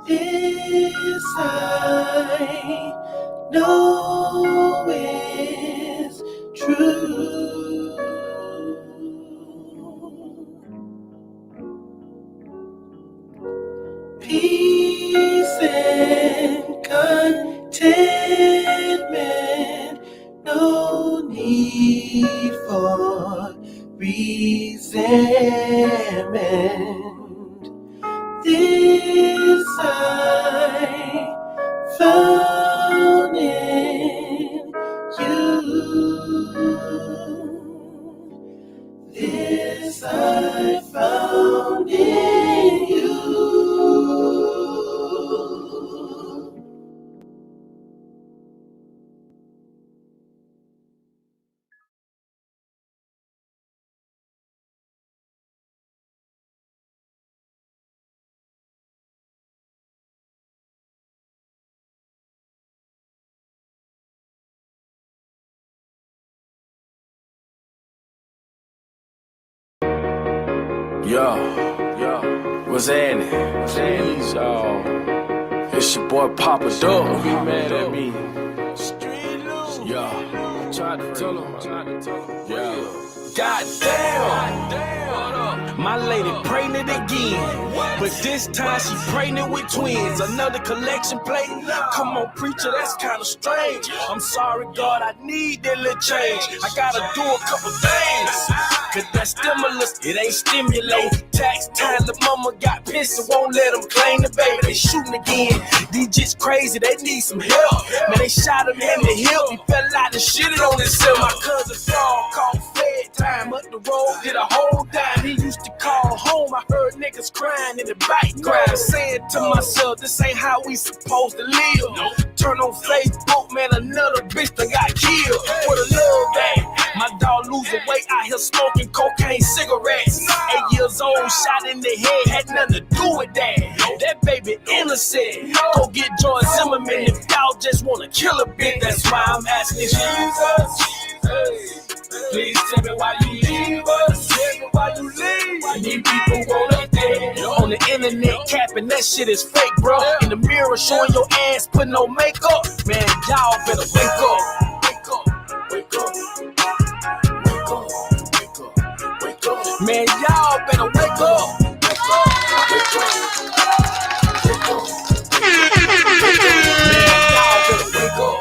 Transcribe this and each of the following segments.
This I know is true. Peace and contentment, no need for resentment. This I found in you. This I found in you. Yo, what's happening? Jeez, y'all. It's your boy Papa Dog. Don't be mad at me. Yo, tried to tell him. Yo, goddamn. My lady pregnant again, but this time she pregnant with twins. Another collection plate. Come on, preacher, that's kinda strange. I'm sorry, God, I need that little change. I gotta do a couple things. Cause that stimulus, it ain't stimulate. Tax time, the mama got pissed and won't let them claim the baby. They shooting again. These just crazy, they need some help. Man, they shot him in the hip. He fell out and shitted on himself. My cousin Saul called Fed time up the road, did a whole dime. He used to call home. I heard niggas crying in the background. Saying to myself, this ain't how we supposed to live. Turn on Facebook, man, another bitch that got killed. For the love that my dog losing weight out here smoking cocaine cigarettes. 8 years old, shot in the head, had nothing to do with that. That baby innocent. Go get George Zimmerman if y'all just wanna kill a bitch. That's why I'm asking Jesus, please tell me why you leave us. Tell me why you leave. These people want us dead. On the internet capping, that shit is fake, bro. In the mirror showing your ass, putting on makeup. Man, y'all better wake up. Wake up, wake up. Man, y'all better wake up. Wake up, wake up. Man, y'all better wake up.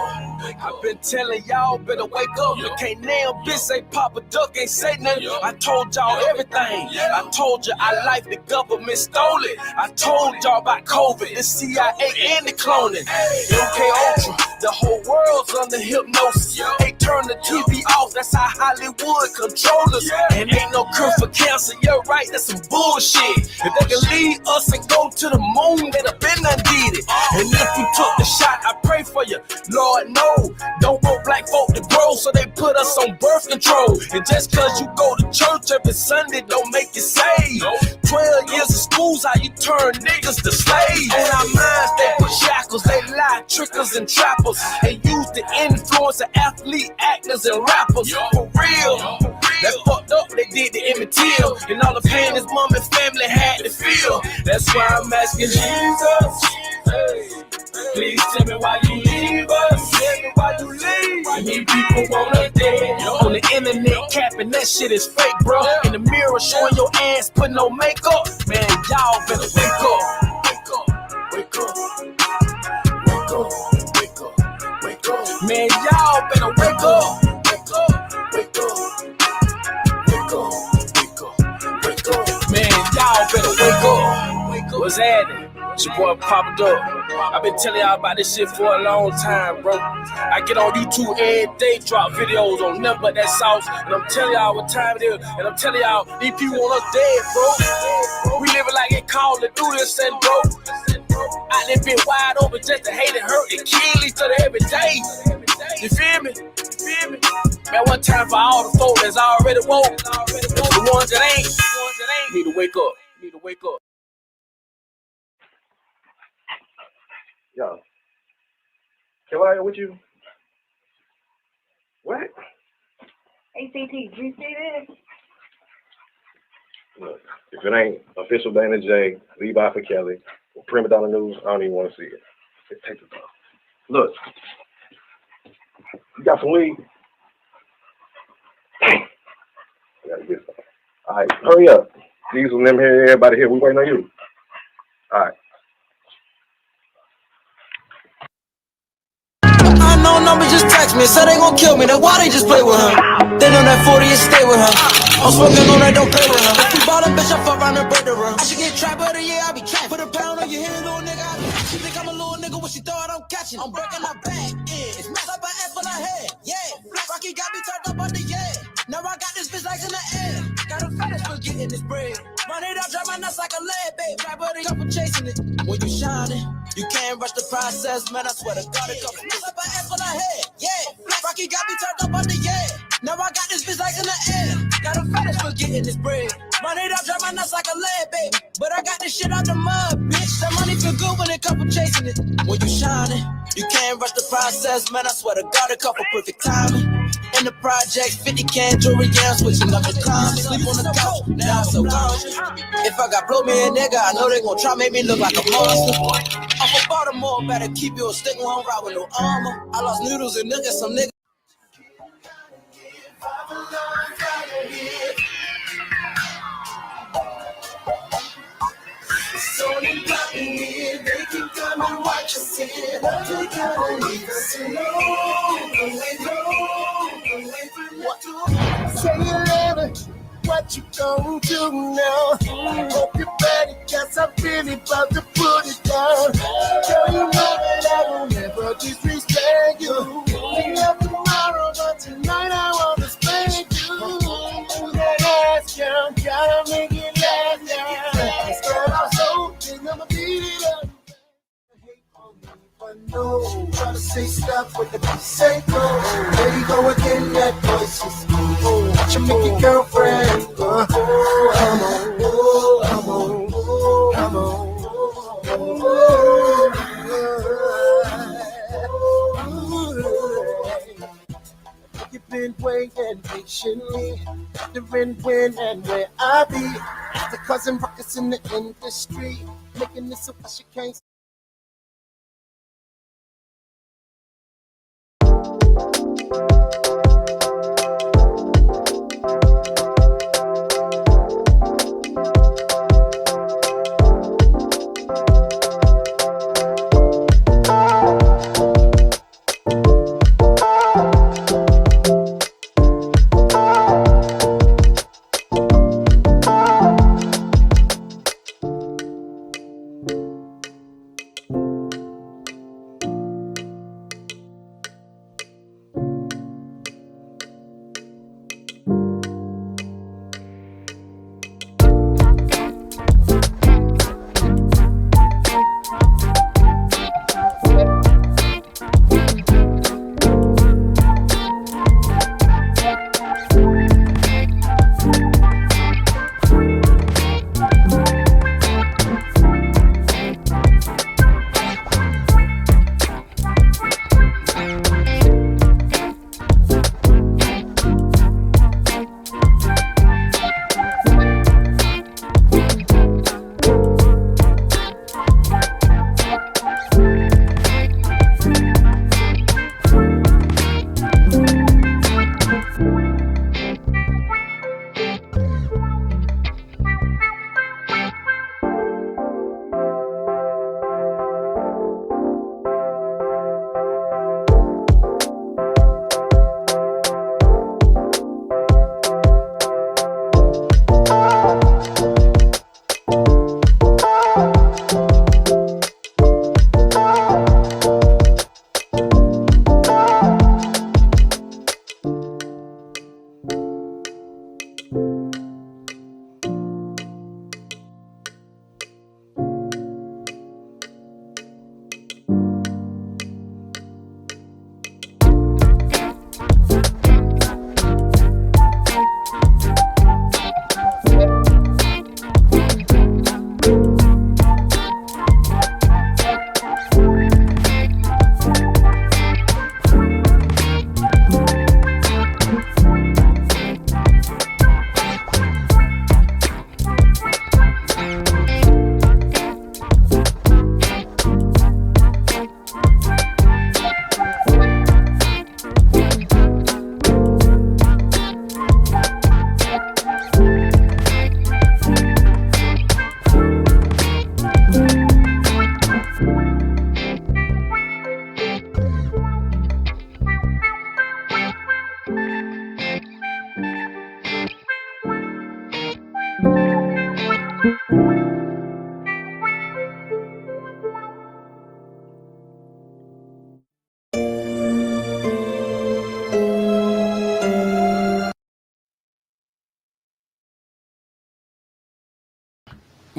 I've been telling y'all better wake up. You can't nail bitch, say Papa Duck ain't say nothing. I told y'all everything. I told you our life, the government stole it. I told y'all about COVID, the CIA and the cloning. MK Ultra, the whole world's under hypnosis. They turn the TV off, that's how Hollywood control us. And ain't no cure for cancer, you're right, that's some bullshit. If they can lead us and go to the moon, they'd have been done did it. And if you took the shot, I pray for you. Lord, no, don't want black folk to grow, so they put us on birth control. And just cause you go to church every Sunday don't make you saved. 12 years of school's how you turn niggas to slaves. On our minds, they put shackles, they lie, trickers and trappers. They use the influence of athlete, actors, and rappers. For real, that's fucked up, they did to Emmett Till. And all the pain his mom and family had to feel. That's why I'm asking Jesus, please tell me why you leave us. Tell me why you leave. These people want us dead. On the internet capping, that shit is fake, bro. In the mirror showing your ass, putting on makeup. Man, y'all better wake up. Wake up, wake up, wake up, wake up, wake up. Man, y'all better wake up. Wake up, wake up, wake up, wake up, wake up. Man, y'all better wake up. What's happening? It's your boy Papa Dog. I've been telling y'all about this shit for a long time, bro. I get on YouTube every day, drop videos on nothing but that sauce, and I'm telling y'all what time it is, and I'm telling y'all these people want us dead, bro. We living like it called to do this, and bro, I done been wide open just to hate and hurt and kill each other every day. You feel me? You feel me? Man, one time for all the folks that's already woke, the ones that ain't, need to wake up. Need to wake up. Yo, can I with you? What? ACT, did you see this? Look, if it ain't official Dana J, Levi for Kelly, or Prima Donna News, I don't even want to see it. Just take it off. Look, you got some weed? I gotta get some. All right, hurry up. These and them here, everybody here, we waiting on you. All right. Unknown number just text me, said they gon' kill me. Then why they just play with her? They know that 40 and stay with her. I'm smoking on that, don't play with her. If you ball a bitch, I fuck around and break the run. I should get trapped of the year, I be trapped. Put a pound on your head, little nigga. She think I'm a little nigga, what she thought I'm catching. I'm breaking her back, it's messed up her ass for her head, yeah. Rocky got me turned up under, yeah. Now I got this bitch legs in the air. Got a fetish for getting this bread. Run it up, drop my nuts like a lead, babe. Trap of the couple chasing it. When you shining, you can't rush the process, man. I swear to God, it comes mess up her ass for her head, yeah. Rocky got me turned up under, yeah. Now I got this bitch legs in the air. Got a fetish for getting this bread. Run it up, drop my nuts like a lead, baby. But I got this shit out the mud, bitch. That money feel good when it couple chasing it. When you shining, you can't rush the process, man. I swear to God, a couple perfect timing. In the project, 50 can jewelry, yeah, I'm switching up the climb. Sleep on the couch, now I'm so conscious. If I got blow me a nigga, I know they gon' try make me look like a monster. I'm from Baltimore, better keep your stick when I'm ride with no armor. I lost noodles and nuggets, some niggas. So they got me here, they can come and watch us here. They gotta leave us alone, say you love it, what you gon' do now? Hope you're ready, cause I'm really about to put it down. Girl, you know that I don't ever disrespect you. We love tomorrow, but tonight I wanna spank you. That ass, girl, gotta make it last now. Girl, I'm so big, I'ma beat it up. No, try to say stuff with the say go. There you go again, that voice is cool. Watch you make your girlfriend go. Come on, come on, come on. You've been waiting patiently, wondering when and where I be. After causing ruckus in the industry, making this so she can't.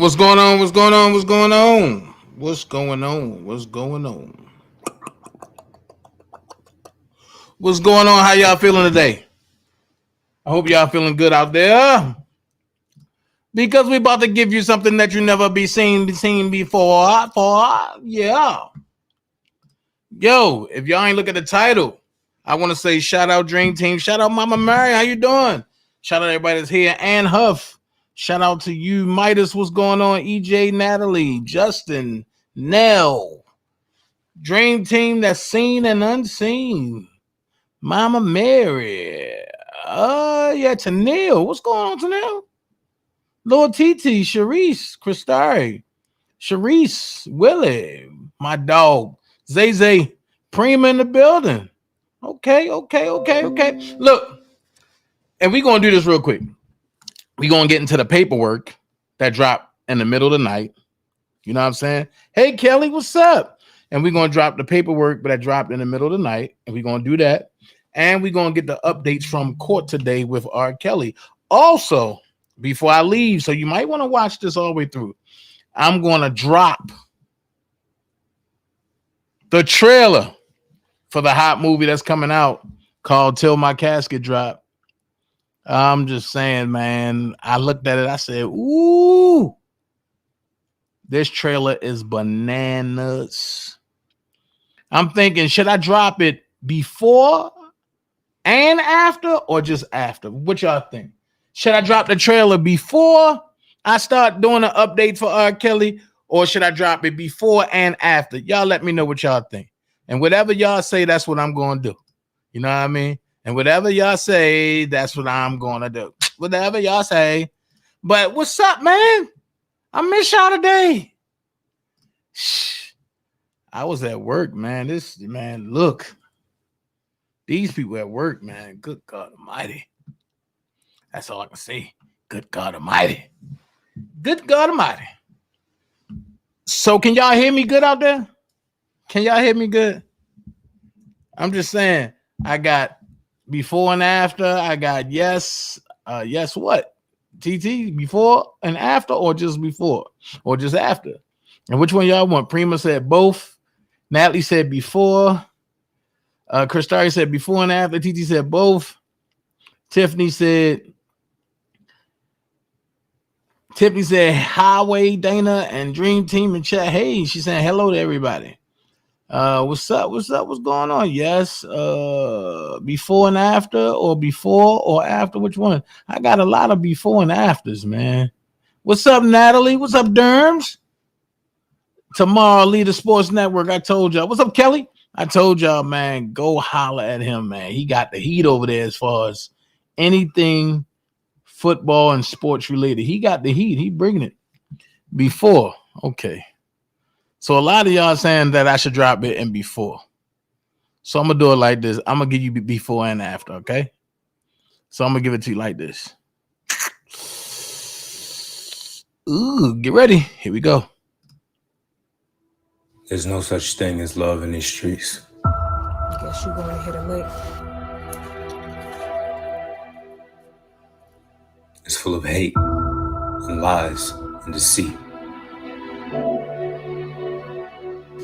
What's going on? What's going on? What's going on? What's going on? What's going on? What's going on? How y'all feeling today? I hope y'all feeling good out there. Because we about to give you something that you never be seen before. Yeah. Yo, if y'all ain't look at the title, I want to say shout out Dream Team. Shout out Mama Mary. How you doing? Shout out everybody that's here. Ann Huff. Shout out to you, Midas. What's going on? EJ, Natalie, Justin, Nell. Dream Team that's seen and unseen. Mama Mary. Yeah, Tanil. What's going on, Tanil? Lord TT, Sharice, Christari, Sharice, Willie, my dog, Zay, Prima in the building. Okay. Look, and we're going to do this real quick. We're going to get into the paperwork that dropped in the middle of the night. You know what I'm saying? Hey, Kelly, what's up? And we're going to drop the paperwork that dropped in the middle of the night. And we're going to do that. And we're going to get the updates from court today with R. Kelly. Also, before I leave, so you might want to watch this all the way through, I'm going to drop the trailer for the hot movie that's coming out called Till My Casket Drop. I'm just saying, man, I looked at it. I said, ooh, this trailer is bananas. I'm thinking, should I drop it before and after or just after? What y'all think? Should I drop the trailer before I start doing an update for R. Kelly, or should I drop it before and after? Y'all let me know what y'all think. And whatever y'all say, that's what I'm going to do. You know what I mean? And whatever y'all say, that's what I'm going to do. Whatever y'all say. But what's up, man? I miss y'all today. Shh. I was at work, man. Look. These people at work, man. Good God Almighty. That's all I can say. Good God Almighty. Good God Almighty. So can y'all hear me good out there? Can y'all hear me good? I'm just saying, I got before and after. I got yes what? TT, before and after, or just before? Or just after? And which one y'all want? Prima said both. Natalie said before. Christari said before and after. TT said both. Tiffany said Highway, Dana, and Dream Team in chat. Hey, she's saying hello to everybody. What's up? What's going on? Yes. Before and after, or before or after? Which one? I got a lot of before and afters, man. What's up, Natalie? What's up, Derms? Tomorrow, Leader Sports Network. I told y'all. What's up, Kelly? I told y'all, man, go holler at him, man. He got the heat over there as far as anything football and sports related. He got the heat. He bringing it. Before. Okay. So a lot of y'all saying that I should drop it in before. So I'm going to do it like this. I'm going to give you before and after, okay? So I'm going to give it to you like this. Ooh, get ready. Here we go. There's no such thing as love in these streets. Guess you're going to hit a lick. It's full of hate and lies and deceit.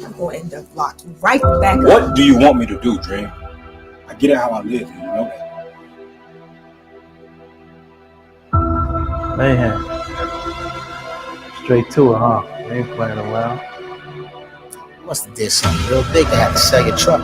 I'm going to end up locking right back up. What do you want me to do, Dream? I get it how I live, and you know that. Mayhem. Straight to it, huh? You ain't playing around. You must have did something real big to have to sell your truck.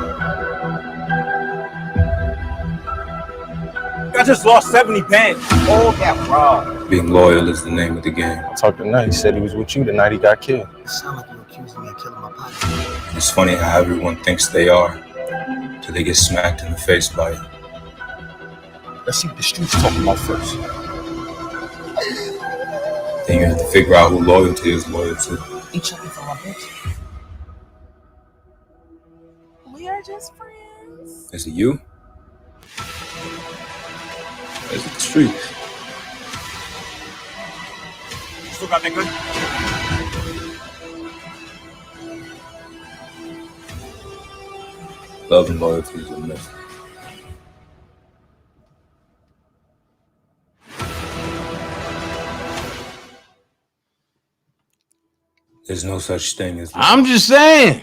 I just lost 70 bands. All got robbed. Being loyal is the name of the game. I talked to Knight. He said he was with you the night he got killed. It sounds like you're accusing me of killing my partner. And it's funny how everyone thinks they are till they get smacked in the face by it. Let's see what the streets talking about first. Then you have to figure out who loyalty is loyal to. You checking for my bitch? We are just friends. Is it you? Or is it the streets? You still got that good? Love and loyalty is a myth. There's no such thing as love. I'm just saying.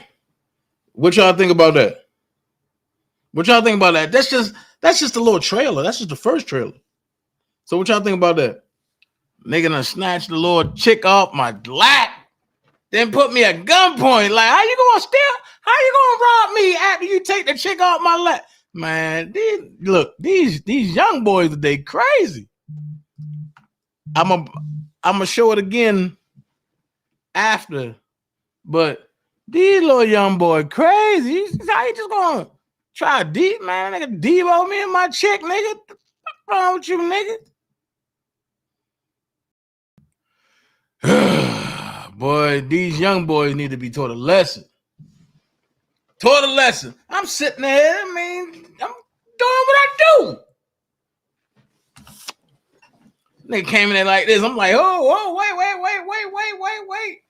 What y'all think about that? What y'all think about that? That's just a little trailer. That's just the first trailer. So what y'all think about that? Nigga done snatched the little chick off my lap, then put me at gunpoint. Like, how you gonna steal? How you gonna rob me after you take the chick off my lap? Man, these young boys, they crazy. I'm gonna show it again after, but these little young boy crazy. How you just gonna try deep, man? Nigga, Devo me and my chick, nigga. What's wrong with you, nigga? Boy, these young boys need to be taught a lesson. Taught a lesson. I'm sitting there, I mean, I'm doing what I do. They came in there like this. I'm like, oh, wait.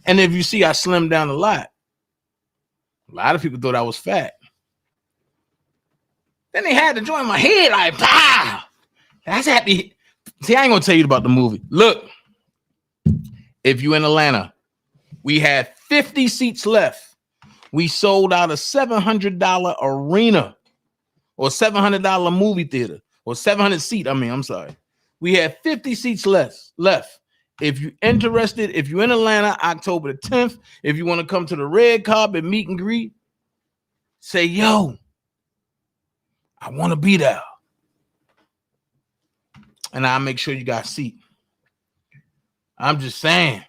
And if you see, I slimmed down a lot. A lot of people thought I was fat. Then they had to join my head like, pow. That's happy. See, I ain't gonna tell you about the movie. Look, if you in Atlanta, we had 50 seats left. We sold out a $700 arena or $700 movie theater or 700 seat. I'm sorry. We had 50 seats left. If you're interested, if you're in Atlanta, October the 10th, if you want to come to the red carpet meet and greet, say, yo, I want to be there. And I'll make sure you got a seat. I'm just saying.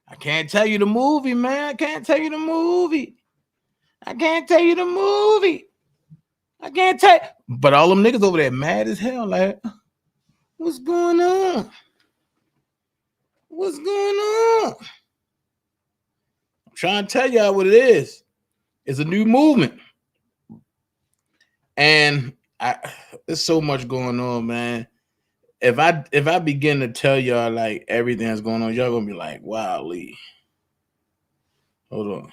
I can't tell you the movie, man. I can't tell you the movie. But all them niggas over there mad as hell. Like, what's going on? I'm trying to tell y'all what it is. It's a new movement. And there's so much going on, man. If I begin to tell y'all like everything that's going on, y'all gonna be like, wow, Lee. Hold on.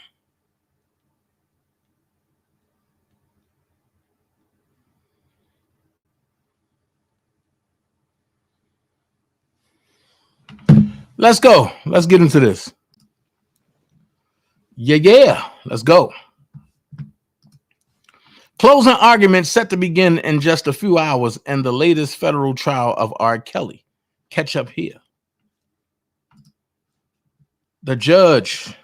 Let's go. Let's get into this. Yeah. Let's go. Closing argument set to begin in just a few hours in the latest federal trial of R. Kelly. Catch up here. The judge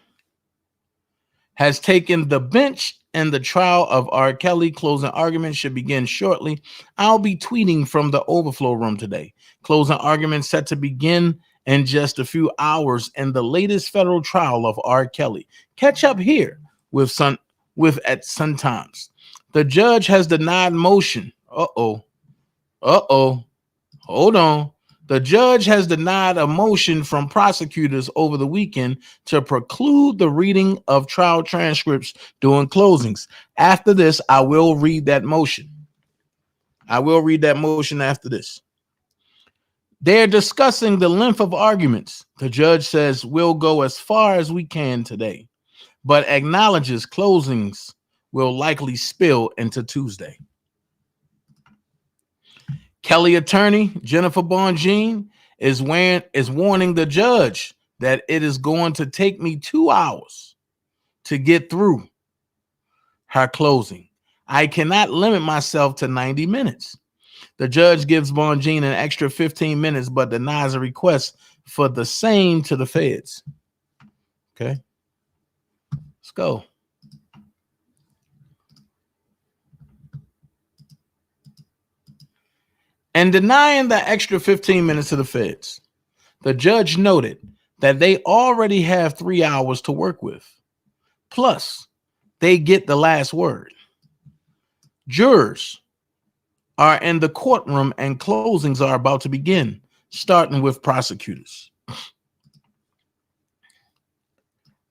has taken the bench and the trial of R. Kelly. Closing argument should begin shortly. I'll be tweeting from the overflow room today. Closing argument set to begin in just a few hours in the latest federal trial of R. Kelly. Catch up here with at Sun Times. The judge has denied motion. Hold on. The judge has denied a motion from prosecutors over the weekend to preclude the reading of trial transcripts during closings. After this, I will read that motion. After this. They're discussing the length of arguments. The judge says we'll go as far as we can today, but acknowledges closings will likely spill into Tuesday. Kelly attorney Jennifer Bonjean is warning the judge that it is going to take me 2 hours to get through her closing. I cannot limit myself to 90 minutes. The judge gives Bonjean an extra 15 minutes, but denies a request for the same to the feds. Okay, let's go. And denying the extra 15 minutes to the feds, the judge noted that they already have 3 hours to work with. Plus, they get the last word. Jurors are in the courtroom and closings are about to begin, starting with prosecutors.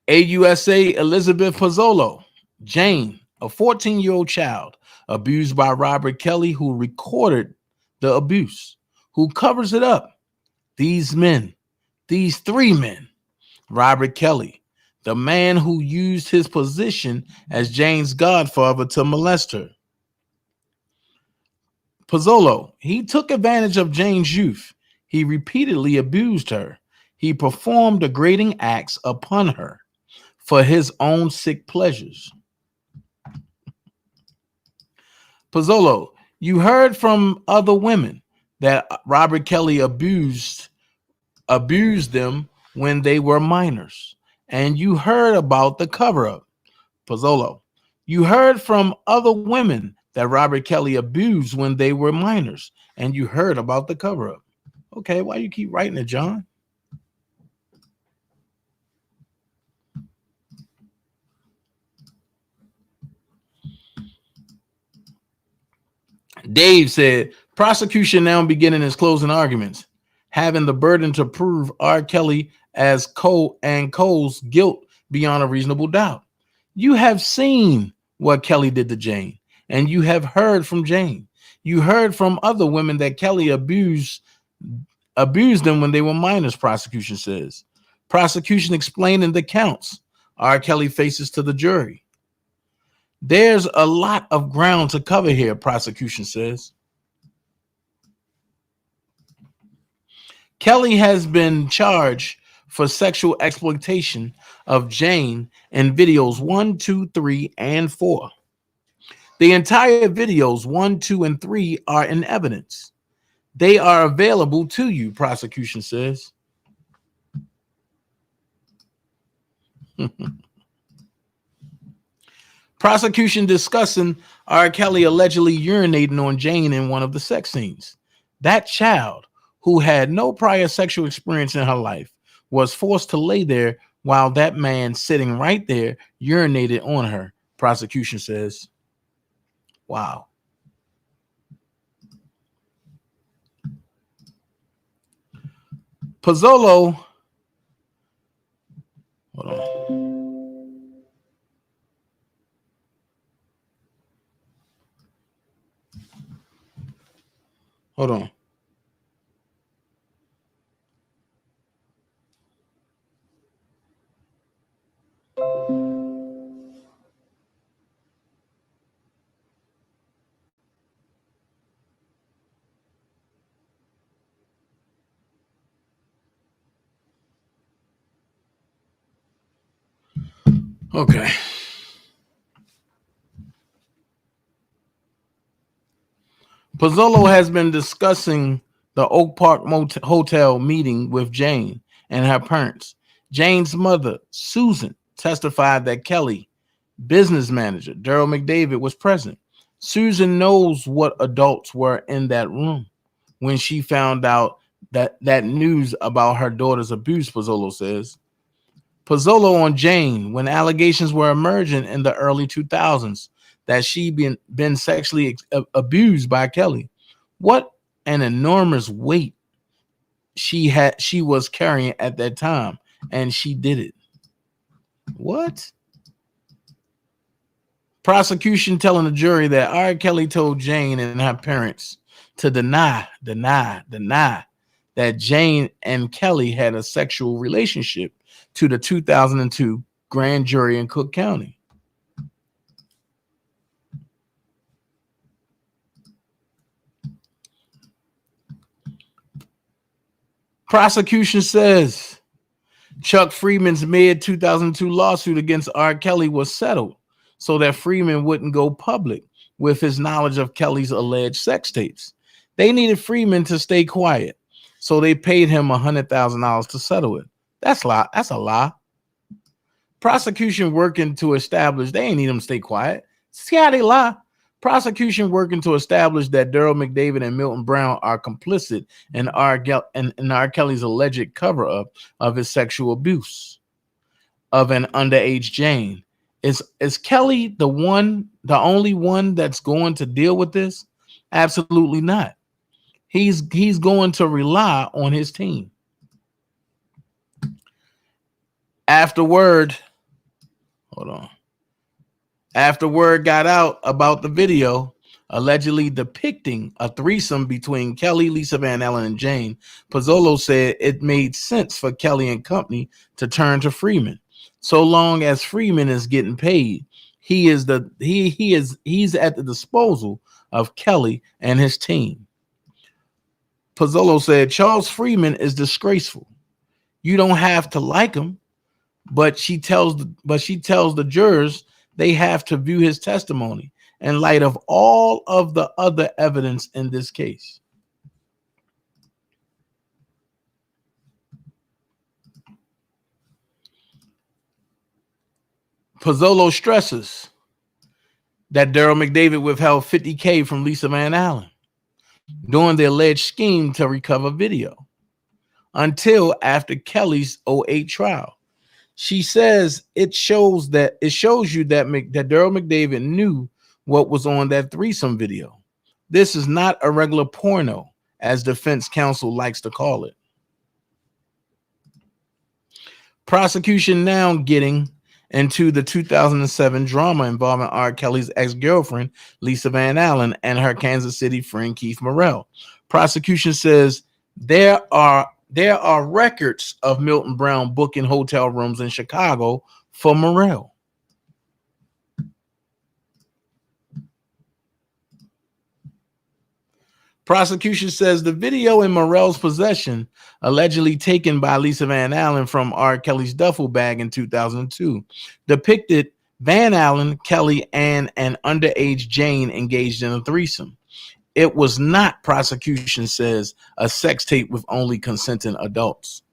AUSA Elizabeth Pozzolo, Jane, a 14-year-old child abused by Robert Kelly, who recorded the abuse, who covers it up. These three men, Robert Kelly, the man who used his position as Jane's godfather to molest her. Pozzolo, he took advantage of Jane's youth. He repeatedly abused her. He performed degrading acts upon her for his own sick pleasures. Pozzolo, you heard from other women that Robert Kelly abused them when they were minors, and you heard about the cover-up. Pozzolo, you heard from other women that Robert Kelly abused when they were minors, and you heard about the cover-up. Okay, why you keep writing it, John? Dave said, prosecution now beginning its closing arguments, having the burden to prove R. Kelly as Cole's guilt beyond a reasonable doubt. You have seen what Kelly did to Jane, and you have heard from Jane. You heard from other women that Kelly abused them when they were minors, prosecution says. Prosecution explaining the counts R. Kelly faces to the jury. There's a lot of ground to cover here, prosecution says. Kelly has been charged for sexual exploitation of Jane in videos 1, 2, 3, and 4. The entire videos 1, 2, and 3 are in evidence. They are available to you, prosecution says. Prosecution discussing R. Kelly allegedly urinating on Jane in one of the sex scenes. That child, who had no prior sexual experience in her life, was forced to lay there while that man sitting right there urinated on her, prosecution says. Wow. Pozzolo, hold on. Hold on. Okay. Pozzolo has been discussing the Oak Park Hotel meeting with Jane and her parents. Jane's mother, Susan, testified that Kelly, business manager Daryl McDavid, was present. Susan knows what adults were in that room when she found out that news about her daughter's abuse, Pozzolo says. Pozzolo on Jane, when allegations were emerging in the early 2000s that she been sexually abused by Kelly. What an enormous weight she was carrying at that time, and she did it. What? Prosecution telling the jury that R. Kelly told Jane and her parents to deny that Jane and Kelly had a sexual relationship to the 2002 grand jury in Cook County. Prosecution says Chuck Freeman's mid-2002 lawsuit against R. Kelly was settled so that Freeman wouldn't go public with his knowledge of Kelly's alleged sex tapes. They needed Freeman to stay quiet, so they paid him $100,000 to settle it. That's a lie. Prosecution working to establish, they ain't need him to stay quiet. See how they lie? Prosecution working to establish that Daryl McDavid and Milton Brown are complicit in R. Kelly's alleged cover-up of his sexual abuse of an underage Jane. Is Kelly the only one that's going to deal with this? Absolutely not. He's going to rely on his team. After word got out about the video allegedly depicting a threesome between Kelly, Lisa Van Allen, and Jane, Pozzolo said it made sense for Kelly and company to turn to Freeman. So long as Freeman is getting paid, he's at the disposal of Kelly and his team. Pozzolo said Charles Freeman is disgraceful. You don't have to like him, but she tells the jurors they have to view his testimony in light of all of the other evidence in this case. Pozzolo stresses that Daryl McDavid withheld $50K from Lisa Van Allen during the alleged scheme to recover video until after Kelly's 2008 trial. She says it shows you that Daryl McDavid knew what was on that threesome video. This is not a regular porno, as defense counsel likes to call it. Prosecution now getting into the 2007 drama involving R. Kelly's ex-girlfriend, Lisa Van Allen, and her Kansas City friend, Keith Morrell. Prosecution says there are records of Milton Brown booking hotel rooms in Chicago for Morrell. Prosecution says the video in Morrell's possession, allegedly taken by Lisa Van Allen from R. Kelly's duffel bag in 2002, depicted Van Allen, Kelly, and an underage Jane engaged in a threesome. It was not, prosecution says, a sex tape with only consenting adults.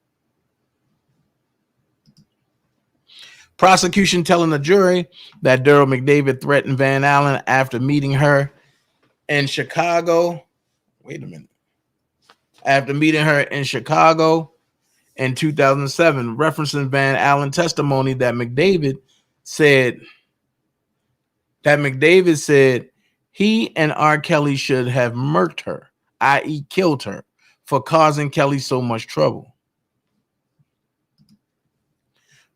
Prosecution telling the jury that Daryl McDavid threatened Van Allen after meeting her in Chicago. Wait a minute. After meeting her in Chicago in 2007, referencing Van Allen's testimony that McDavid said he and R. Kelly should have murked her, i.e. killed her, for causing Kelly so much trouble.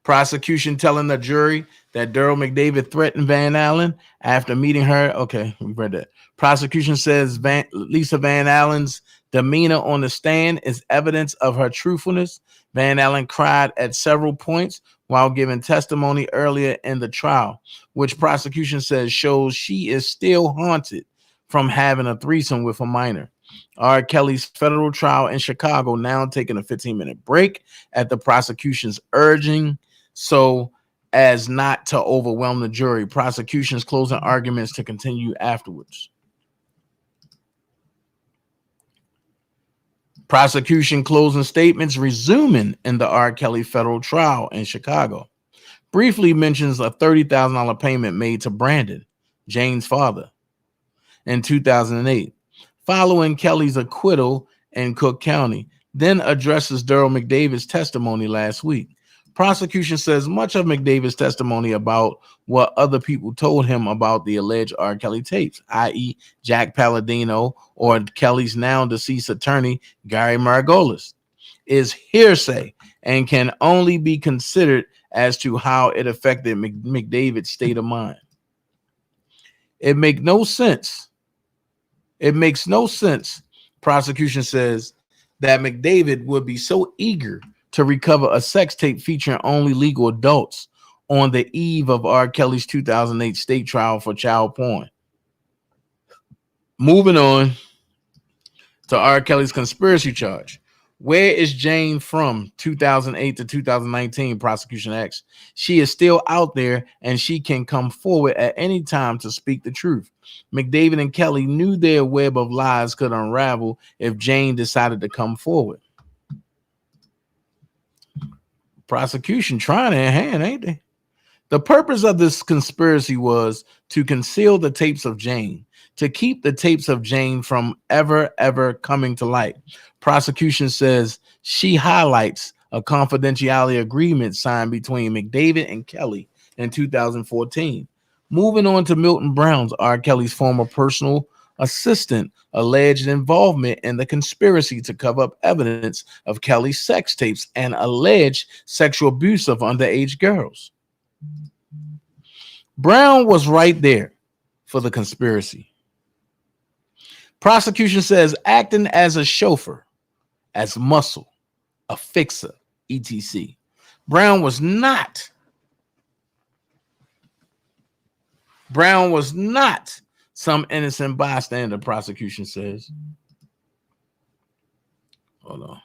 Prosecution telling the jury that Daryl McDavid threatened Van Allen after meeting her. Okay, we read that. Prosecution says Lisa Van Allen's demeanor on the stand is evidence of her truthfulness. Van Allen cried at several points while giving testimony earlier in the trial, which prosecution says shows she is still haunted from having a threesome with a minor. R. Kelly's federal trial in Chicago now taking a 15-minute break at the prosecution's urging, so as not to overwhelm the jury. Prosecution's closing arguments to continue afterwards. Prosecution closing statements resuming in the R. Kelly federal trial in Chicago. Briefly mentions a $30,000 payment made to Brandon, Jane's father, in 2008, following Kelly's acquittal in Cook County. Then addresses Daryl McDavid's testimony last week. Prosecution says much of McDavid's testimony about what other people told him about the alleged R. Kelly tapes, i.e. Jack Palladino or Kelly's now deceased attorney, Gary Margolis, is hearsay and can only be considered as to how it affected McDavid's state of mind. It makes no sense. Prosecution says that McDavid would be so eager to recover a sex tape featuring only legal adults on the eve of R. Kelly's 2008 state trial for child porn. Moving on to R. Kelly's conspiracy charge. Where is Jane from 2008 to 2019? Prosecution asks. She is still out there and she can come forward at any time to speak the truth. McDavid and Kelly knew their web of lies could unravel if Jane decided to come forward. Prosecution trying their hand, ain't they? The purpose of this conspiracy was to conceal the tapes of Jane, to keep the tapes of Jane from ever coming to light. Prosecution says she highlights a confidentiality agreement signed between McDavid and Kelly in 2014. Moving on to Milton Brown's, R. Kelly's former personal assistant, alleged involvement in the conspiracy to cover up evidence of Kelly's sex tapes and alleged sexual abuse of underage girls. Brown was right there for the conspiracy. Prosecution says acting as a chauffeur, as muscle, a fixer, etc. Brown was not some innocent bystander, prosecution says. Hold on.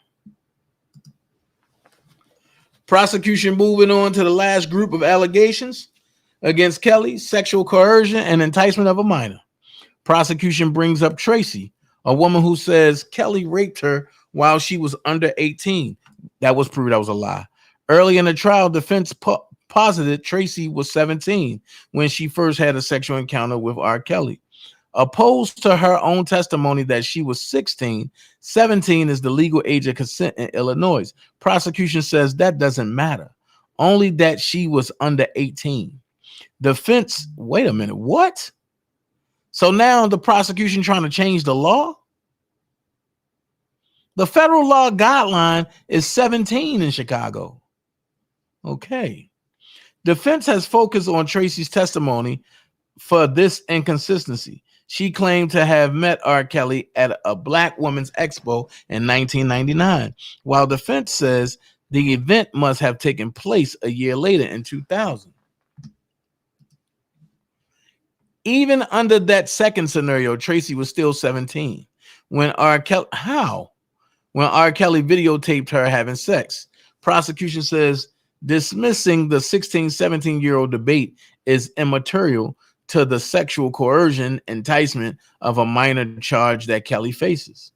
Prosecution moving on to the last group of allegations against Kelly: sexual coercion and enticement of a minor. Prosecution brings up Tracy, a woman who says Kelly raped her while she was under 18. That was proved that was a lie. Early in the trial, defense posited Tracy was 17 when she first had a sexual encounter with R. Kelly. Opposed to her own testimony that she was 16, 17 is the legal age of consent in Illinois. Prosecution says that doesn't matter, only that she was under 18. Defense, wait a minute, what? So now the prosecution trying to change the law? The federal law guideline is 17 in Chicago. Okay. Defense has focused on Tracy's testimony for this inconsistency. She claimed to have met R. Kelly at a Black Women's Expo in 1999, while defense says the event must have taken place a year later in 2000. Even under that second scenario, Tracy was still 17 when R. Kelly, when R. Kelly videotaped her having sex. Prosecution says dismissing the 16, 17-year-old debate is immaterial to the sexual coercion enticement of a minor charge that Kelly faces.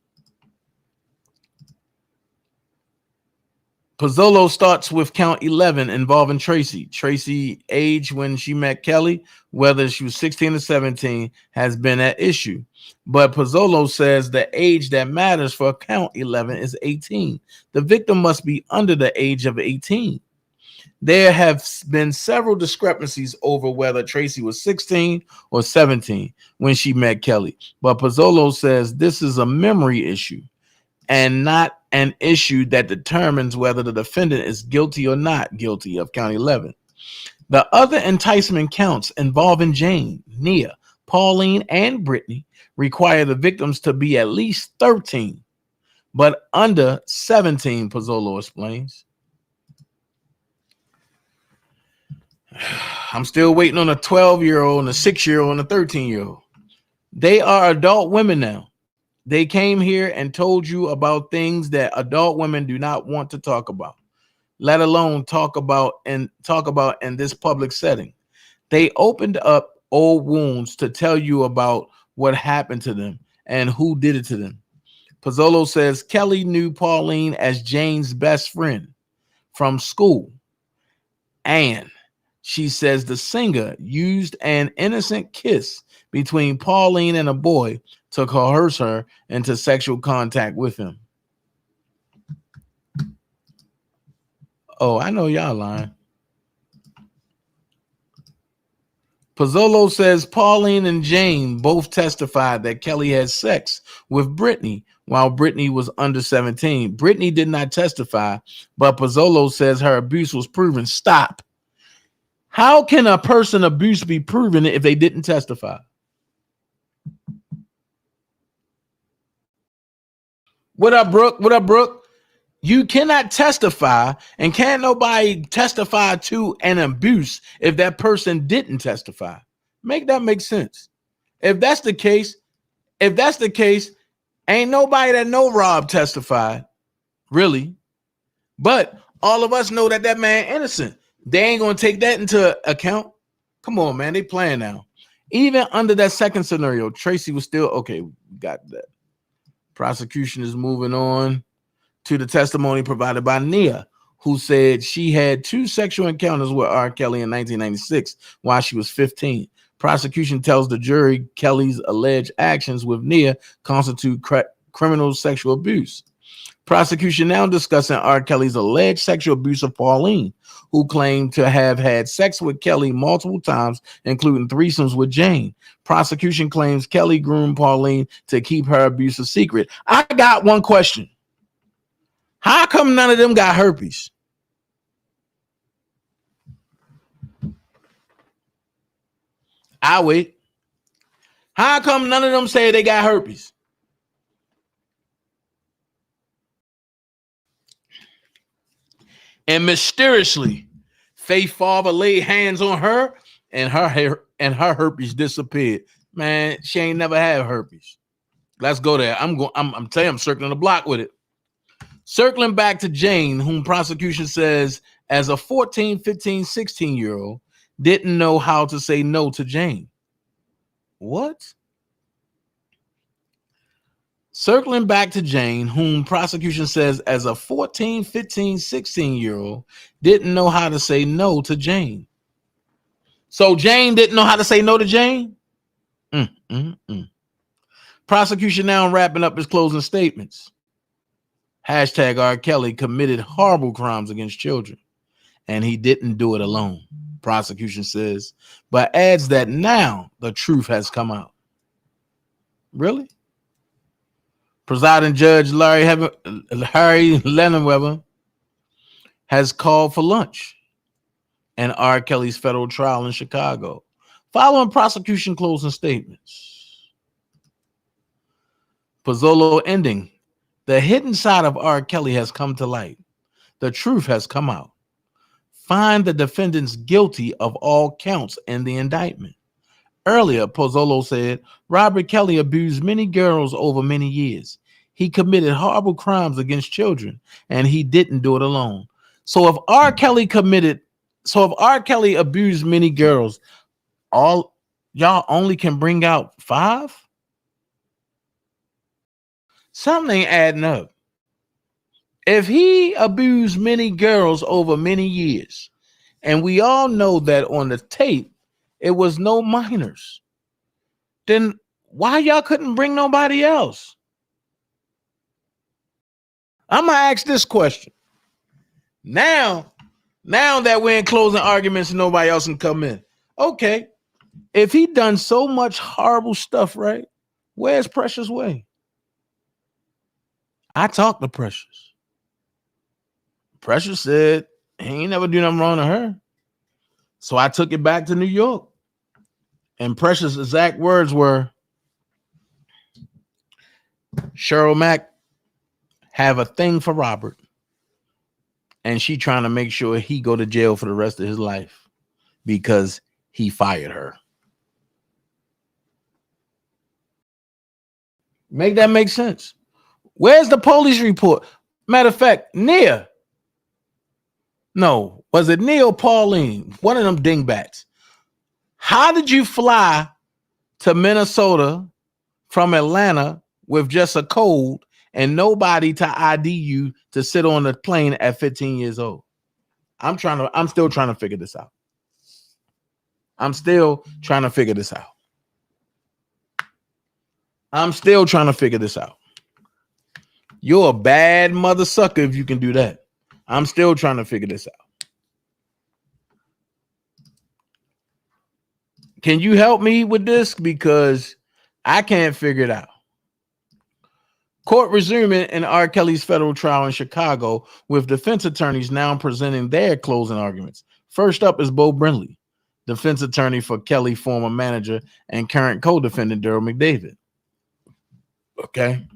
Pozzolo starts with count 11 involving Tracy. Tracy age when she met Kelly, whether she was 16 or 17, has been at issue. But Pozzolo says the age that matters for count 11 is 18. The victim must be under the age of 18. There have been several discrepancies over whether Tracy was 16 or 17 when she met Kelly. But Pozzolo says this is a memory issue and not an issue that determines whether the defendant is guilty or not guilty of count 11. The other enticement counts involving Jane, Nia, Pauline, and Brittany require the victims to be at least 13, but under 17, Pozzolo explains. I'm still waiting on a 12-year-old and a 6-year-old and a 13-year-old. They are adult women now. They came here and told you about things that adult women do not want to talk about, let alone talk about in this public setting. They opened up old wounds to tell you about what happened to them and who did it to them. Pozzolo says Kelly knew Pauline as Jane's best friend from school, and she says the singer used an innocent kiss between Pauline and a boy to coerce her into sexual contact with him. Oh, I know y'all lying. Pozzolo says Pauline and Jane both testified that Kelly had sex with Brittany while Brittany was under 17. Brittany did not testify, but Pozzolo says her abuse was proven. Stop. How can a person abuse be proven if they didn't testify? What up, Brooke? What up, Brooke? You cannot testify, and can't nobody testify to an abuse if that person didn't testify. Make that make sense. If that's the case, ain't nobody that know Rob testified, really. But all of us know that that man innocent. They ain't gonna take that into account. Come on, man. They playing now. Even under that second scenario, Tracy was still okay. We got that. Prosecution is moving on to the testimony provided by Nia, who said she had 2 sexual encounters with R. Kelly in 1996 while she was 15. Prosecution tells the jury Kelly's alleged actions with Nia constitute criminal sexual abuse. Prosecution now discussing R. Kelly's alleged sexual abuse of Pauline, who claimed to have had sex with Kelly multiple times, including threesomes with Jane. Prosecution claims Kelly groomed Pauline to keep her abuse a secret. I got one question. How come none of them got herpes? I wait. How come none of them say they got herpes? And mysteriously, Faith father laid hands on her, and her herpes disappeared. Man, she ain't never had herpes. Let's go there. I'm telling you, I'm circling the block with it. Circling back to Jane, whom prosecution says as a 14, 15, 16-year-old, didn't know how to say no to Jane. What? Circling back to Jane, whom prosecution says as a 14, 15, 16-year-old didn't know how to say no to Jane. So Jane didn't know how to say no to Jane? Prosecution now wrapping up his closing statements. Hashtag R. Kelly committed horrible crimes against children, and he didn't do it alone, prosecution says, but adds that now the truth has come out. Really? Presiding Judge Larry Lennonweber has called for lunch in R. Kelly's federal trial in Chicago, following prosecution closing statements. Pozzolo ending. The hidden side of R. Kelly has come to light. The truth has come out. Find the defendants guilty of all counts in the indictment. Earlier, Pozzolo said, Robert Kelly abused many girls over many years. He committed horrible crimes against children, and he didn't do it alone. So if R. Kelly abused many girls, all y'all only can bring out 5? Something ain't adding up. If he abused many girls over many years, and we all know that on the tape, it was no minors, then why y'all couldn't bring nobody else? I'm going to ask this question. Now that we're in closing arguments and nobody else can come in. Okay, if he done so much horrible stuff, right? Where's Precious Way? I talked to Precious. Precious said he ain't never do nothing wrong to her. So I took it back to New York. And Precious' exact words were, Cheryl Mack have a thing for Robert. And she trying to make sure he go to jail for the rest of his life because he fired her. Make that make sense? Where's the police report? Matter of fact, Nia. No, was it Nia or Pauline? One of them dingbats. How did you fly to Minnesota from Atlanta with just a code and nobody to ID you to sit on the plane at 15 years old? I'm still trying to figure this out. I'm still trying to figure this out. You're a bad mother sucker if you can do that. I'm still trying to figure this out. Can you help me with this? Because I can't figure it out. Court resuming in R. Kelly's federal trial in Chicago, with defense attorneys now presenting their closing arguments. First up is Bo Brindley, defense attorney for Kelly, former manager and current co-defendant Daryl McDavid. Okay.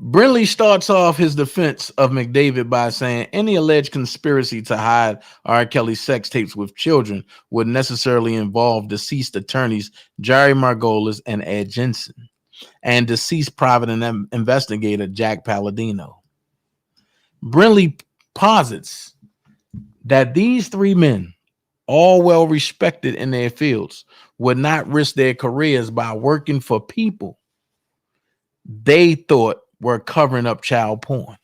Brindley starts off his defense of McDavid by saying any alleged conspiracy to hide R. Kelly's sex tapes with children would necessarily involve deceased attorneys Jerry Margolis and Ed Jensen and deceased private investigator Jack Palladino. Brindley posits that these three men, all well respected in their fields, would not risk their careers by working for people they thought were covering up child porn.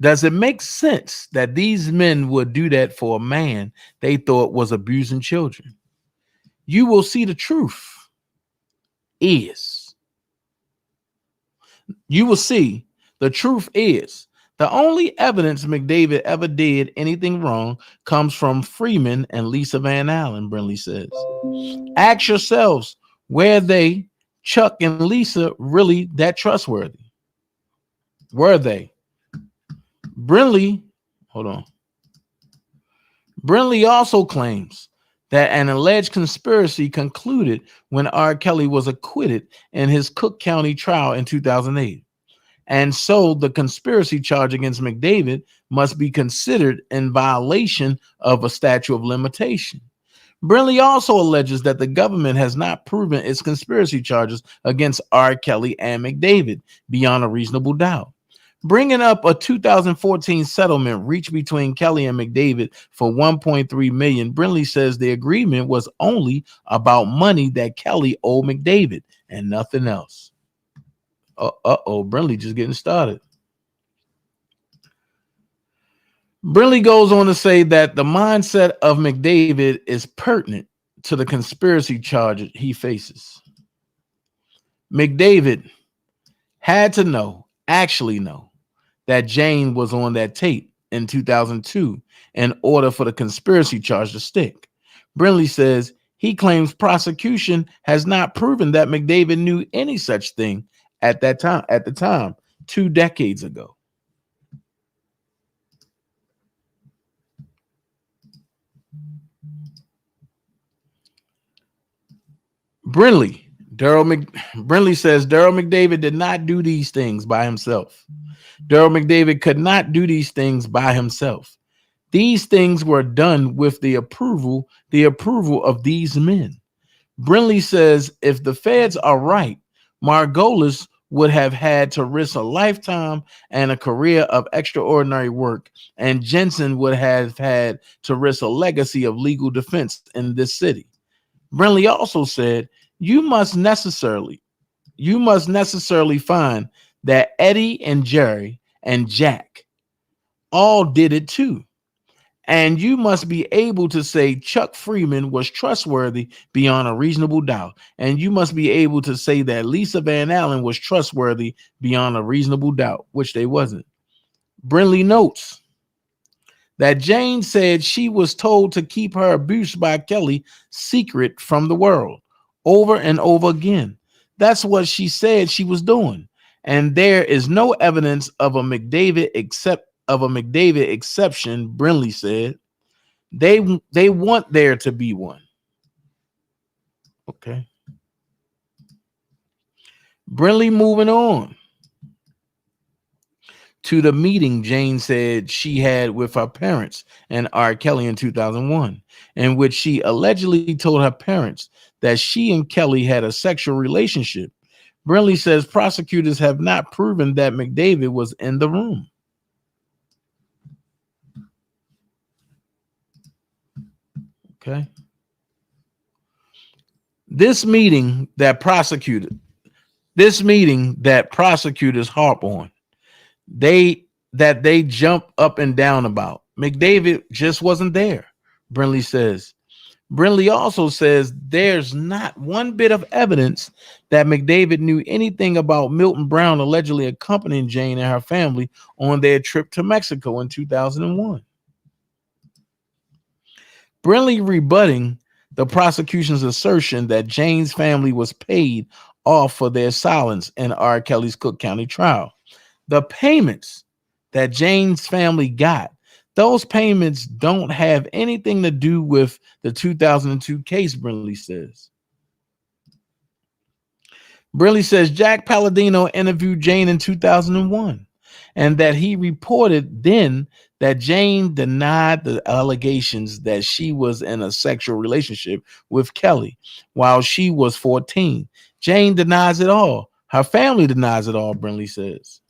Does it make sense that these men would do that for a man they thought was abusing children? You will see the truth is. You will see the truth is the only evidence McDavid ever did anything wrong comes from Freeman and Lisa Van Allen, Brindley says. Ask yourselves, were they, Chuck and Lisa, really that trustworthy? Were they? Brindley also claims that an alleged conspiracy concluded when R. Kelly was acquitted in his Cook County trial in 2008. And so the conspiracy charge against McDavid must be considered in violation of a statute of limitation. Brinley also alleges that the government has not proven its conspiracy charges against R. Kelly and McDavid beyond a reasonable doubt. Bringing up a 2014 settlement reached between Kelly and McDavid for $1.3 million, Brinley says the agreement was only about money that Kelly owed McDavid and nothing else. Brinley just getting started. Brinley goes on to say that the mindset of McDavid is pertinent to the conspiracy charge he faces. McDavid had to actually know, that Jane was on that tape in 2002 in order for the conspiracy charge to stick. Brinley says he claims prosecution has not proven that McDavid knew any such thing at the time, 2 decades ago. Brinley says Daryl McDavid did not do these things by himself. Daryl McDavid could not do these things by himself. These things were done with the approval of these men. Brinley says if the feds are right, Margolis would have had to risk a lifetime and a career of extraordinary work, and Jensen would have had to risk a legacy of legal defense in this city. Brinley also said, you must necessarily find that Eddie and Jerry and Jack all did it too. And you must be able to say Chuck Freeman was trustworthy beyond a reasonable doubt. And you must be able to say that Lisa Van Allen was trustworthy beyond a reasonable doubt, which they wasn't. Brinley notes that Jane said she was told to keep her abuse by Kelly secret from the world over and over again. That's what she said she was doing. And there is no evidence of a McDavid exception, Brinley said. They want there to be one. Okay. Brinley moving on to the meeting Jane said she had with her parents and R. Kelly in 2001, in which she allegedly told her parents that she and Kelly had a sexual relationship. Brinley says prosecutors have not proven that McDavid was in the room. Okay. This meeting that prosecutors harp on, they jump up and down about. McDavid just wasn't there, Brinley says. Brinley also says there's not one bit of evidence that McDavid knew anything about Milton Brown allegedly accompanying Jane and her family on their trip to Mexico in 2001. Brinley rebutting the prosecution's assertion that Jane's family was paid off for their silence in R. Kelly's Cook County trial. The payments that Jane's family got, those payments don't have anything to do with the 2002 case, Brinley says. Brinley says Jack Palladino interviewed Jane in 2001, and that he reported then that Jane denied the allegations that she was in a sexual relationship with Kelly while she was 14. Jane denies it all. Her family denies it all, Brinley says.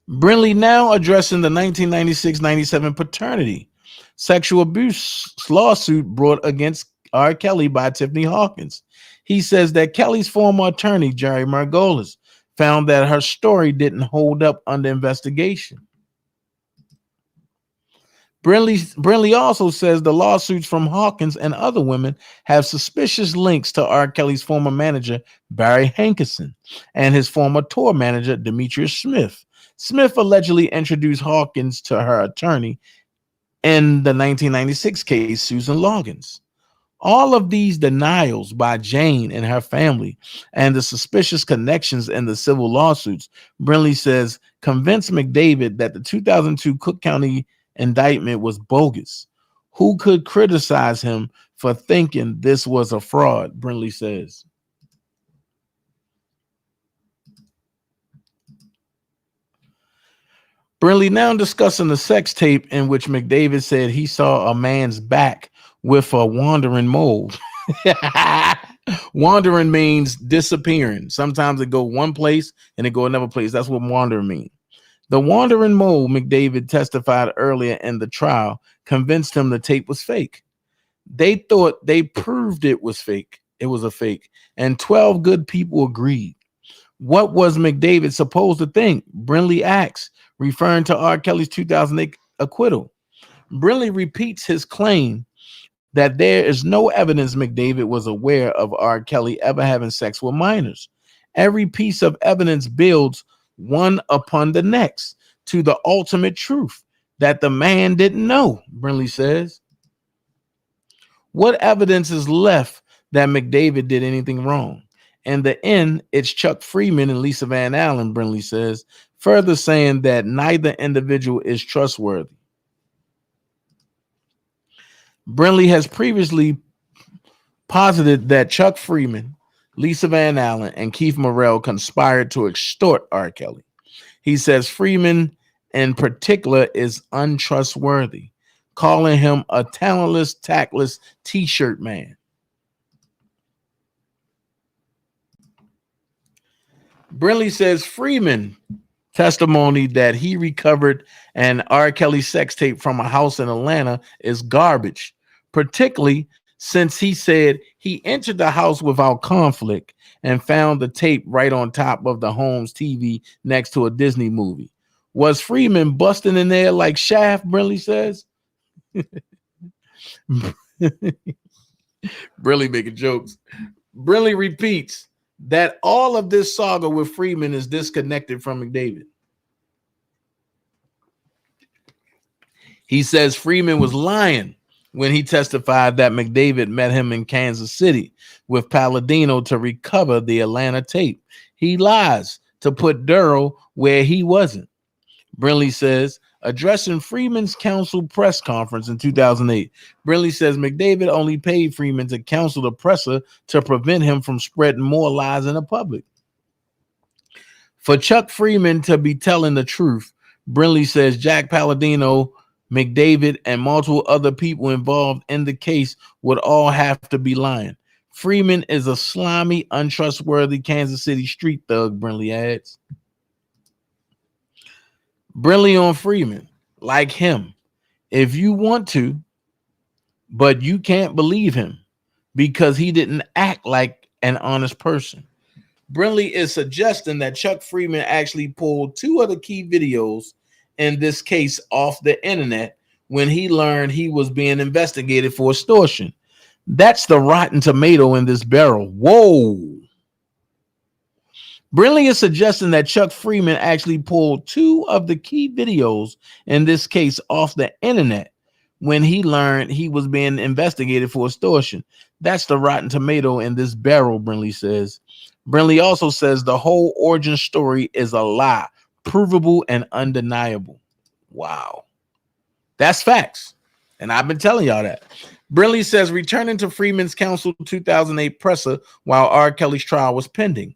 Brinley now addressing the 1996-97 paternity sexual abuse lawsuit brought against R. Kelly by Tiffany Hawkins. He says that Kelly's former attorney, Jerry Margolis, found that her story didn't hold up under investigation. Brinley also says the lawsuits from Hawkins and other women have suspicious links to R. Kelly's former manager, Barry Hankerson, and his former tour manager, Demetrius Smith. Smith allegedly introduced Hawkins to her attorney in the 1996 case, Susan Loggins. All of these denials by Jane and her family and the suspicious connections in the civil lawsuits, Brinley says, convinced McDavid that the 2002 Cook County indictment was bogus. Who could criticize him for thinking this was a fraud, Brinley says. Brinley now discussing the sex tape in which McDavid said he saw a man's back with a wandering mole. Wandering means disappearing. Sometimes it go one place and it go another place. That's what wandering means. The wandering mole, McDavid testified earlier in the trial, convinced him the tape was fake. They thought they proved it was fake. It was a fake. And 12 good people agreed. What was McDavid supposed to think? Brinley asks, referring to R. Kelly's 2008 acquittal. Brinley repeats his claim that there is no evidence McDavid was aware of R. Kelly ever having sex with minors. Every piece of evidence builds one upon the next to the ultimate truth that the man didn't know, Brinley says. What evidence is left that McDavid did anything wrong? In the end, it's Chuck Freeman and Lisa Van Allen, Brinley says, further saying that neither individual is trustworthy. Brinley has previously posited that Chuck Freeman, Lisa Van Allen, and Keith Morrell conspired to extort R. Kelly. He says Freeman in particular is untrustworthy, calling him a talentless, tactless t-shirt man. Brinley says Freeman testimony that he recovered an R. Kelly sex tape from a house in Atlanta is garbage, particularly since he said he entered the house without conflict and found the tape right on top of the home's TV next to a Disney movie. Was Freeman busting in there like Shaft, Brinley says? Brinley making jokes. Brinley repeats that all of this saga with Freeman is disconnected from McDavid. He says Freeman was lying when he testified that McDavid met him in Kansas City with Palladino to recover the Atlanta tape. He lies to put Durrell where he wasn't. Brinley says, addressing Freeman's counsel press conference in 2008, Brinley says McDavid only paid Freeman to counsel the presser to prevent him from spreading more lies in the public. For Chuck Freeman to be telling the truth, Brinley says Jack Palladino, McDavid, and multiple other people involved in the case would all have to be lying. Freeman is a slimy, untrustworthy Kansas City street thug, Brinley adds. Brinley on Freeman, like him, if you want to, but you can't believe him because he didn't act like an honest person. Brinley is suggesting that Chuck Freeman actually pulled two of the key videos in this case off the internet when he learned he was being investigated for extortion. That's the rotten tomato in this barrel. Whoa. Brinley is suggesting that Chuck Freeman actually pulled two of the key videos in this case off the internet when he learned he was being investigated for extortion. That's the rotten tomato in this barrel, Brinley says. Brinley also says the whole origin story is a lie, provable and undeniable. Wow. That's facts. And I've been telling y'all that. Brinley says returning to Freeman's counsel 2008 presser while R. Kelly's trial was pending,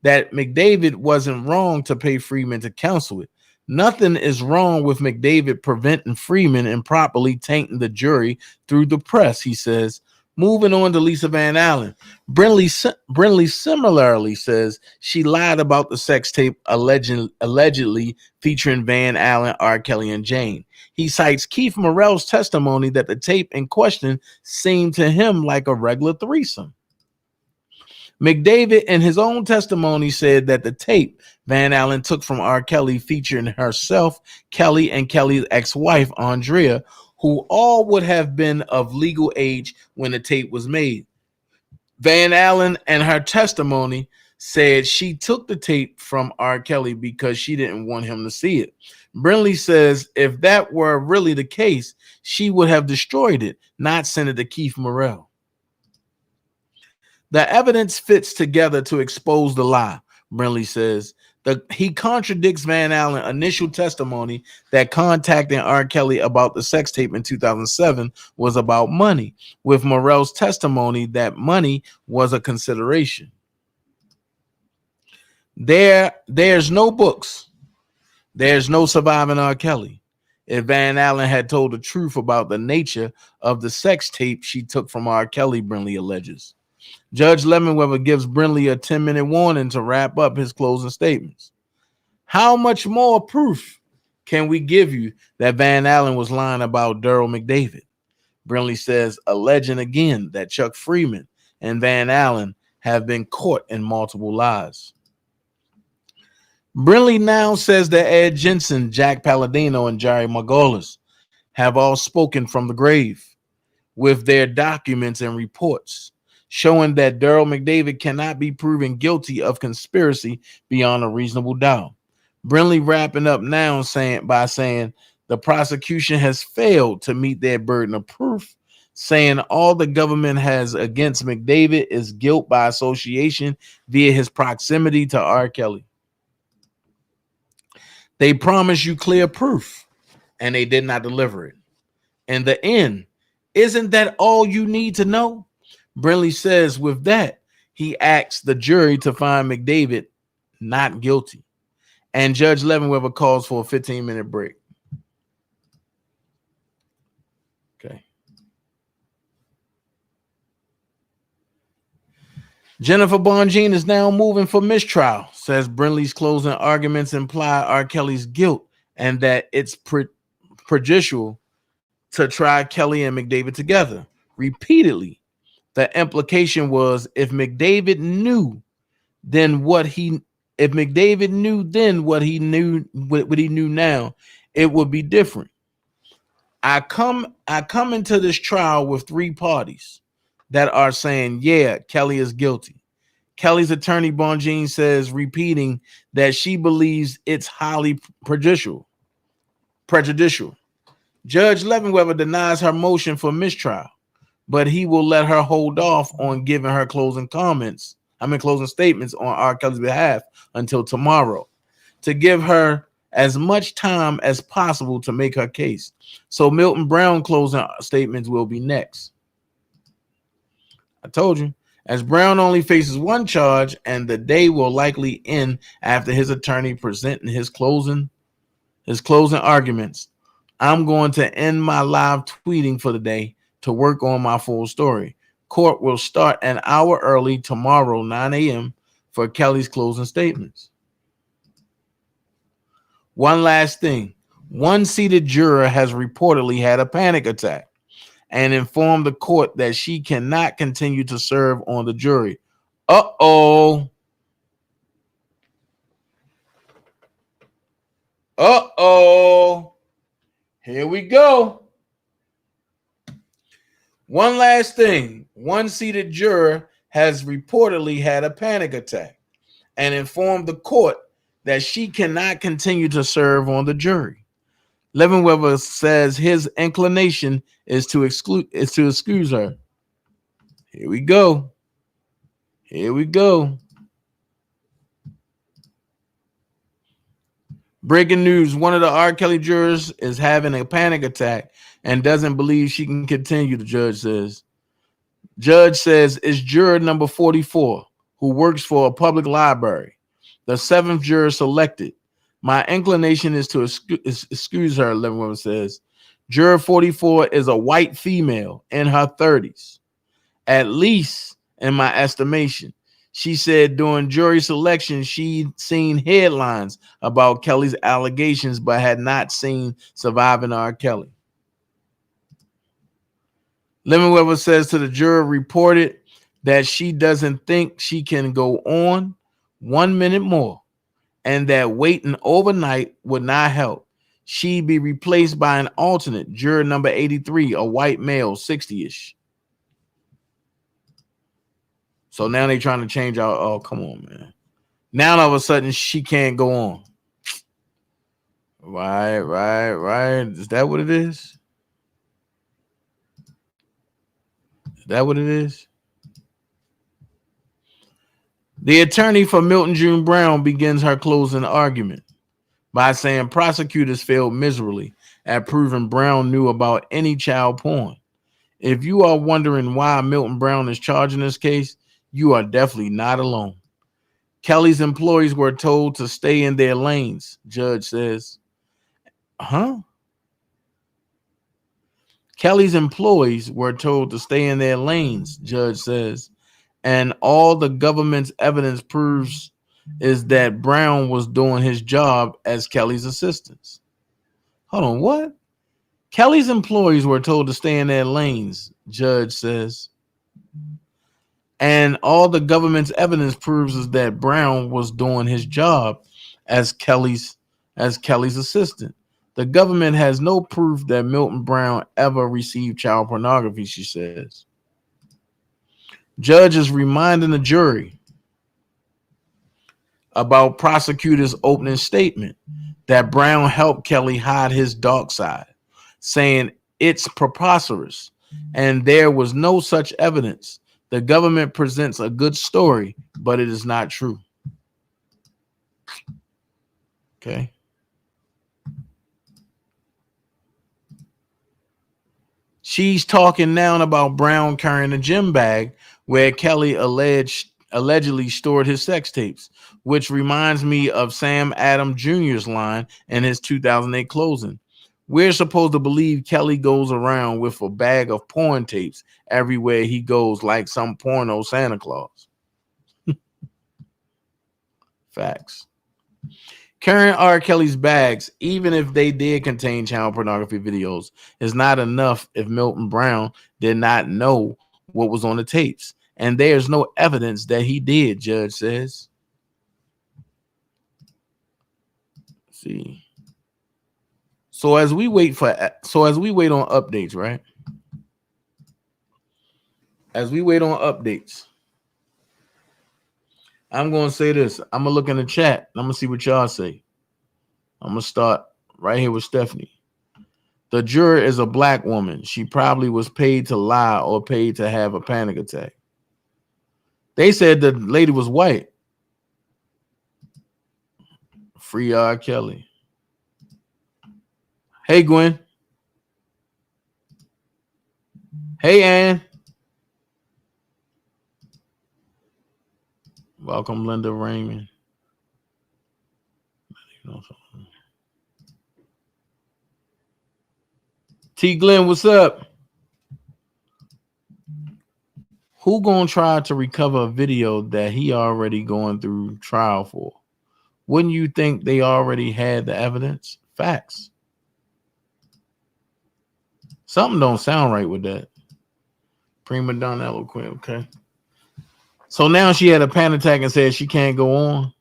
that McDavid wasn't wrong to pay Freeman to counsel it. Nothing is wrong with McDavid preventing Freeman improperly tainting the jury through the press, he says. Moving on to Lisa Van Allen, Brinley similarly says she lied about the sex tape allegedly featuring Van Allen, R. Kelly, and Jane. He cites Keith Morrell's testimony that the tape in question seemed to him like a regular threesome. McDavid, in his own testimony, said that the tape Van Allen took from R. Kelly featuring herself, Kelly, and Kelly's ex-wife, Andrea, who all would have been of legal age when the tape was made. Van Allen, and her testimony, said she took the tape from R. Kelly because she didn't want him to see it. Brinley says if that were really the case, she would have destroyed it, not sent it to Keith Morrell. The evidence fits together to expose the lie, Brinley says. He contradicts Van Allen's initial testimony that contacting R. Kelly about the sex tape in 2007 was about money, with Morrell's testimony that money was a consideration. There's no books. There's no surviving R. Kelly. If Van Allen had told the truth about the nature of the sex tape she took from R. Kelly, Brinley alleges. Judge Lemonweather gives Brinley a 10-minute warning to wrap up his closing statements. How much more proof can we give you that Van Allen was lying about Daryl McDavid? Brinley says, alleging again that Chuck Freeman and Van Allen have been caught in multiple lies. Brinley now says that Ed Jensen, Jack Palladino, and Jerry Margolis have all spoken from the grave with their documents and reports showing that Daryl McDavid cannot be proven guilty of conspiracy beyond a reasonable doubt. Brinley wrapping up now by saying the prosecution has failed to meet their burden of proof, saying all the government has against McDavid is guilt by association via his proximity to R. Kelly. They promised you clear proof, and they did not deliver it. In the end, isn't that all you need to know? Brinley says with that, he asks the jury to find McDavid not guilty. And Judge Lemonweather calls for a 15-minute break. Okay. Jennifer Bonjean is now moving for mistrial, says Brinley's closing arguments imply R. Kelly's guilt and that it's prejudicial to try Kelly and McDavid together. Repeatedly, the implication was if McDavid knew what he knew now, it would be different. I come into this trial with three parties that are saying, yeah, Kelly is guilty. Kelly's attorney, Bonjean, says, repeating that she believes it's highly prejudicial. Judge Lemonweather denies her motion for mistrial, but he will let her hold off on giving her closing statements on R. Kelly's behalf until tomorrow to give her as much time as possible to make her case. So Milton Brown closing statements will be next. I told you, as Brown only faces one charge and the day will likely end after his attorney presenting his closing arguments, I'm going to end my live tweeting for the day to work on my full story. Court will start an hour early tomorrow, 9 a.m. for Kelly's closing statements. One last thing. One seated juror has reportedly had a panic attack and informed the court that she cannot continue to serve on the jury. Uh-oh. Here we go. One last thing. One seated juror has reportedly had a panic attack and informed the court that she cannot continue to serve on the jury. Lemonweather says his inclination is to excuse her. Here we go. Breaking news. One of the R. Kelly jurors is having a panic attack and doesn't believe she can continue, the judge says. Judge says it's juror number 44 who works for a public library. The seventh juror selected. My inclination is to excuse her, Lemonweather says. Juror 44 is a white female in her 30s, at least in my estimation. She said during jury selection, she'd seen headlines about Kelly's allegations, but had not seen surviving R. Kelly. Lemonweather says to the juror reported that she doesn't think she can go on 1 minute more and that waiting overnight would not help. She'd be replaced by an alternate, juror number 83, a white male, 60-ish. So now they're trying to change out. Oh, come on, man. Now all of a sudden she can't go on. Right. Is that what it is? Is that what it is? The attorney for Milton June Brown begins her closing argument by saying prosecutors failed miserably at proving Brown knew about any child porn. If you are wondering why Milton Brown is charging this case, you are definitely not alone. Kelly's employees were told to stay in their lanes, judge says. Huh? Kelly's employees were told to stay in their lanes, judge says. And all the government's evidence proves is that Brown was doing his job as Kelly's assistant. Hold on, what? Kelly's employees were told to stay in their lanes, judge says. And all the government's evidence proves is that Brown was doing his job as Kelly's assistant. The government has no proof that Milton Brown ever received child pornography, she says. Judge is reminding the jury about prosecutor's opening statement that Brown helped Kelly hide his dark side, saying it's preposterous and there was no such evidence. The government presents a good story, but it is not true. Okay. She's talking now about Brown carrying a gym bag where Kelly allegedly stored his sex tapes, which reminds me of Sam Adams Jr.'s line in his 2008 closing. We're supposed to believe Kelly goes around with a bag of porn tapes everywhere he goes, like some porno Santa Claus. Facts. Carrying R. Kelly's bags, even if they did contain child pornography videos, is not enough if Milton Brown did not know what was on the tapes. And there's no evidence that he did, judge says. Let's see. So as we wait on updates, right? As we wait on updates, I'm going to say this. I'm going to look in the chat. I'm going to see what y'all say. I'm going to start right here with Stephanie. The juror is a black woman. She probably was paid to lie or paid to have a panic attack. They said the lady was white. Free R. Kelly. Hey, Gwen. Hey, Ann. Welcome, Linda Raymond. T. Glenn, what's up? Who gonna try to recover a video that he already going through trial for? Wouldn't you think they already had the evidence? Facts. Something don't sound right with that. Prima donna eloquent, okay. So now she had a panic attack and said she can't go on.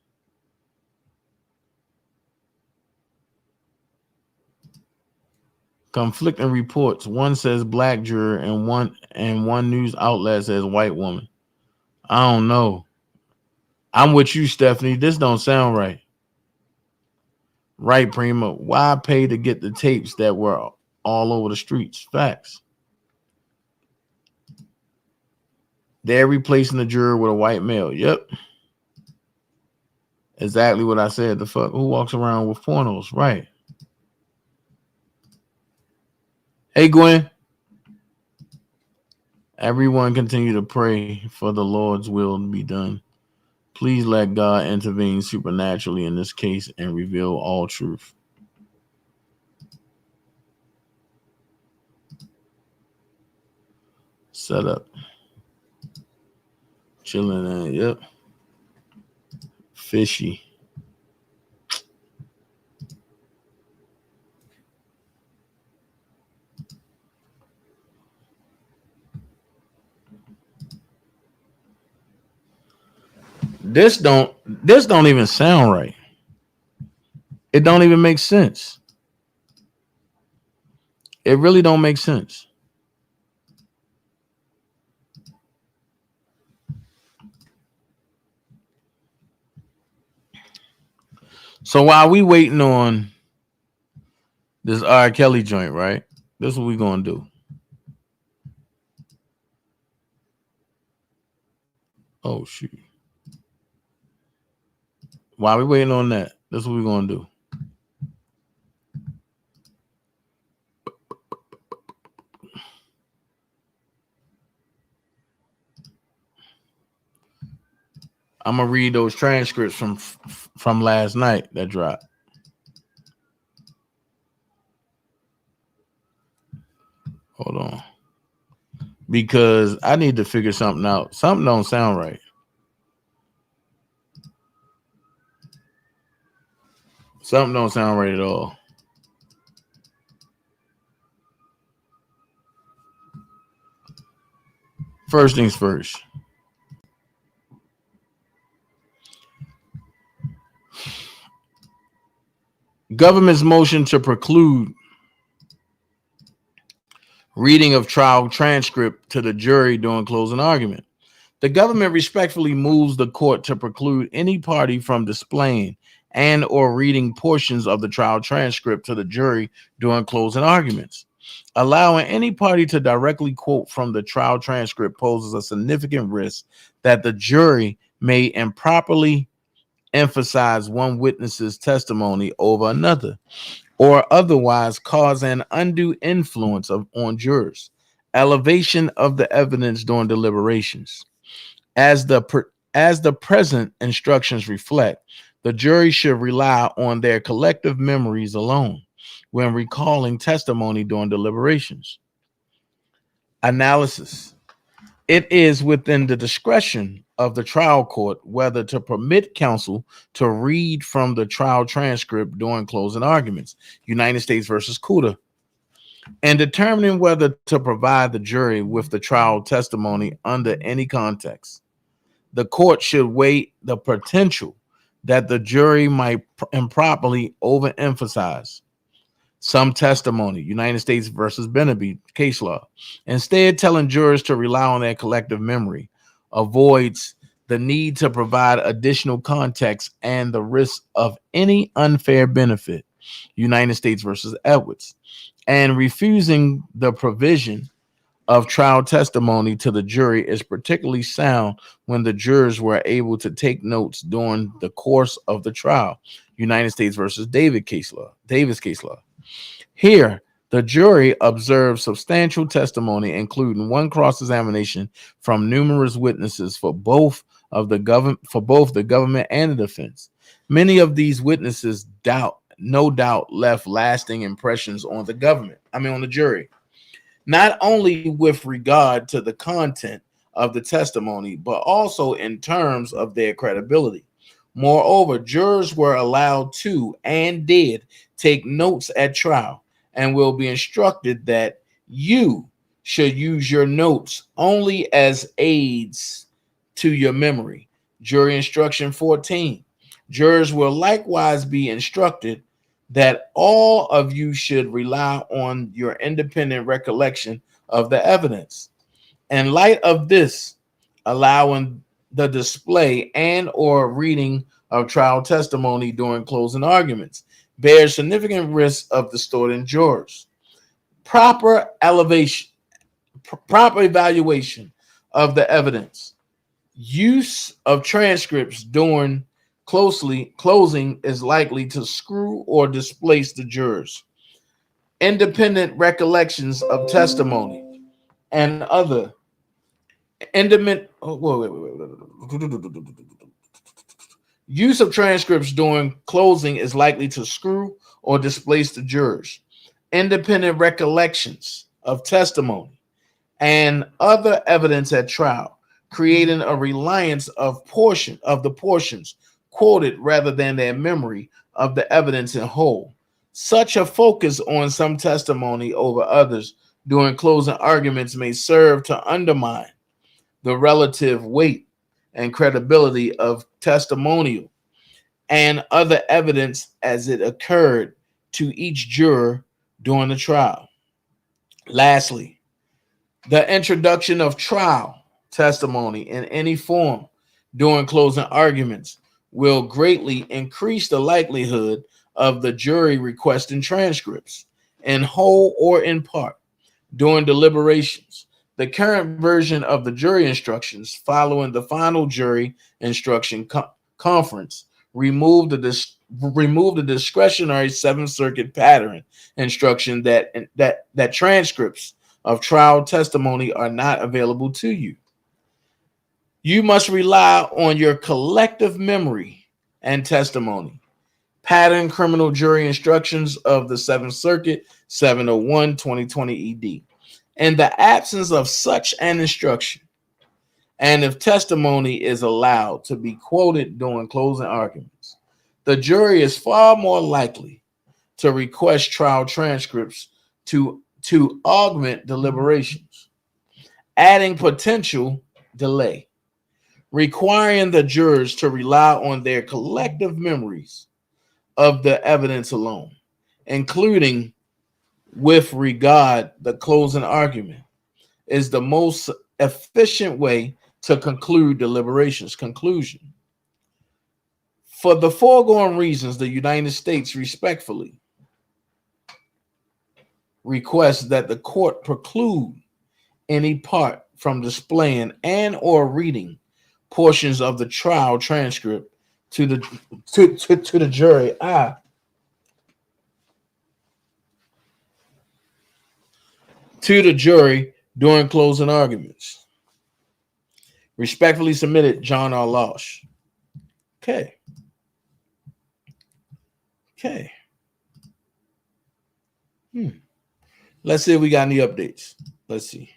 Conflicting reports. One says black juror and one news outlet says white woman. I don't know. I'm with you, Stephanie. This don't sound right. Right, Prima. Why pay to get the tapes that were all over the streets? Facts. They're replacing the juror with a white male. Yep. Exactly what I said. The fuck? Who walks around with pornos? Right. Hey, Gwen. Everyone continue to pray for the Lord's will to be done. Please let God intervene supernaturally in this case and reveal all truth. Set up. Chilling in. Yep. Fishy. This don't even sound right. It don't even make sense. It really don't make sense. So while we waiting on this R. Kelly joint, right? This is what we gonna do. Oh shoot. While we waiting on that, this is what we're gonna do. I'm gonna read those transcripts from last night that dropped. Hold on, because I need to figure something out. Something don't sound right. Something don't sound right at all. First things first. Government's motion to preclude reading of trial transcript to the jury during closing argument. The government respectfully moves the court to preclude any party from displaying and or reading portions of the trial transcript to the jury during closing arguments. Allowing any party to directly quote from the trial transcript poses a significant risk that the jury may improperly emphasize one witness's testimony over another, or otherwise cause an undue influence on jurors. Elevation of the evidence during deliberations. As the present instructions reflect, the jury should rely on their collective memories alone when recalling testimony during deliberations. Analysis. It is within the discretion of the trial court whether to permit counsel to read from the trial transcript during closing arguments. United States versus Cuda. And determining whether to provide the jury with the trial testimony under any context. The court should weigh the potential that the jury might improperly overemphasize some testimony, United States versus Beneby case law. Instead, telling jurors to rely on their collective memory avoids the need to provide additional context and the risk of any unfair benefit, United States versus Edwards. And refusing the provision of trial testimony to the jury is particularly sound when the jurors were able to take notes during the course of the trial, United States versus Davis case law. Here, the jury observed substantial testimony, including one cross-examination from numerous witnesses for both the government and the defense. Many of these witnesses no doubt left lasting impressions on the jury, not only with regard to the content of the testimony, but also in terms of their credibility. Moreover, jurors were allowed to and did take notes at trial, and will be instructed that you should use your notes only as aids to your memory. Jury instruction 14. Jurors will likewise be instructed that all of you should rely on your independent recollection of the evidence. In light of this, allowing the display and or reading of trial testimony during closing arguments bears significant risk of distorting jurors. Proper evaluation of the evidence. Use of transcripts during closing is likely to screw or displace the jurors. Independent recollections of testimony and other use of transcripts during closing is likely to screw or displace the jurors. Independent recollections of testimony and other evidence at trial, creating a reliance of the portions quoted rather than their memory of the evidence in whole. Such a focus on some testimony over others during closing arguments may serve to undermine the relative weight and credibility of testimonial and other evidence as it occurred to each juror during the trial. Lastly, the introduction of trial testimony in any form during closing arguments will greatly increase the likelihood of the jury requesting transcripts in whole or in part during deliberations. The current version of the jury instructions following the final jury instruction conference removed the discretionary Seventh Circuit pattern instruction that transcripts of trial testimony are not available to you. You must rely on your collective memory and testimony. Pattern criminal jury instructions of the Seventh Circuit, 701 2020 ED. In the absence of such an instruction, and if testimony is allowed to be quoted during closing arguments, the jury is far more likely to request trial transcripts to augment deliberations, adding potential delay, requiring the jurors to rely on their collective memories of the evidence alone, including with regard the closing argument, is the most efficient way to conclude deliberations. Conclusion. For the foregoing reasons, the United States respectfully requests that the court preclude any part from displaying and or reading portions of the trial transcript to the jury. To the jury during closing arguments. Respectfully submitted, John R. Losh. Okay. Let's see if we got any updates. Let's see.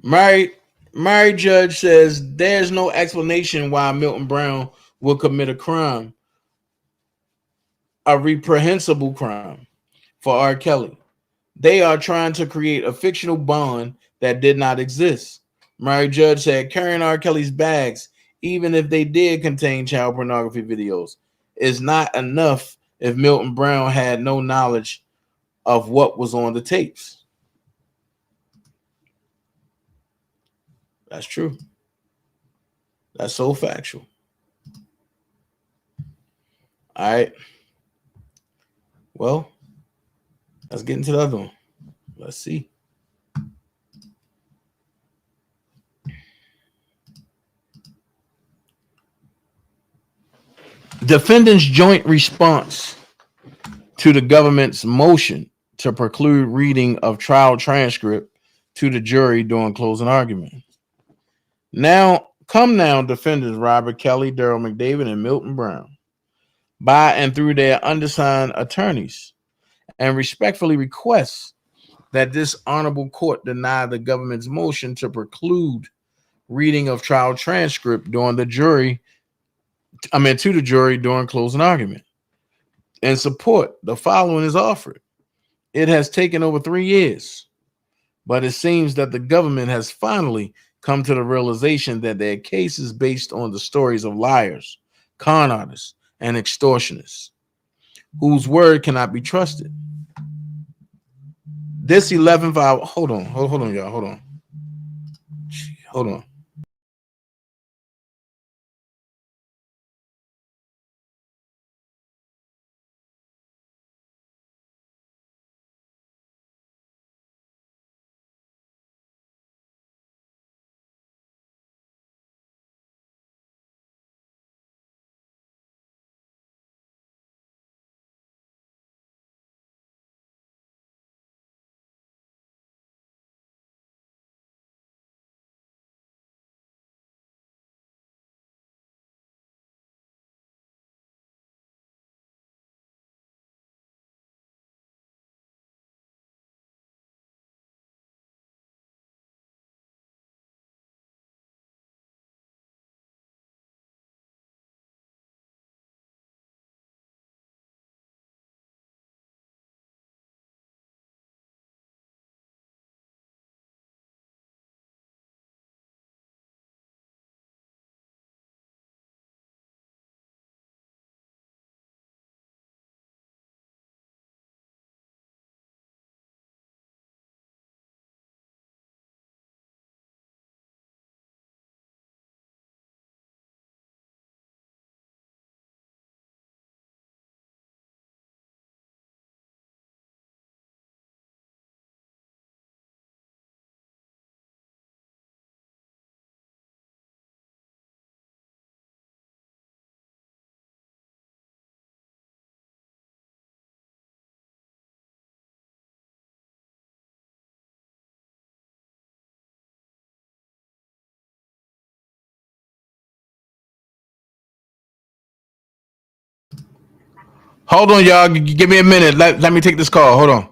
Married judge says there's no explanation why Milton Brown will commit a crime, a reprehensible crime for R. Kelly. They are trying to create a fictional bond that did not exist. Married judge said carrying R. Kelly's bags, even if they did contain child pornography videos, is not enough if Milton Brown had no knowledge of what was on the tapes. That's true. That's so factual. All right. Well, let's get into the other one. Let's see. Defendant's joint response to the government's motion to preclude reading of trial transcript to the jury during closing argument. Now, defendants Robert Kelly, Daryl McDavid, and Milton Brown, by and through their undersigned attorneys, and respectfully request that this honorable court deny the government's motion to preclude reading of trial transcript to the jury during closing argument. In support, the following is offered. It has taken over 3 years, but it seems that the government has finally come to the realization that their case is based on the stories of liars, con artists, and extortionists, whose word cannot be trusted. This 11th hour, hold on, y'all, hold on. Hold on, y'all. Give me a minute. Let me take this call. Hold on.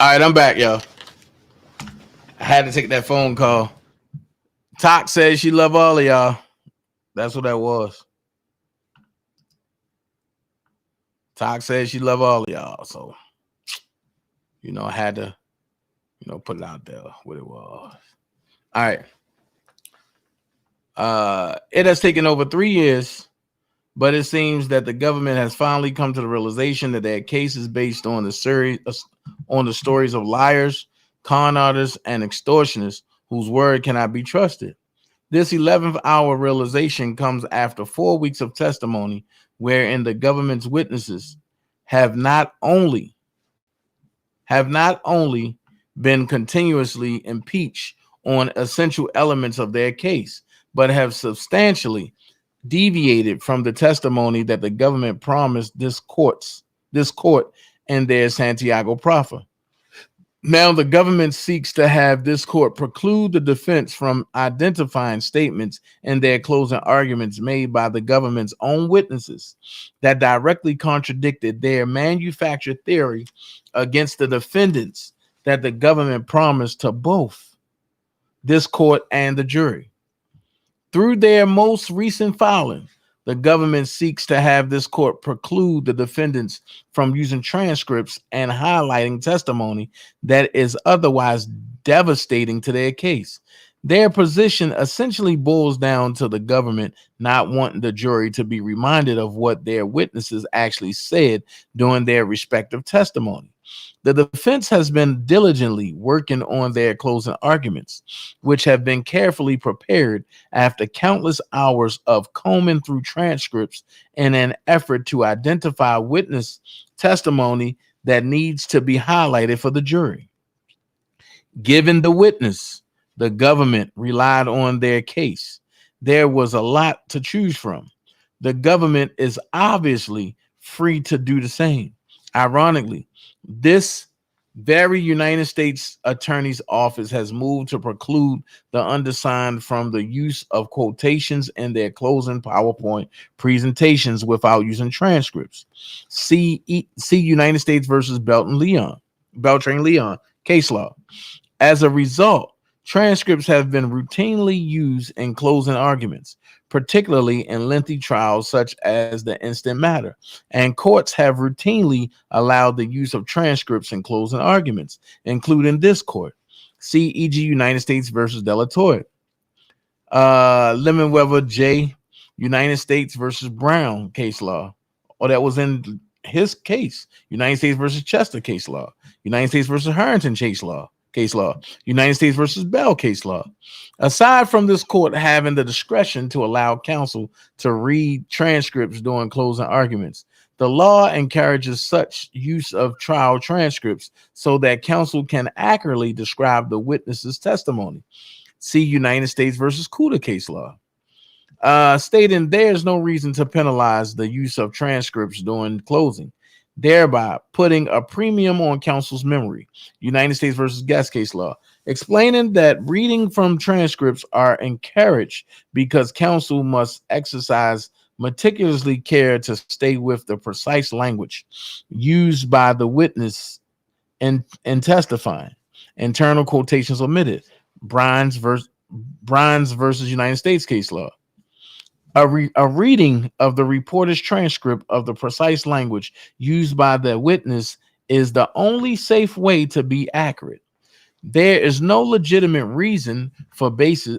All right, I'm back, y'all. I had to take that phone call. Talk says she love all of y'all. That's what that was. Talk says she love all of y'all. So, I had to, put it out there what it was. All right. It has taken over 3 years, but it seems that the government has finally come to the realization that their case is based on the stories of liars, con artists, and extortionists whose word cannot be trusted. This 11th hour realization comes after 4 weeks of testimony wherein the government's witnesses have not only been continuously impeached on essential elements of their case, but have substantially deviated from the testimony that the government promised this court in their Santiago proffer. Now the government seeks to have this court preclude the defense from identifying statements in their closing arguments made by the government's own witnesses that directly contradicted their manufactured theory against the defendants that the government promised to both this court and the jury. Through their most recent filing, the government seeks to have this court preclude the defendants from using transcripts and highlighting testimony that is otherwise devastating to their case. Their position essentially boils down to the government not wanting the jury to be reminded of what their witnesses actually said during their respective testimony. The defense has been diligently working on their closing arguments, which have been carefully prepared after countless hours of combing through transcripts in an effort to identify witness testimony that needs to be highlighted for the jury. Given the witness, the government relied on their case. There was a lot to choose from. The government is obviously free to do the same. Ironically, this very United States Attorney's Office has moved to preclude the undersigned from the use of quotations in their closing PowerPoint presentations without using transcripts. See United States versus Beltran Leon case law. As a result, transcripts have been routinely used in closing arguments, particularly in lengthy trials such as the instant matter, and courts have routinely allowed the use of transcripts in closing arguments, including this court. See e.g. United States versus Delatour. Lemonweather J. United States versus Brown case law, or that was in his case. United States versus Chester case law. United States versus Harrington case law. United States versus Bell case law. Aside from this court having the discretion to allow counsel to read transcripts during closing arguments, the law encourages such use of trial transcripts so that counsel can accurately describe the witness's testimony. See United States versus Kuda case law. Stating there's no reason to penalize the use of transcripts during closing, thereby putting a premium on counsel's memory. United States versus Guest case law, explaining that reading from transcripts are encouraged because counsel must exercise meticulously care to stay with the precise language used by the witness in testifying. Internal quotations omitted. Brines versus United States case law. A reading of the reporter's transcript of the precise language used by the witness is the only safe way to be accurate. There is no legitimate reason for basis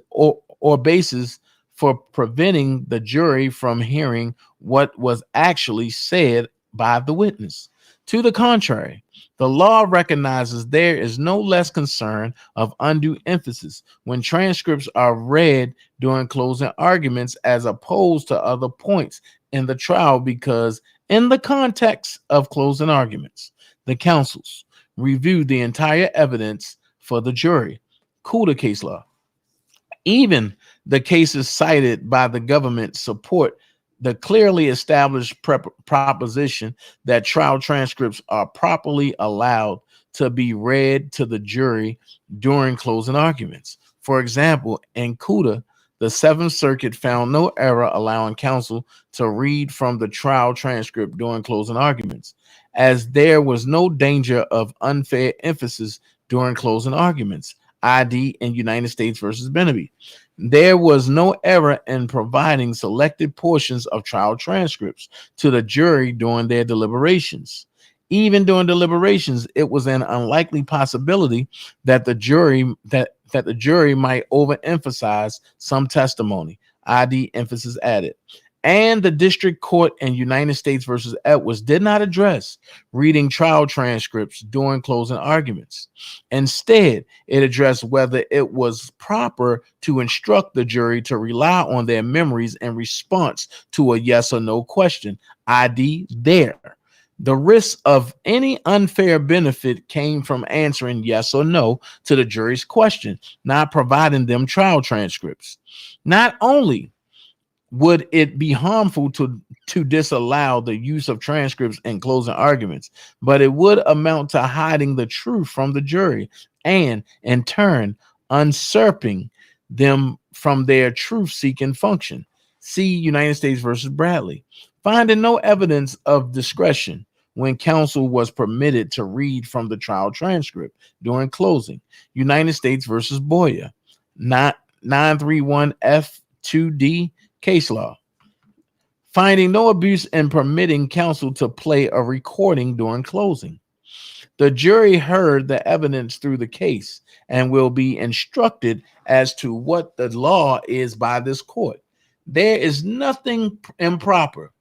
for preventing the jury from hearing what was actually said by the witness. To the contrary, the law recognizes there is no less concern of undue emphasis when transcripts are read during closing arguments as opposed to other points in the trial, because in the context of closing arguments, the counsels review the entire evidence for the jury. Kuda case law. Even the cases cited by the government support the clearly established proposition that trial transcripts are properly allowed to be read to the jury during closing arguments. For example, in Kuda, the Seventh Circuit found no error allowing counsel to read from the trial transcript during closing arguments. as there was no danger of unfair emphasis during closing arguments. ID in United States versus Beneby. There was no error in providing selected portions of trial transcripts to the jury during their deliberations. Even during deliberations, it was an unlikely possibility that the jury might overemphasize some testimony. ID emphasis added. And the district court in United States versus Edwards did not address reading trial transcripts during closing arguments. Instead, it addressed whether it was proper to instruct the jury to rely on their memories in response to a yes or no question. ID there. The risk of any unfair benefit came from answering yes or no to the jury's question, not providing them trial transcripts. Not only would it be harmful to disallow the use of transcripts in closing arguments, but it would amount to hiding the truth from the jury and, in turn, usurping them from their truth-seeking function. See United States versus Bradley. Finding no evidence of discretion when counsel was permitted to read from the trial transcript during closing. United States versus Boyer. 931 F2D case law. Finding no abuse in permitting counsel to play a recording during closing. The jury heard the evidence through the case and will be instructed as to what the law is by this court. There is nothing improper,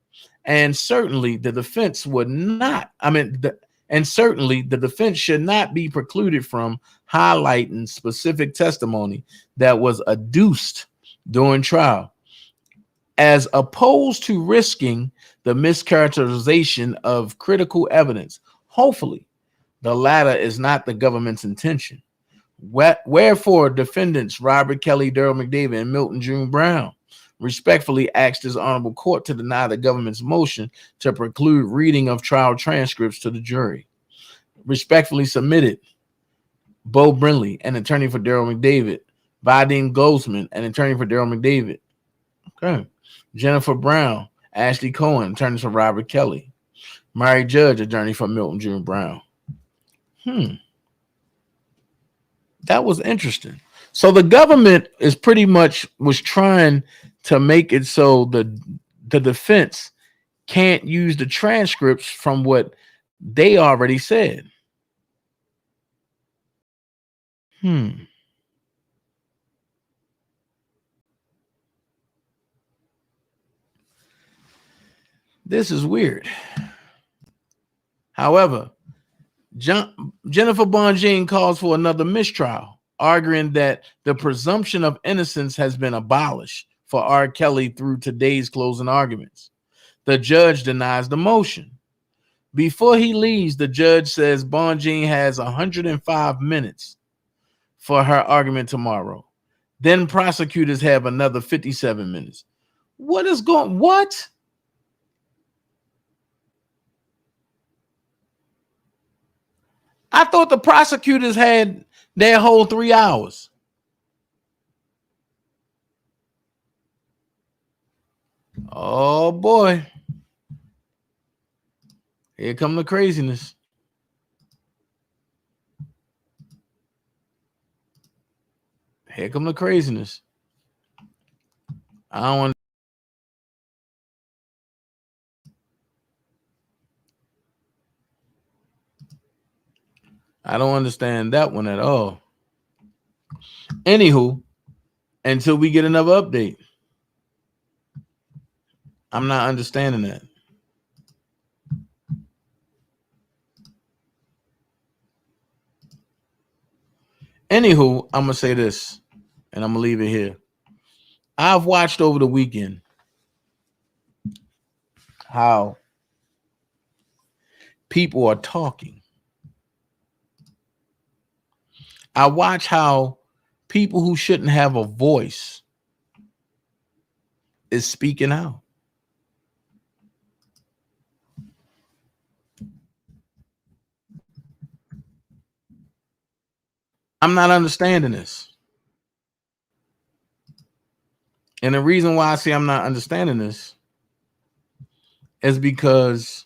and certainly the defense would not, and certainly the defense should not be precluded from highlighting specific testimony that was adduced during trial, as opposed to risking the mischaracterization of critical evidence. Hopefully, the latter is not the government's intention. Wherefore, defendants Robert Kelly, Daryl McDavid, and Milton June Brown respectfully asked this honorable court to deny the government's motion to preclude reading of trial transcripts to the jury. Respectfully submitted, Bo Brindley, an attorney for Daryl McDavid, Vadim Goldsman, an attorney for Daryl McDavid. Okay. Jennifer Brown, Ashley Cohen, attorney for Robert Kelly. Mary Judge, attorney for Milton June Brown. That was interesting. So the government is pretty much was trying to make it so the defense can't use the transcripts from what they already said. This is weird. However, Jennifer Bonjean calls for another mistrial, arguing that the presumption of innocence has been abolished for R. Kelly through today's closing arguments. The judge denies the motion. Before he leaves, the judge says Bonjean has 105 minutes for her argument tomorrow. Then prosecutors have another 57 minutes. What? I thought the prosecutors had their whole 3 hours. Oh boy. Here come the craziness. Here come the craziness. I don't understand that one at all. Anywho, until we get another update, I'm not understanding that. Anywho, I'm going to say this, and I'm going to leave it here. I've watched over the weekend how people are talking. I watch how people who shouldn't have a voice is speaking out. I'm not understanding this. And the reason why I say I'm not understanding this is because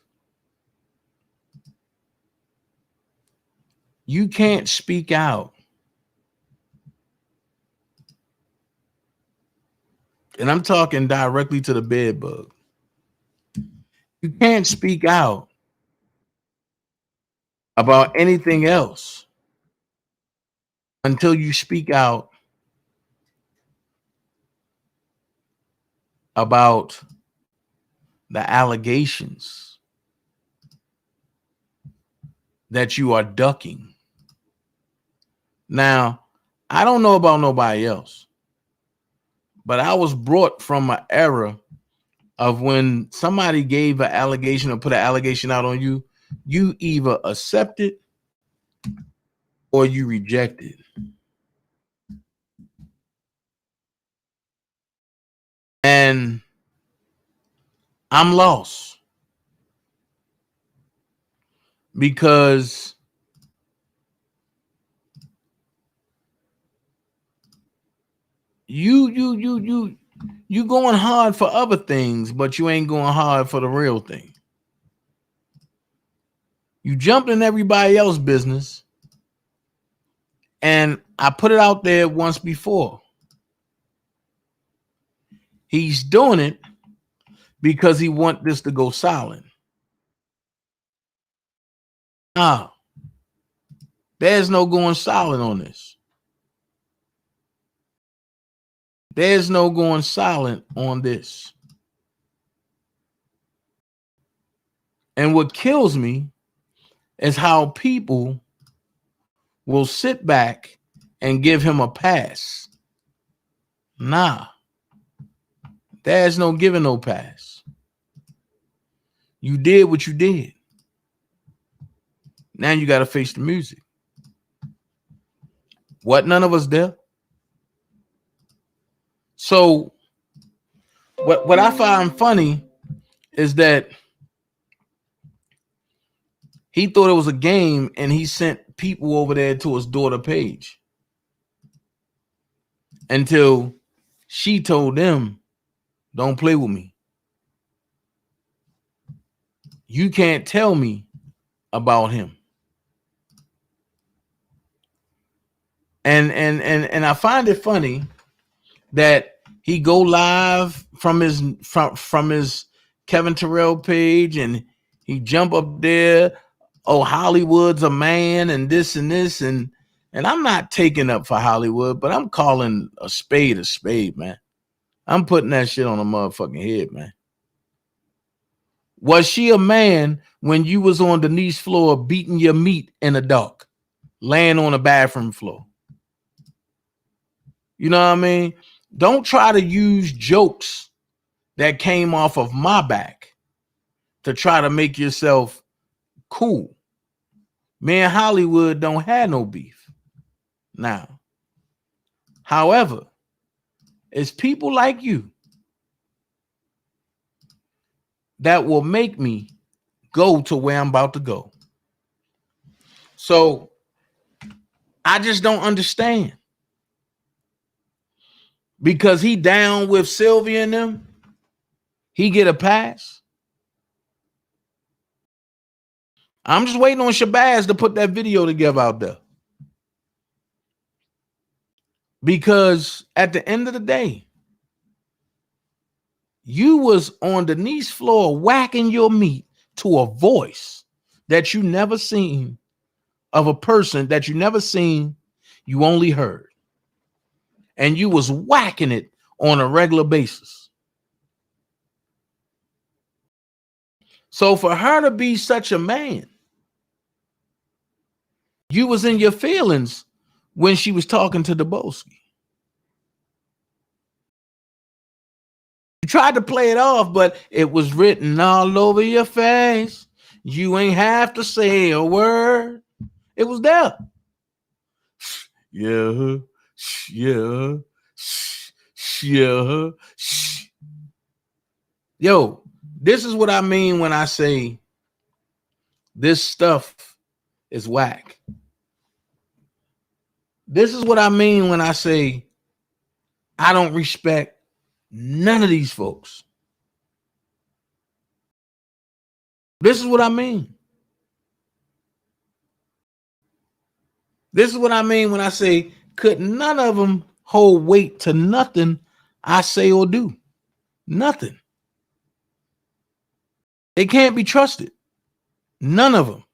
You can't speak out. And I'm talking directly to the bed bug. You can't speak out about anything else until you speak out about the allegations that you are ducking. Now, I don't know about nobody else, but I was brought from an era of when somebody gave an allegation or put an allegation out on you, you either accept it or you reject it. And I'm lost because you going hard for other things, but you ain't going hard for the real thing. You jumped in everybody else's business, and I put it out there once before. He's doing it because he wants this to go silent. Nah, there's no going silent on this. There's no going silent on this. And what kills me is how people will sit back and give him a pass. Nah, there's no giving no pass. You did what you did. Now you got to face the music. What, none of us there? So what I find funny is that he thought it was a game and he sent people over there to his daughter page until she told them, don't play with me. You can't tell me about him. And I find it funny that he go live from his Kevin Terrell page and he jump up there, oh, Hollywood's a man and this and this, and I'm not taking up for Hollywood, but I'm calling a spade, man. I'm putting that shit on a motherfucking head, man. Was she a man when you was on Denise's floor beating your meat in the dark, laying on a bathroom floor? You know what I mean? Don't try to use jokes that came off of my back to try to make yourself cool. Me and Hollywood don't have no beef now. However, it's people like you that will make me go to where I'm about to go. So I just don't understand. Because he down with Sylvia and them, he get a pass. I'm just waiting on Shabazz to put that video together out there. Because at the end of the day, you was on Denise's floor whacking your meat to a voice that you never seen, of a person that you never seen, you only heard. And you was whacking it on a regular basis. So for her to be such a man, you was in your feelings when she was talking to Debowski. You tried to play it off, but it was written all over your face. You ain't have to say a word. It was there. Yeah. Yo, this is what I mean when I say this stuff is whack. This is what I mean when I say I don't respect none of these folks. This is what I mean. This is what I mean when I say, could none of them hold weight to nothing I say or do? Nothing. They can't be trusted. None of them.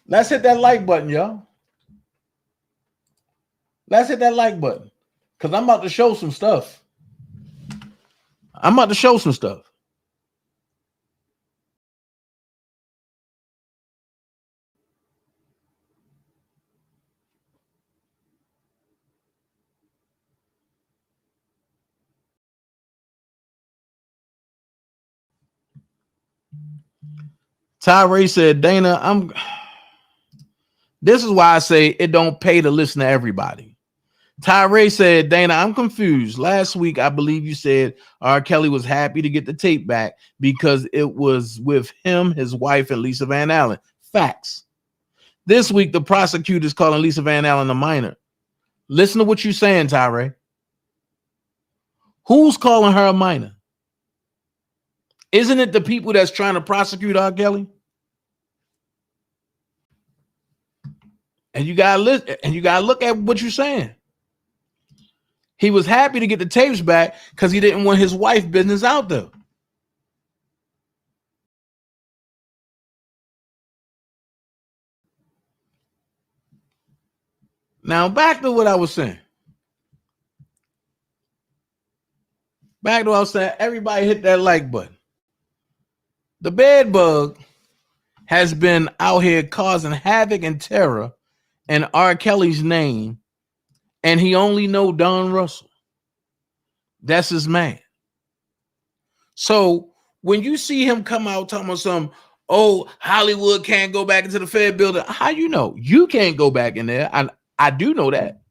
Let's hit that like button, y'all. Let's hit that like button. Because I'm about to show some stuff. I'm about to show some stuff. Tyree said, Dana, this is why I say it don't pay to listen to everybody. Tyree said, Dana, I'm confused. Last week, I believe you said R. Kelly was happy to get the tape back because it was with him, his wife, and Lisa Van Allen. Facts. This week, the prosecutor's calling Lisa Van Allen a minor. Listen to what you're saying, Tyree. Who's calling her a minor? Isn't it the people that's trying to prosecute R. Kelly? And you gotta listen, and you gotta look at what you're saying. He was happy to get the tapes back because he didn't want his wife business out there. Now back to what I was saying. Back to what I was saying. Everybody hit that like button. The bed bug has been out here causing havoc and terror in R. Kelly's name, and he only know Don Russell. That's his man. So when you see him come out talking about some, oh, Hollywood can't go back into the Fed building, how you know? You can't go back in there. I do know that.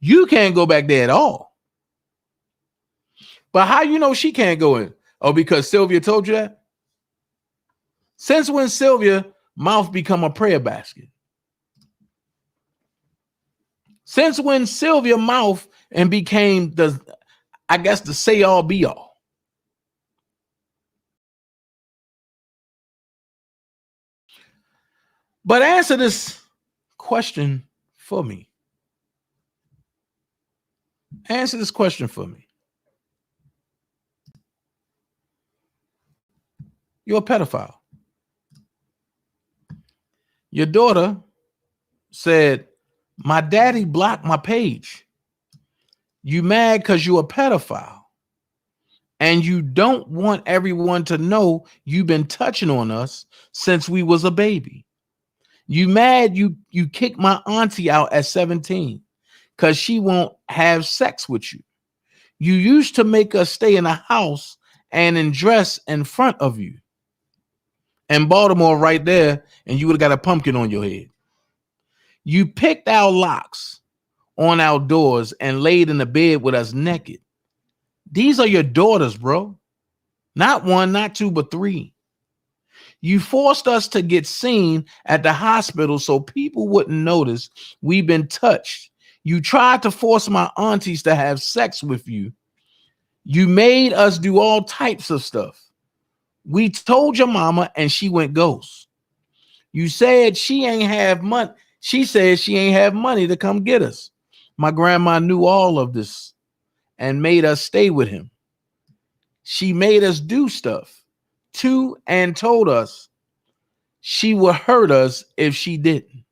You can't go back there at all. But how you know she can't go in? Oh, because Sylvia told you that? Since when Sylvia mouth become a prayer basket? Since when Sylvia mouth and became the, I guess, the say all be all? But answer this question for me. Answer this question for me. You're a pedophile. Your daughter said, my daddy blocked my page. You mad because you're a pedophile. And you don't want everyone to know you've been touching on us since we was a baby. You mad you kicked my auntie out at 17 because she won't have sex with you. You used to make us stay in the house and dress in front of you. And Baltimore right there, and you would have got a pumpkin on your head. You picked our locks on our doors and laid in the bed with us naked. These are your daughters, bro. Not one, not two, but three. You forced us to get seen at the hospital so people wouldn't notice we've been touched. You tried to force my aunties to have sex with you. You made us do all types of stuff. We told your mama and she went ghost. You said she ain't have money. She said she ain't have money to come get us. My grandma knew all of this and made us stay with him. She made us do stuff too and told us she would hurt us if she didn't.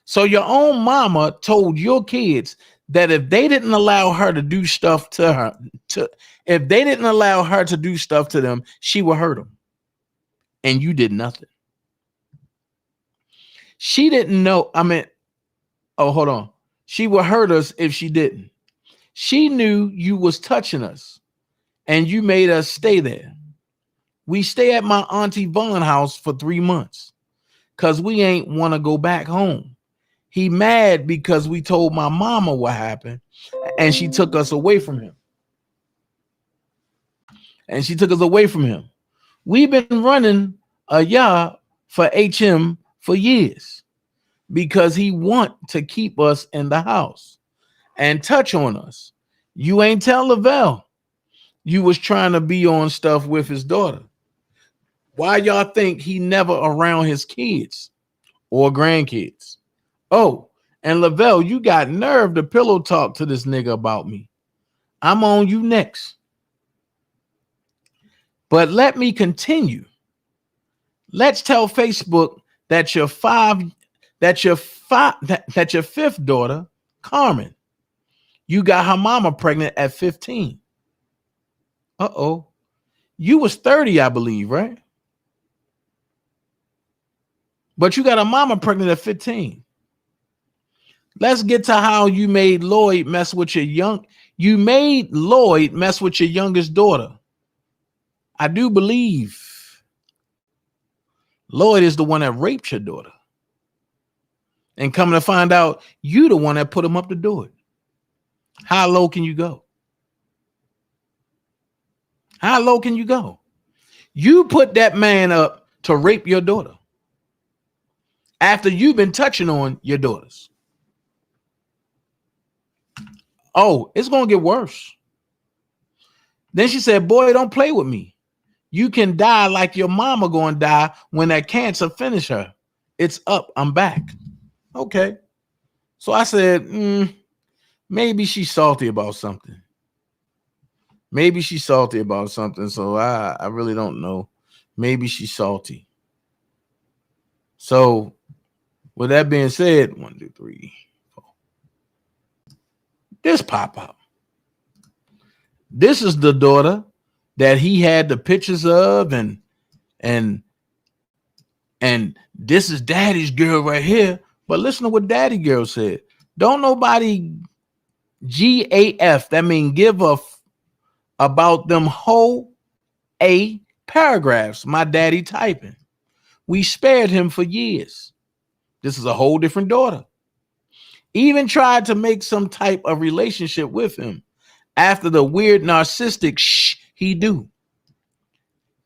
So your own mama told your kids that if they didn't allow her to do stuff to her, if they didn't allow her to do stuff to them, she would hurt them. And you did nothing. She didn't know. Hold on. She would hurt us if she didn't. She knew you was touching us and you made us stay there. We stay at my auntie Vaughn house for 3 months because we ain't want to go back home. He mad because we told my mama what happened and she took us away from him. We've been running a yard for HM for years because he want to keep us in the house and touch on us. You ain't tell Lavelle you was trying to be on stuff with his daughter. Why y'all think he never around his kids or grandkids? Oh, and Lavelle, you got nerve to pillow talk to this nigga about me. I'm on you next. But let me continue. Let's tell Facebook that your fifth daughter, Carmen, you got her mama pregnant at 15. Uh-oh. You was 30, I believe, right? But you got a mama pregnant at 15. Let's get to how you made Lloyd mess with your youngest daughter. I do believe Lloyd is the one that raped your daughter. And coming to find out, you the one that put him up to do it. How low can you go? How low can you go? You put that man up to rape your daughter after you've been touching on your daughters. Oh, it's going to get worse. Then she said, boy, don't play with me. You can die like your mama going to die when that cancer finish her. It's up. I'm back. Okay. So I said, maybe she's salty about something. Maybe she's salty about something. So I really don't know. Maybe she's salty. So with that being said, 1, 2, 3, 4. This pop up. This is the daughter that he had the pictures of, and this is daddy's girl right here. But listen to what daddy girl said. Don't nobody GAF, that mean give a about them whole A paragraphs my daddy typing. We spared him for years. This is a whole different daughter. Even tried to make some type of relationship with him after the weird narcissistic he do.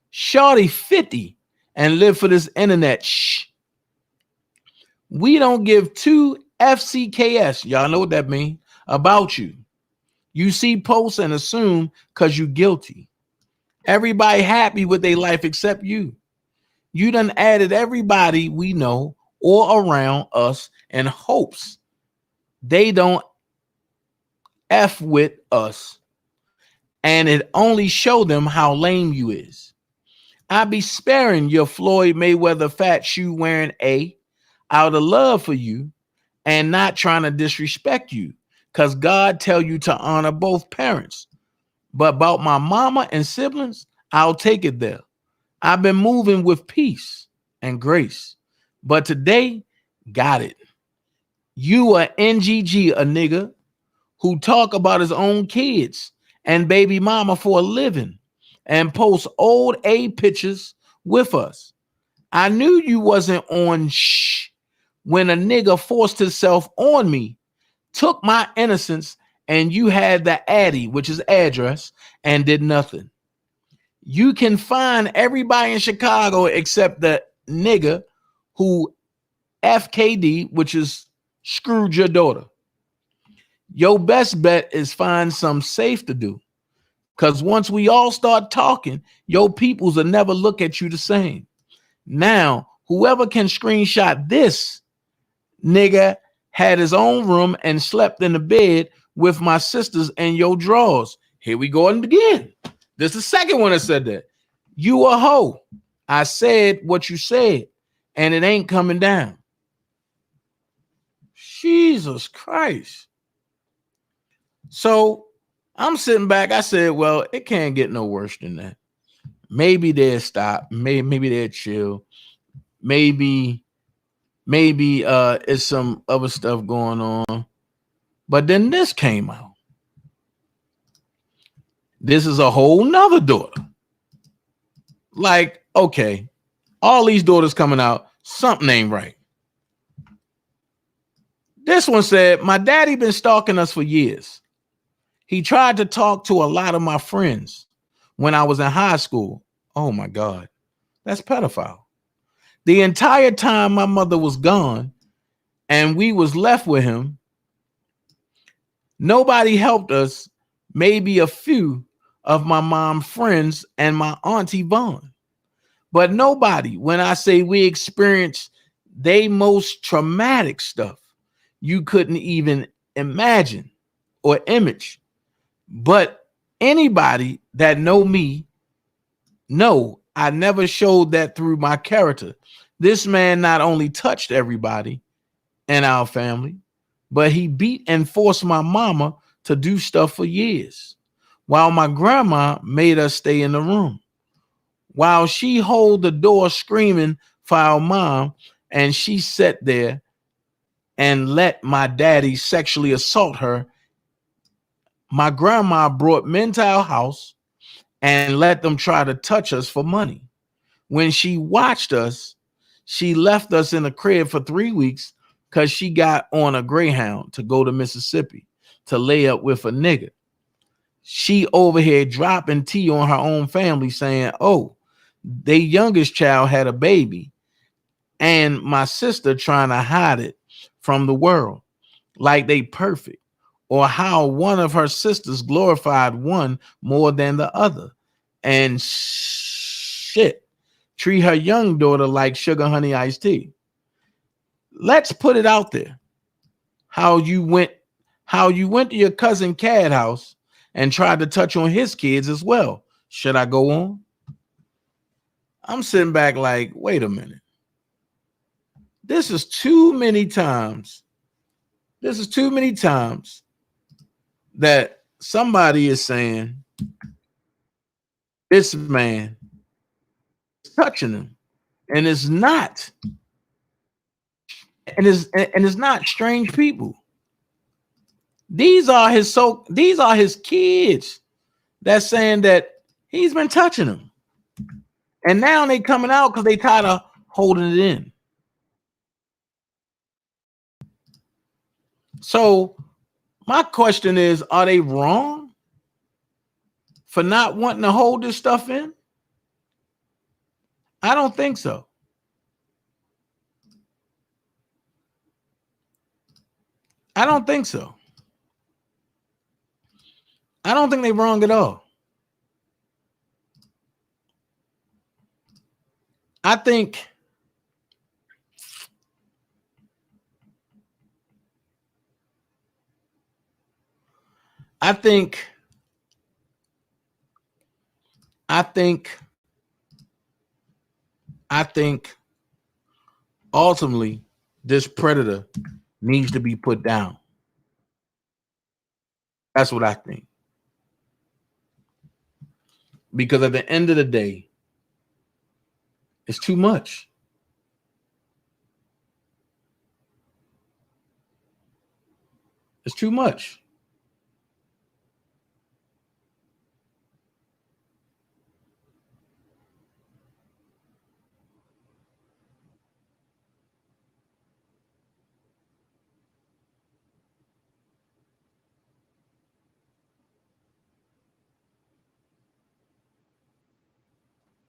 Shorty 50 and live for this internet We don't give two FCKS, y'all know what that means, about you. You see posts and assume because you guilty. Everybody happy with their life except you. You done added everybody we know or around us in hopes they don't F with us. And it only show them how lame you is. I be sparing your Floyd Mayweather fat shoe wearing A out of love for you and not trying to disrespect you, because God tell you to honor both parents. But about my mama and siblings, I'll take it there. I've been moving with peace and grace, but today, got it. You a NGG, a nigga who talk about his own kids and baby mama for a living and post old A pictures with us. I knew you wasn't on when a nigga forced himself on me, took my innocence, and you had the addy, which is address, and did nothing. You can find everybody in Chicago except the nigga who FKD, which is screwed your daughter. Your best bet is find some safe to do. Because once we all start talking, your peoples will never look at you the same. Now, whoever can screenshot this, nigga had his own room and slept in the bed with my sisters and your drawers. Here we go again. This is the second one that said that. You a hoe. I said what you said, and it ain't coming down. Jesus Christ. So I'm sitting back. I said, well, it can't get no worse than that. Maybe they'll stop. Maybe they'll chill. Maybe it's some other stuff going on. But then this came out. This is a whole nother daughter. Like, okay, all these daughters coming out, something ain't right. This one said, my daddy been stalking us for years. He tried to talk to a lot of my friends when I was in high school. Oh my God, that's pedophile. The entire time my mother was gone and we was left with him, nobody helped us, maybe a few of my mom's friends and my auntie Vaughn. But nobody, when I say we experienced they most traumatic stuff, you couldn't even imagine or image. But anybody that know me, know I never showed that through my character. This man not only touched everybody in our family, but he beat and forced my mama to do stuff for years, while my grandma made us stay in the room, while she hold the door screaming for our mom, and she sat there and let my daddy sexually assault her. My grandma brought men to our house and let them try to touch us for money. When she watched us, she left us in a crib for 3 weeks because she got on a Greyhound to go to Mississippi to lay up with a nigga. She over here dropping tea on her own family saying, oh, their youngest child had a baby, and my sister trying to hide it from the world like they perfect, or how one of her sisters glorified one more than the other, and shit, treat her young daughter like sugar honey iced tea. Let's put it out there. How you went to your cousin Cad house and tried to touch on his kids as well. Should I go on? I'm sitting back like, wait a minute. This is too many times. This is too many times that somebody is saying this man is touching him, and it's not. And it's not strange people. These are his kids that's saying that he's been touching them. And now they coming out because they tired of holding it in. So my question is, are they wrong for not wanting to hold this stuff in? I don't think so. I don't think so. I don't think they're wrong at all. I think ultimately this predator needs to be put down. That's what I think. Because at the end of the day, it's too much. It's too much.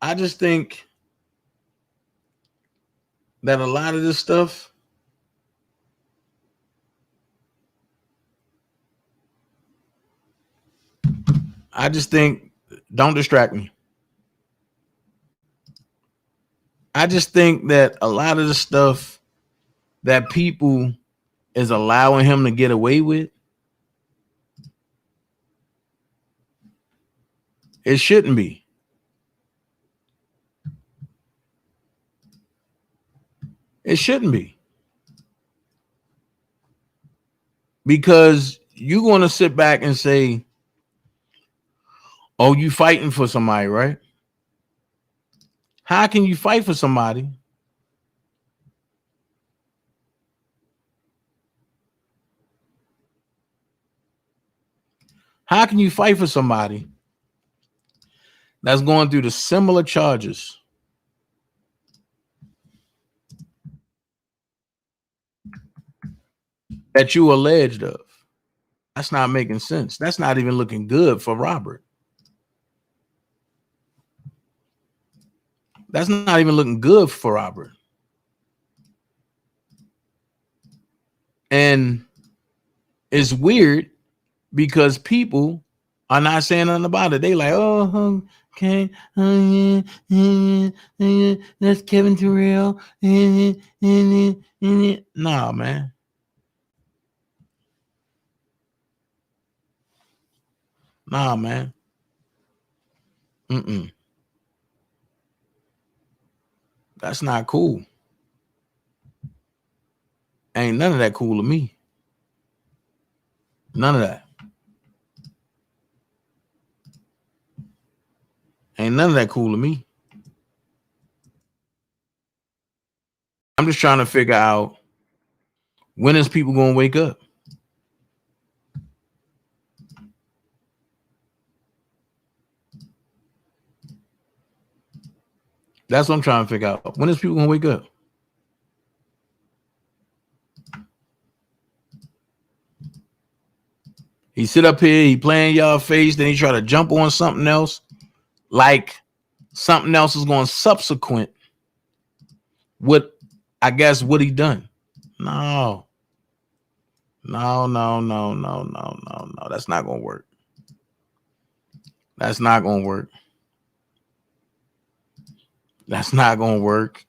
I just think that a lot of this stuff, I just think, don't distract me. I just think that a lot of the stuff that people is allowing him to get away with, it shouldn't be. It shouldn't be. Because you're going to sit back and say, oh, you fighting for somebody, right? How can you fight for somebody How can you fight for somebody that's going through the similar charges that you alleged of? That's not making sense. That's not even looking good for Robert. That's not even looking good for Robert. And it's weird because people are not saying nothing about it. They like, oh, Okay, that's Kevin Terrell. Nah, man. Nah, man. That's not cool. Ain't none of that cool to me. None of that. Ain't none of that cool to me. I'm just trying to figure out, when is people going to wake up? That's what I'm trying to figure out. When is people going to wake up? He sit up here, he playing y'all face, then he try to jump on something else, like something else is going subsequent with, I guess, what he done. No. That's not going to work. That's not going to work. That's not going to work.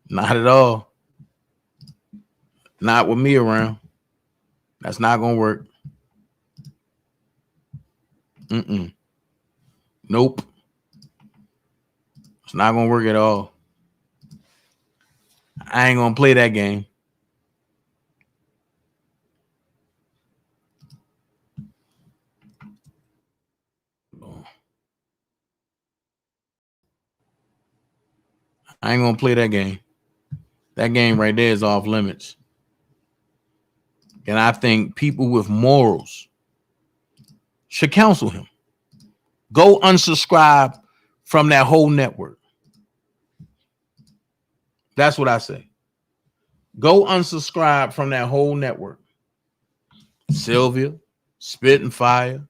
Not at all. Not with me around. That's not going to work. Nope. It's not going to work at all. I ain't going to play that game. I ain't going to play that game. That game right there is off limits. And I think people with morals should counsel him. Go unsubscribe from that whole network. That's what I say. Go unsubscribe from that whole network. Sylvia, Spit and Fire,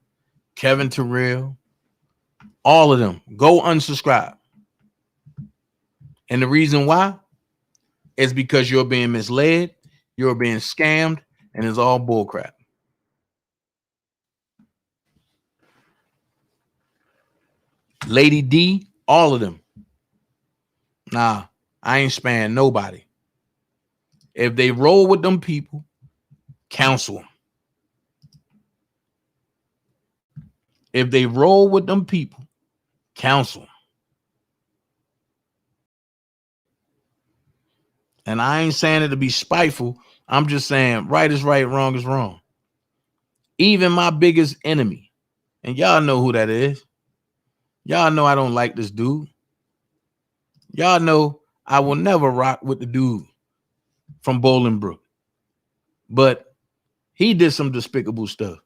Kevin Terrell, all of them. Go unsubscribe. And the reason why is because you're being misled, you're being scammed, and it's all bullcrap. Lady D, all of them. Nah, I ain't sparing nobody. If they roll with them people, counsel them. If they roll with them people, counsel them. And I ain't saying it to be spiteful. I'm just saying right is right, wrong is wrong. Even my biggest enemy, and y'all know who that is. Y'all know I don't like this dude. Y'all know I will never rock with the dude from Bolingbrook. But he did some despicable stuff.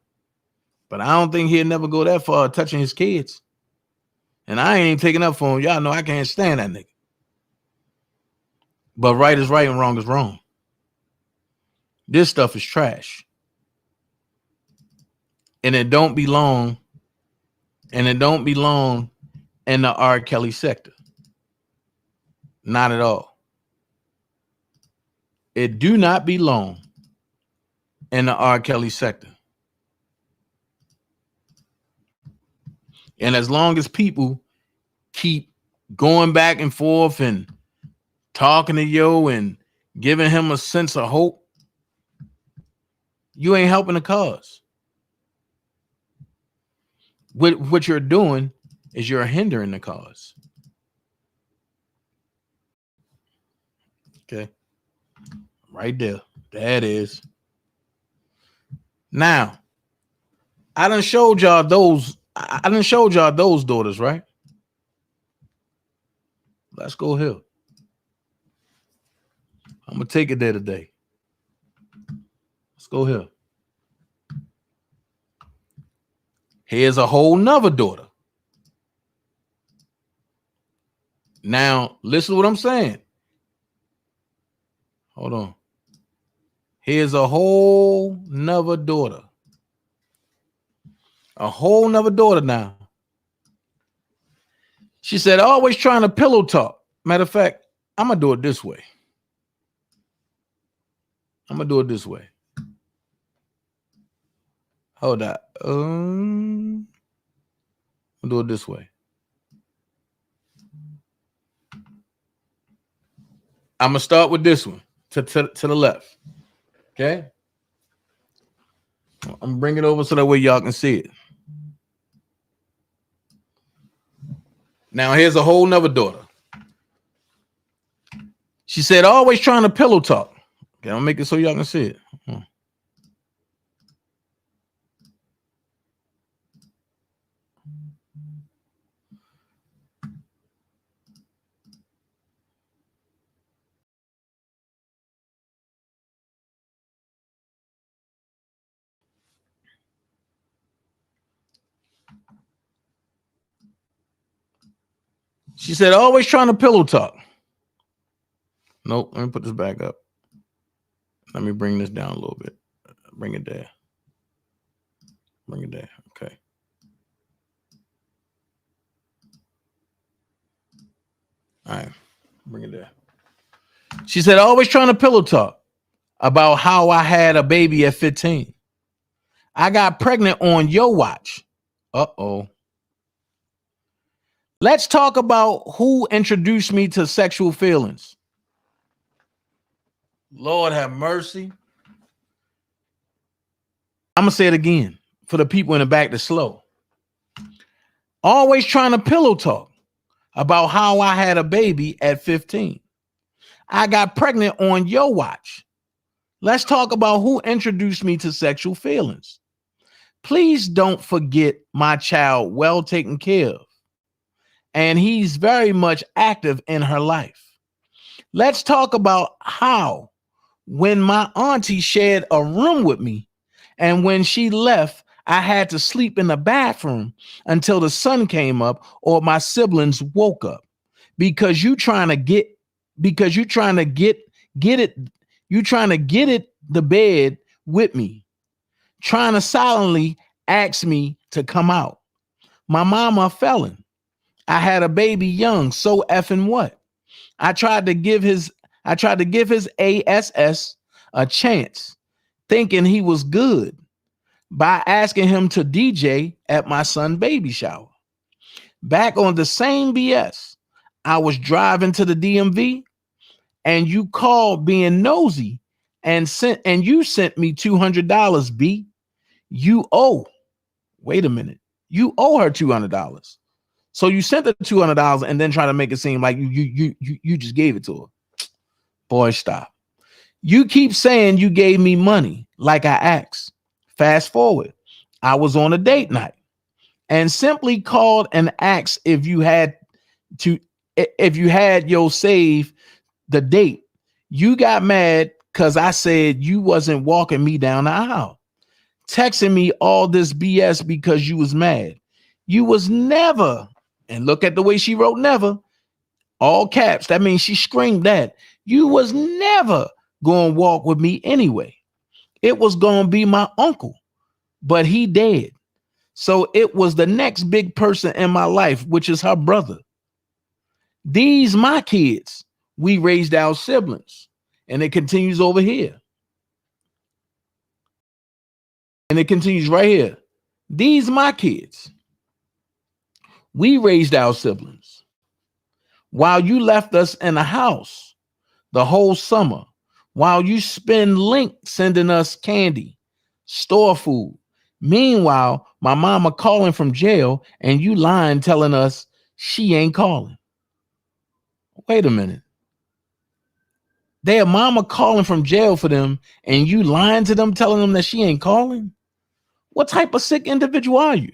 But I don't think he'll never go that far touching his kids. And I ain't even taking up for him. Y'all know I can't stand that nigga. But right is right and wrong is wrong. This stuff is trash. And it don't belong. And it don't belong in the R. Kelly sector. Not at all. It do not belong in the R. Kelly sector. And as long as people keep going back and forth and talking to Yo and giving him a sense of hope, you ain't helping the cause. What you're doing is you're hindering the cause. Okay. Right there. That is. Now, I done showed y'all those. I done showed y'all those daughters, right? Let's go here. I'm gonna take it there today. Let's go here. Here's a whole nother daughter. Now, listen to what I'm saying. Hold on. Here's a whole nother daughter. A whole nother daughter now. She said, always trying to pillow talk. Matter of fact, I'm going to do it this way. I'm going to do it this way. Hold on. I'll do it this way. I'm gonna start with this one to the left. Okay. I'm gonna bring it over so that way y'all can see it. Now here's a whole nother daughter. She said, always trying to pillow talk. Okay, I'll make it so y'all can see it. She said, always trying to pillow talk. Nope, let me put this back up. Let me bring this down a little bit. Bring it there. Bring it there. Okay. All right. Bring it there. She said, always trying to pillow talk about how I had a baby at 15. I got pregnant on your watch. Uh-oh. Let's talk about who introduced me to sexual feelings. Lord have mercy. I'm going to say it again for the people in the back that's slow. Always trying to pillow talk about how I had a baby at 15. I got pregnant on your watch. Let's talk about who introduced me to sexual feelings. Please don't forget my child well taken care of. And he's very much active in her life. Let's talk about how when my auntie shared a room with me and when she left, I had to sleep in the bathroom until the sun came up or my siblings woke up because you trying to get the bed with me, trying to silently ask me to come out. My mama a felon. I had a baby young, so effing what? I tried to give his ASS a chance, thinking he was good by asking him to DJ at my son's baby shower. Back on the same BS, I was driving to the DMV and you called being nosy and you sent me $200, B. You owe. Wait a minute. You owe her $200. So you sent her $200 and then try to make it seem like you just gave it to her. Boy, stop. You keep saying you gave me money like I asked. Fast forward. I was on a date night and simply called and asked if you had your save the date. You got mad because I said you wasn't walking me down the aisle. Texting me all this BS because you was mad. You was never, and look at the way she wrote never, all caps. That means she screamed that. You was never going to walk with me anyway. It was going to be my uncle, but he dead. So it was the next big person in my life, which is her brother. These my kids. We raised our siblings. And it continues over here. And it continues right here. These my kids. We raised our siblings. While you left us in the house the whole summer, while you spend link sending us candy, store food. Meanwhile, my mama calling from jail and you lying telling us she ain't calling. Wait a minute. Their mama calling from jail for them and you lying to them telling them that she ain't calling? What type of sick individual are you?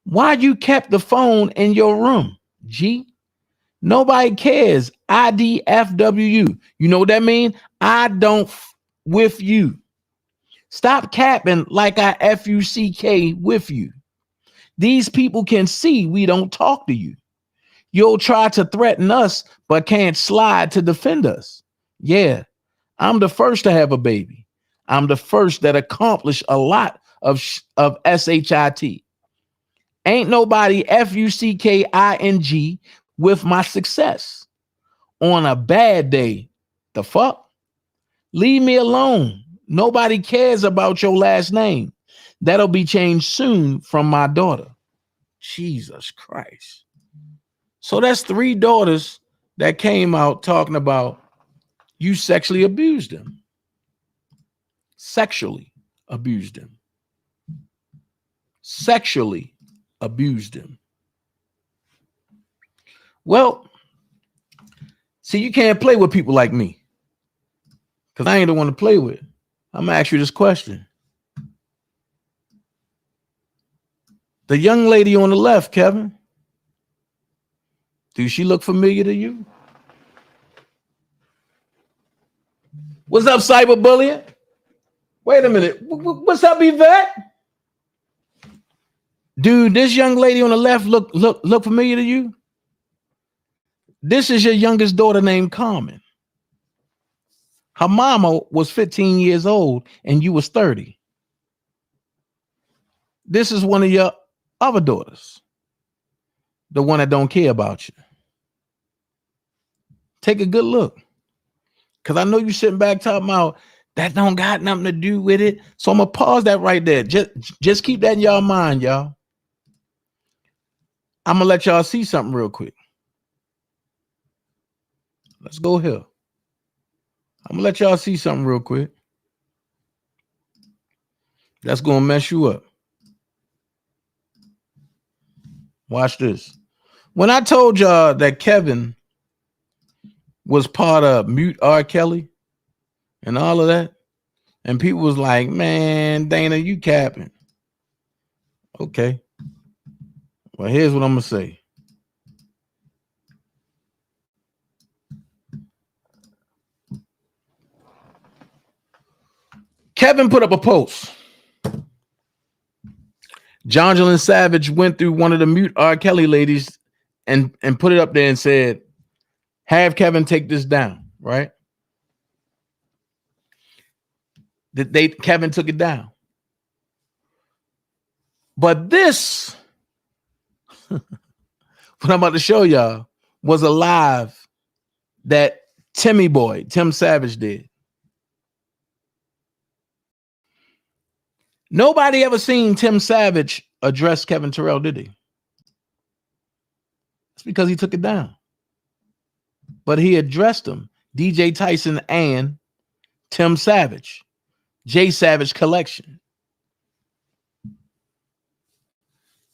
Why you kept the phone in your room, G? Nobody cares. IDFWU. You know what that means? I don't with you. Stop capping like I FUCK with you. These people can see we don't talk to you. You'll try to threaten us, but can't slide to defend us. Yeah, I'm the first to have a baby. I'm the first that accomplished a lot of SHIT. Ain't nobody FUCKING with my success. On a bad day, the fuck? Leave me alone. Nobody cares about your last name. That'll be changed soon from my daughter. Jesus Christ. So that's 3 daughters that came out talking about you sexually abused them. Sexually abused them. Sexually abused them. Well, see, you can't play with people like me because I ain't the one to play with. I'm gonna ask you this question. The young lady on the left, Kevin, do she look familiar to you? What's up, cyberbullying? Wait a minute. What's up, Yvette? Dude, this young lady on the left look familiar to you? This is your youngest daughter named Carmen. Her mama was 15 years old and you was 30. This is one of your other daughters, the one that don't care about you. Take a good look, because I know you sitting back talking about that don't got nothing to do with it. So I'm gonna pause that right there. Just keep that in y'all mind, y'all. I'm gonna let y'all see something real quick. Let's go here. I'm gonna let y'all see something real quick. That's gonna mess you up. Watch this. When I told y'all that Kevin was part of Mute R. Kelly and all of that, and people was like, man, Dana, you capping. Okay. Well, here's what I'm gonna say. Kevin put up a post. Jonjolyn Savage went through one of the Mute R. Kelly ladies and put it up there and said, have Kevin take this down, right? Kevin took it down. But this, what I'm about to show y'all, was a live that Tim Savage did. Nobody ever seen Tim Savage address Kevin Terrell, did he? It's because he took it down. But he addressed him, DJ Tyson and Tim Savage, J Savage Collection.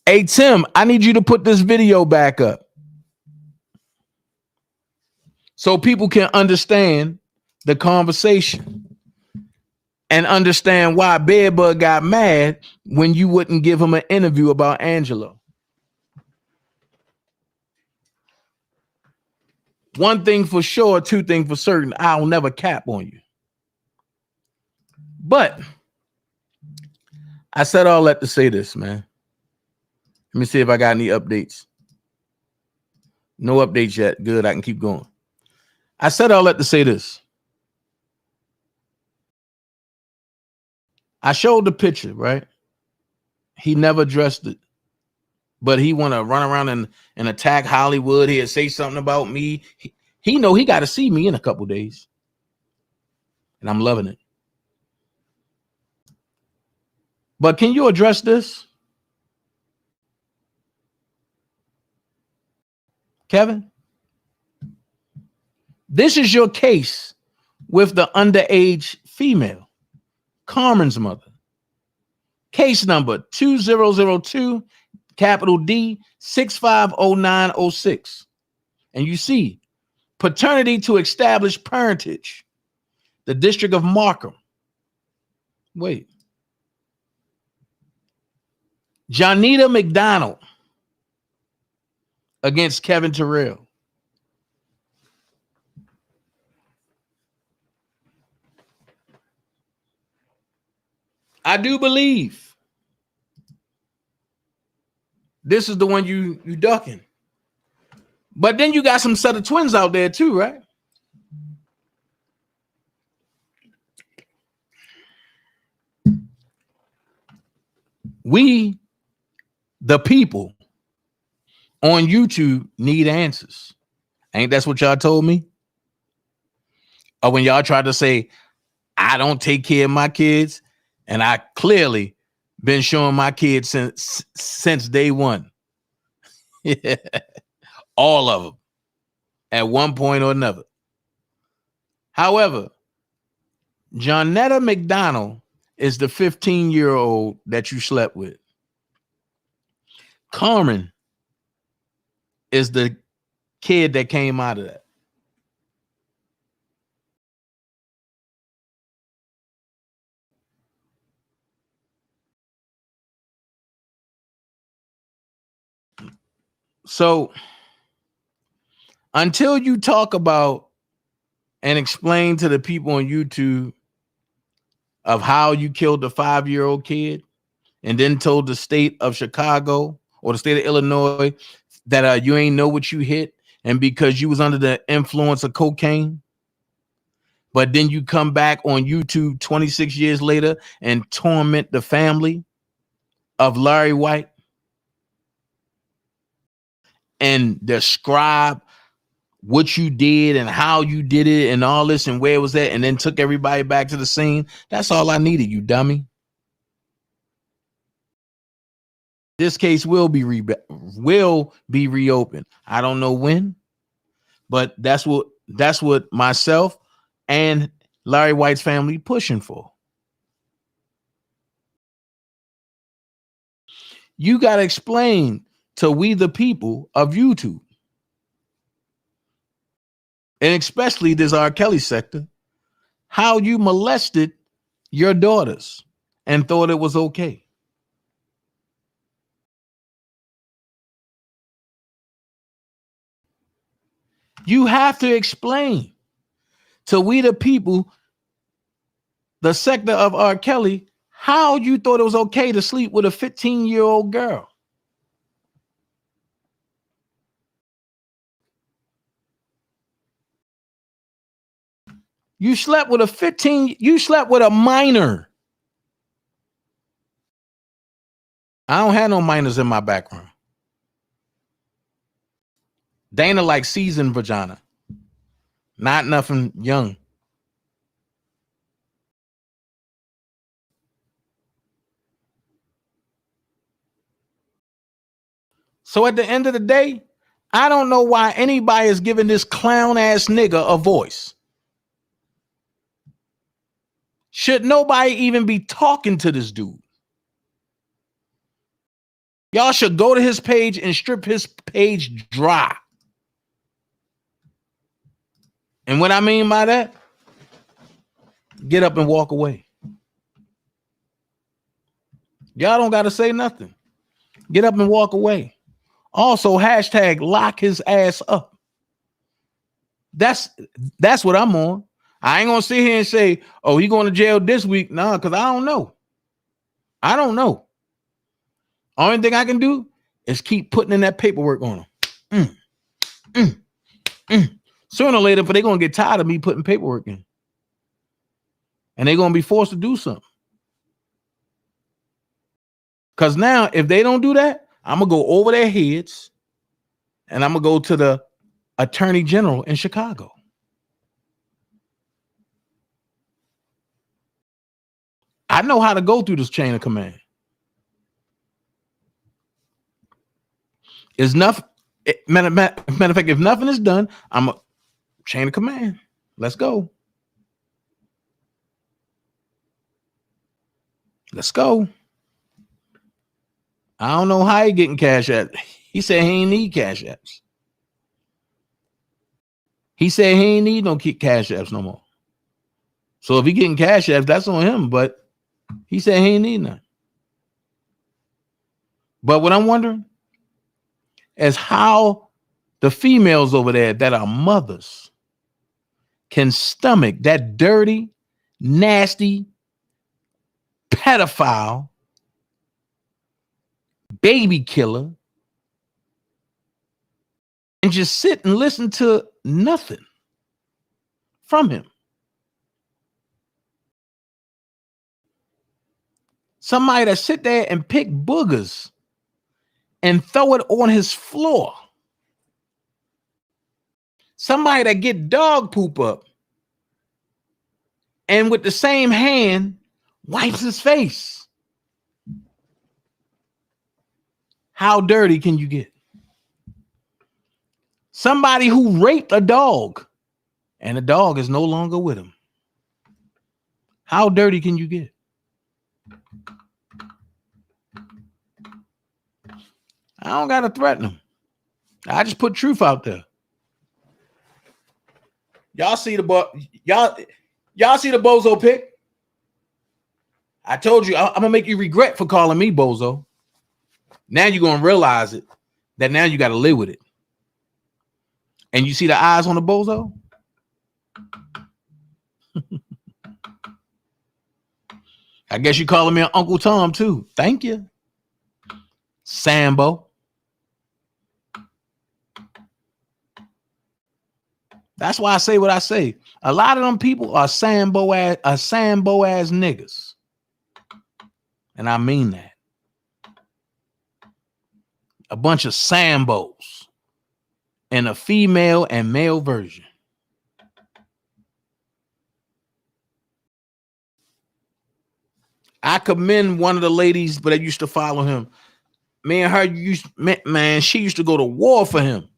Hey, Tim, I need you to put this video back up so people can understand the conversation and understand why Bedbug got mad when you wouldn't give him an interview about Angelo. One thing for sure, 2 things for certain, I'll never cap on you. But I said all that to say this, man. Let me see if I got any updates. No updates yet. Good, I can keep going. I said all that to say this. I showed the picture, right? He never addressed it, but he want to run around and attack Hollywood. He'll say something about me. He know he got to see me in a couple days, and I'm loving it. But can you address this, Kevin? This is your case with the underage female. Carmen's mother. Case number 2002, capital D, 650906. And you see, paternity to establish parentage, the District of Markham. Wait. Johnita McDonald against Kevin Terrell. I do believe this is the one you ducking. But then you got some set of twins out there too, right? We, the people on YouTube, need answers. Ain't that's what y'all told me? Or when y'all tried to say, I don't take care of my kids, and I clearly been showing my kids since day one. All of them at one point or another. However, Johnetta McDonald is the 15-year-old that you slept with. Carmen is the kid that came out of that. So until you talk about and explain to the people on YouTube of how you killed the 5-year-old kid and then told the state of Chicago or the state of Illinois that you ain't know what you hit, and because you was under the influence of cocaine, but then you come back on YouTube 26 years later and torment the family of Larry White and describe what you did and how you did it and all this and where it was at, and then took everybody back to the scene. That's all I needed, you dummy. This case will be reopened. I don't know when, but that's what myself and Larry White's family pushing for. You got to explain to we the people of YouTube, and especially this R. Kelly sector, how you molested your daughters and thought it was okay. You have to explain to we the people, the sector of R. Kelly, how you thought it was okay to sleep with a 15-year-old girl. You slept with a minor. I don't have no minors in my background. Dana like seasoned vagina, not nothing young. So at the end of the day, I don't know why anybody is giving this clown ass nigga a voice. Should nobody even be talking to this dude? Y'all should go to his page and strip his page dry. And what I mean by that, get up and walk away. Y'all don't got to say nothing. Get up and walk away. Also, hashtag lock his ass up. That's what I'm on. I ain't gonna sit here and say, oh, he going to jail this week. Nah, because I don't know. Only thing I can do is keep putting in that paperwork on him. Sooner or later, but they're gonna get tired of me putting paperwork in. And they're gonna be forced to do something. Because now, if they don't do that, I'm gonna go over their heads and I'm gonna go to the Attorney General in Chicago. I know how to go through this chain of command. Is nothing. Matter of fact, if nothing is done, I'm a chain of command. Let's go. Let's go. I don't know how he getting cash apps. He said he ain't need cash apps. He said he ain't need no cash apps no more. So if he getting cash apps, that's on him. But he said he ain't need none. But what I'm wondering is how the females over there that are mothers can stomach that dirty, nasty, pedophile, baby killer and just sit and listen to nothing from him. Somebody that sit there and pick boogers and throw it on his floor. Somebody that get dog poop up and with the same hand wipes his face. How dirty can you get? Somebody who raped a dog, and the dog is no longer with him. How dirty can you get? I don't gotta threaten them. I just put truth out there. Y'all see the y'all see the bozo pic? I told you I'm gonna make you regret for calling me bozo. Now you're gonna realize it, that now you gotta live with it. And you see the eyes on the bozo? I guess you're calling me an Uncle Tom too. Thank you. Sambo. That's why I say what I say. A lot of them people are Sambo ass niggas. And I mean that. A bunch of Sambos in a female and male version. I commend one of the ladies, but I used to follow him. Me and her man, she used to go to war for him.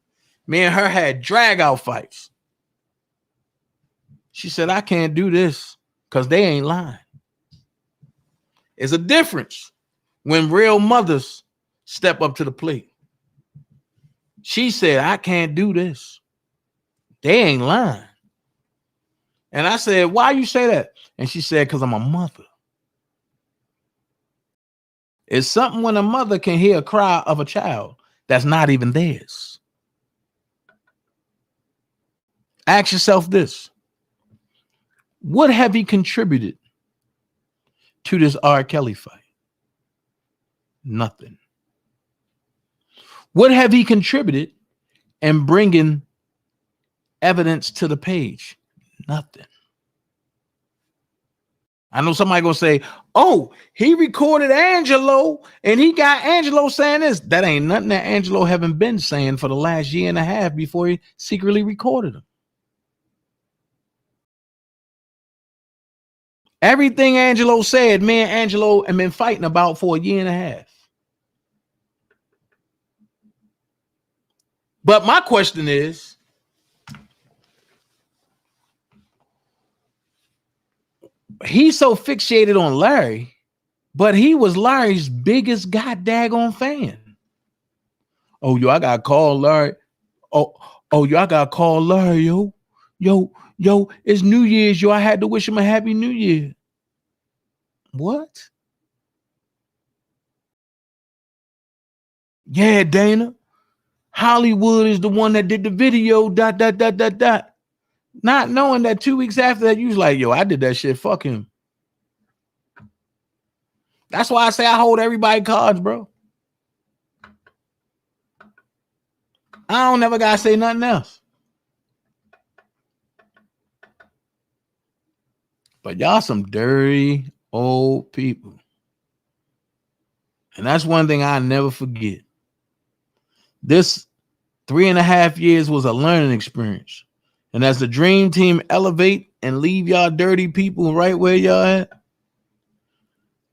Me and her had drag out fights. She said, I can't do this because they ain't lying. There's a difference when real mothers step up to the plate. She said, I can't do this. They ain't lying. And I said, why you say that? And she said, because I'm a mother. It's something when a mother can hear a cry of a child that's not even theirs. Ask yourself this. What have he contributed to this R. Kelly fight? Nothing. What have he contributed in bringing evidence to the page? Nothing. I know somebody gonna say, oh, he recorded Angelo and he got Angelo saying this. That ain't nothing that Angelo haven't been saying for the last year and a half before he secretly recorded him. Everything Angelo said, me and Angelo have been fighting about for a year and a half. But my question is, he's so fixated on Larry, but he was Larry's biggest goddaggone fan. Oh, yo, I gotta call Larry. Oh, yo, I gotta call Larry, yo, it's New Year's, yo. I had to wish him a happy New Year. What? Yeah, Dana. Hollywood is the one that did the video, ... Not knowing that 2 weeks after that, you was like, yo, I did that shit. Fuck him. That's why I say I hold everybody cards, bro. I don't never gotta say nothing else. But y'all some dirty old people. And that's one thing I never forget. This 3.5 years was a learning experience. And as the dream team elevate and leave y'all dirty people right where y'all at,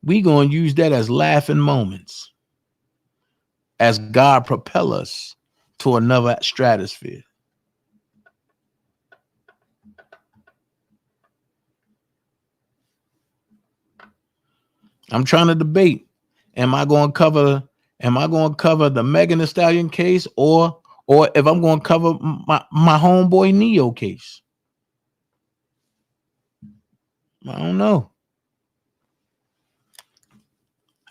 we gonna use that as laughing moments as God propel us to another stratosphere. I'm trying to debate. Am I going to cover the Megan Thee Stallion case or if I'm going to cover my homeboy Neo case? I don't know.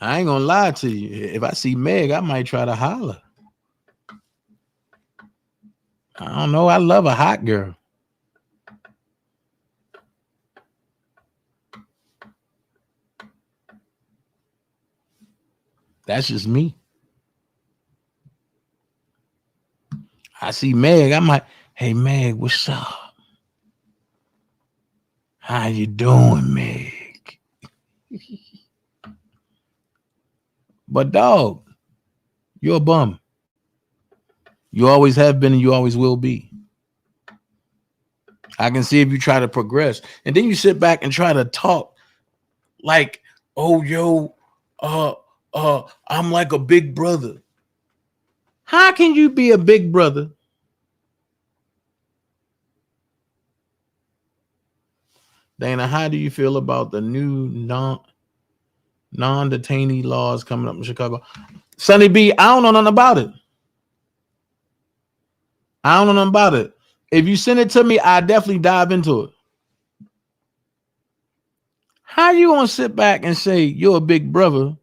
I ain't gonna lie to you. If I see Meg, I might try to holler. I don't know. I love a hot girl. That's just me. I see Meg, I might, hey Meg, what's up? How you doing, Meg? But dog, you're a bum. You always have been and you always will be. I can see if you try to progress. And then you sit back and try to talk like, oh, yo, I'm like a big brother. How can you be a big brother Dana, how do you feel about the new non-detainee laws coming up in Chicago? Sonny B, I don't know nothing about it. I don't know nothing about it. If you send it to me, I definitely dive into it. How you gonna sit back and say you're a big brother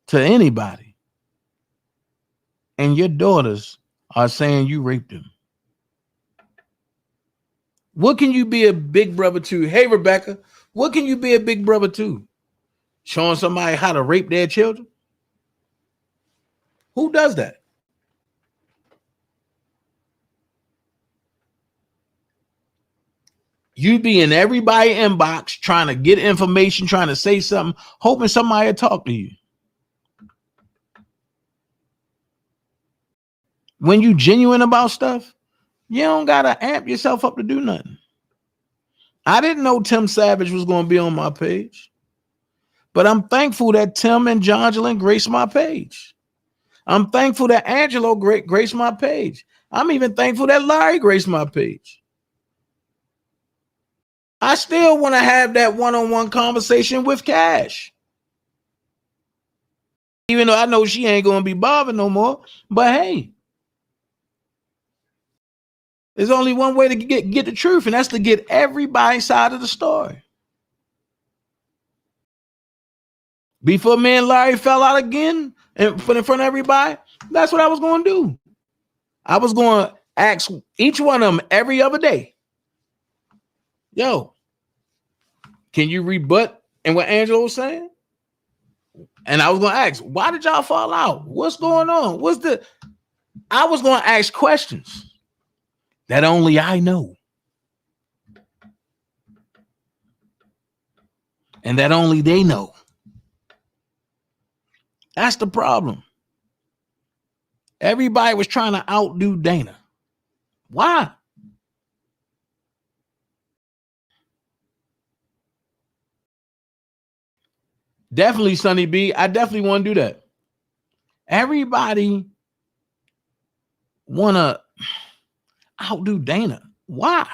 to anybody, and your daughters are saying you raped them? What can you be a big brother to? Hey, Rebecca, what can you be a big brother to? Showing somebody how to rape their children? Who does that? You be in everybody's inbox trying to get information, trying to say something, hoping somebody will talk to you. When you genuine about stuff, you don't gotta amp yourself up to do nothing. I didn't know Tim Savage was going to be on my page, but I'm thankful that Tim and Jongelyn graced my page. I'm thankful that Angelo graced my page. I'm even thankful that Larry graced my page. I still want to have that one-on-one conversation with Cash. Even though I know she ain't going to be bothered no more. But hey, there's only one way to get the truth, and that's to get everybody's side of the story. Before me and Larry fell out again in front of everybody, that's what I was going to do. I was going to ask each one of them every other day, yo, can you rebut and what Angelo was saying? And I was going to ask, why did y'all fall out? What's going on? I was going to ask questions that only I know. And that only they know. That's the problem. Everybody was trying to outdo Dana. Why? Definitely, Sonny B. I definitely want to do that. Everybody want to outdo Dana. Why?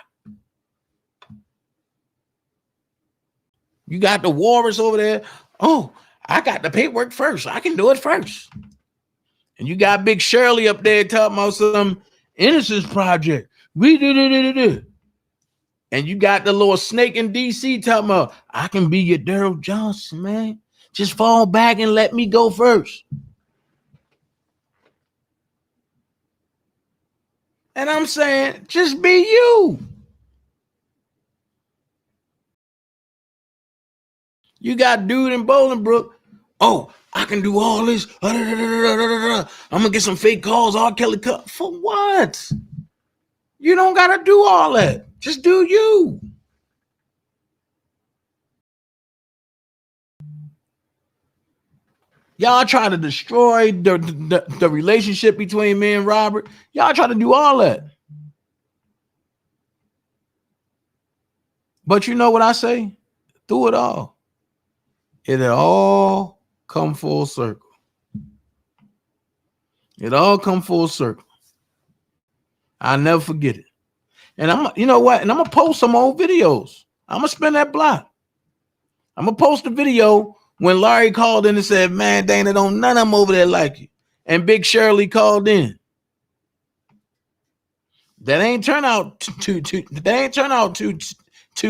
You got the Walrus over there. Oh, I got the paperwork first. I can do it first. And you got Big Shirley up there talking about some Innocence Project. We do. And you got the little snake in DC talking about, I can be your Daryl Johnson, man. Just fall back and let me go first. And I'm saying, just be you. You got dude in Bolingbrook. Oh, I can do all this. I'm gonna get some fake calls. R. Kelly cut for what? You don't gotta do all that. Just do you. Y'all try to destroy the relationship between me and Robert. Y'all try to do all that. But you know what I say? Through it all, it'll all come full circle. It all come full circle. I'll never forget it. And you know what? And I'm gonna post some old videos. I'm gonna spin that block. I'm gonna post a video when Larry called in and said, man, Dana, don't none of them over there like you. And Big Shirley called in. That ain't turn out too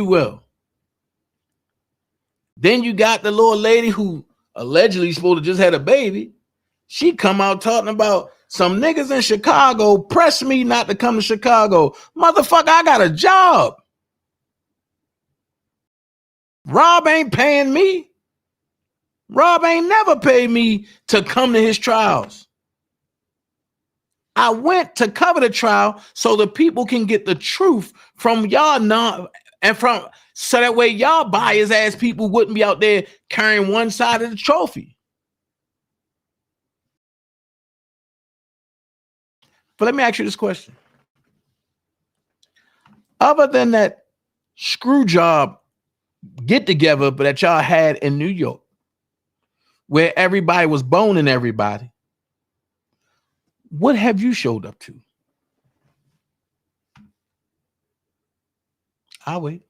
well. Then you got the little lady who allegedly supposed to just had a baby. She come out talking about some niggas in Chicago press me not to come to Chicago. Motherfucker, I got a job. Rob ain't paying me. Rob ain't never paid me to come to his trials. I went to cover the trial so the people can get the truth from y'all so that way y'all biased ass people wouldn't be out there carrying one side of the trophy. But let me ask you this question. Other than that screw job get together but that y'all had in New York, where everybody was boning everybody, what have you showed up to? I'll wait.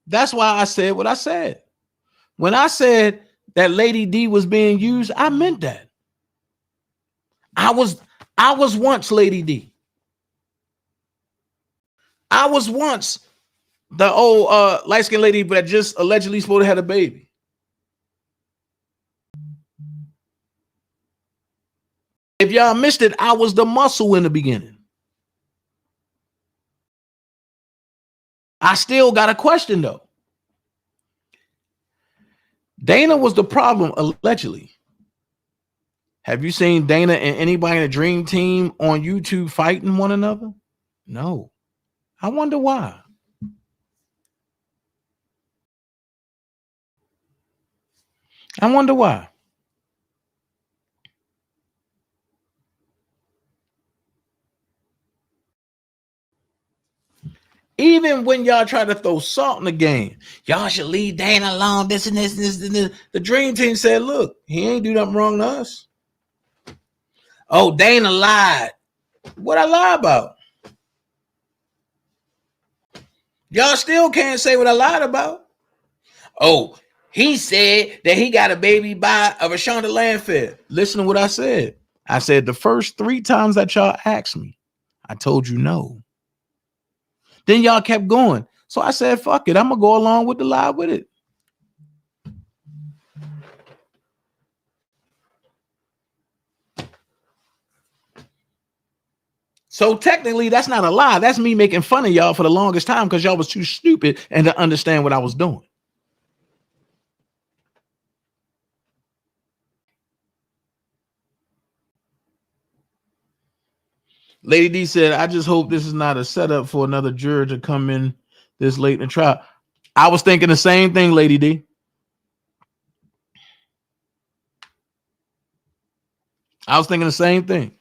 That's why I said what I said. When I said that Lady D was being used, I meant that. I was once Lady D. I was once the old light-skinned lady that just allegedly supposed to have a baby. If y'all missed it, I was the muscle in the beginning. I still got a question though. Dana was the problem allegedly. Have you seen Dana and anybody in the Dream Team on YouTube fighting one another? No. I wonder why. I wonder why. Even when y'all try to throw salt in the game, y'all should leave Dana alone, this and this and this and this. The Dream Team said, look, he ain't do nothing wrong to us. Oh, Dana lied. What I lie about? Y'all still can't say what I lied about. Oh, he said that he got a baby by a Rashonda Landfair. Listen to what I said. I said the first 3 times that y'all asked me, I told you no. Then y'all kept going. So I said, fuck it. I'm going to go along with the lie with it. So technically, that's not a lie. That's me making fun of y'all for the longest time because y'all was too stupid and to understand what I was doing. Lady D said, I just hope this is not a setup for another juror to come in this late in the trial. I was thinking the same thing, Lady D. I was thinking the same thing.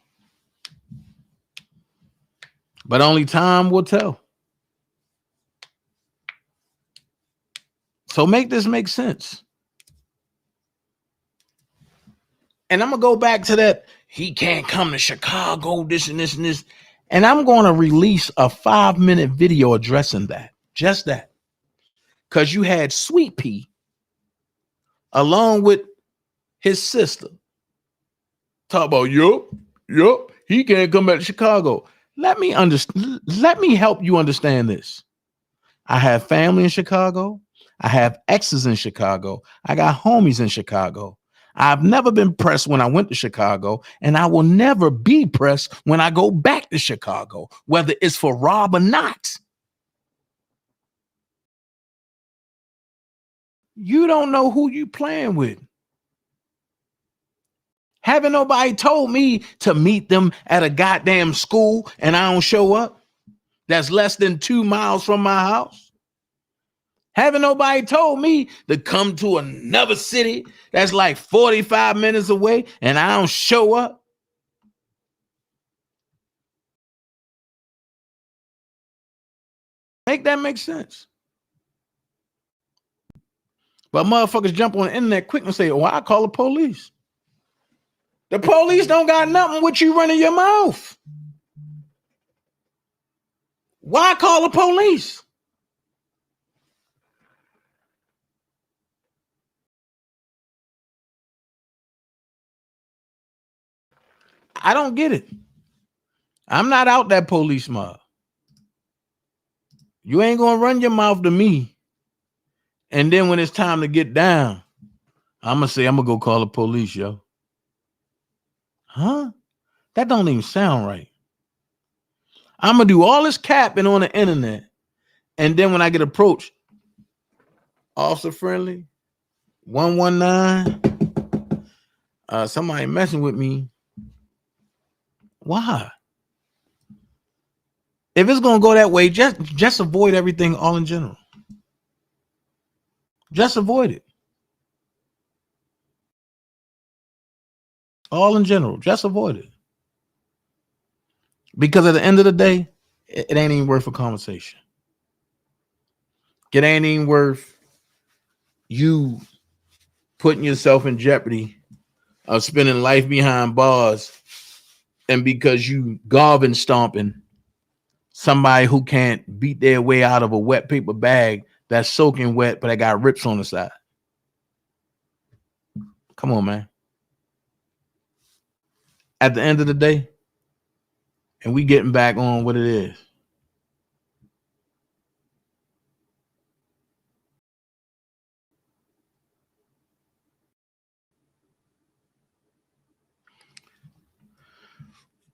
But only time will tell. So make this make sense. And I'm going to go back to that. He can't come to Chicago, this and this and this. And I'm going to release a 5-minute video addressing that. Just that. Because you had Sweet Pea along with his sister talk about, yup, he can't come back to Chicago. Let me help you understand this. I have family in Chicago. I have exes in Chicago. I got homies in Chicago. I've never been pressed when I went to Chicago, and I will never be pressed when I go back to Chicago, whether it's for Rob or not. You don't know who you playing with. Haven't nobody told me to meet them at a goddamn school and I don't show up? That's less than 2 miles from my house. Haven't nobody told me to come to another city that's like 45 minutes away and I don't show up? Make that make sense. But motherfuckers jump on the internet quick and say, oh, I call the police. The police don't got nothing with you running your mouth. Why call the police? I don't get it. I'm not out that police mob. You ain't gonna run your mouth to me. And then when it's time to get down, I'm gonna say, I'm gonna go call the police, yo. Huh? That don't even sound right. I'm gonna do all this capping on the internet. And then when I get approached, officer friendly, 119, somebody messing with me. Why? If it's gonna go that way, just avoid everything all in general. Just avoid it. All in general, just avoid it. Because at the end of the day, it ain't even worth a conversation. It ain't even worth you putting yourself in jeopardy of spending life behind bars, and because you garbage stomping somebody who can't beat their way out of a wet paper bag that's soaking wet, but I got rips on the side. Come on, man. At the end of the day, and we getting back on what it is.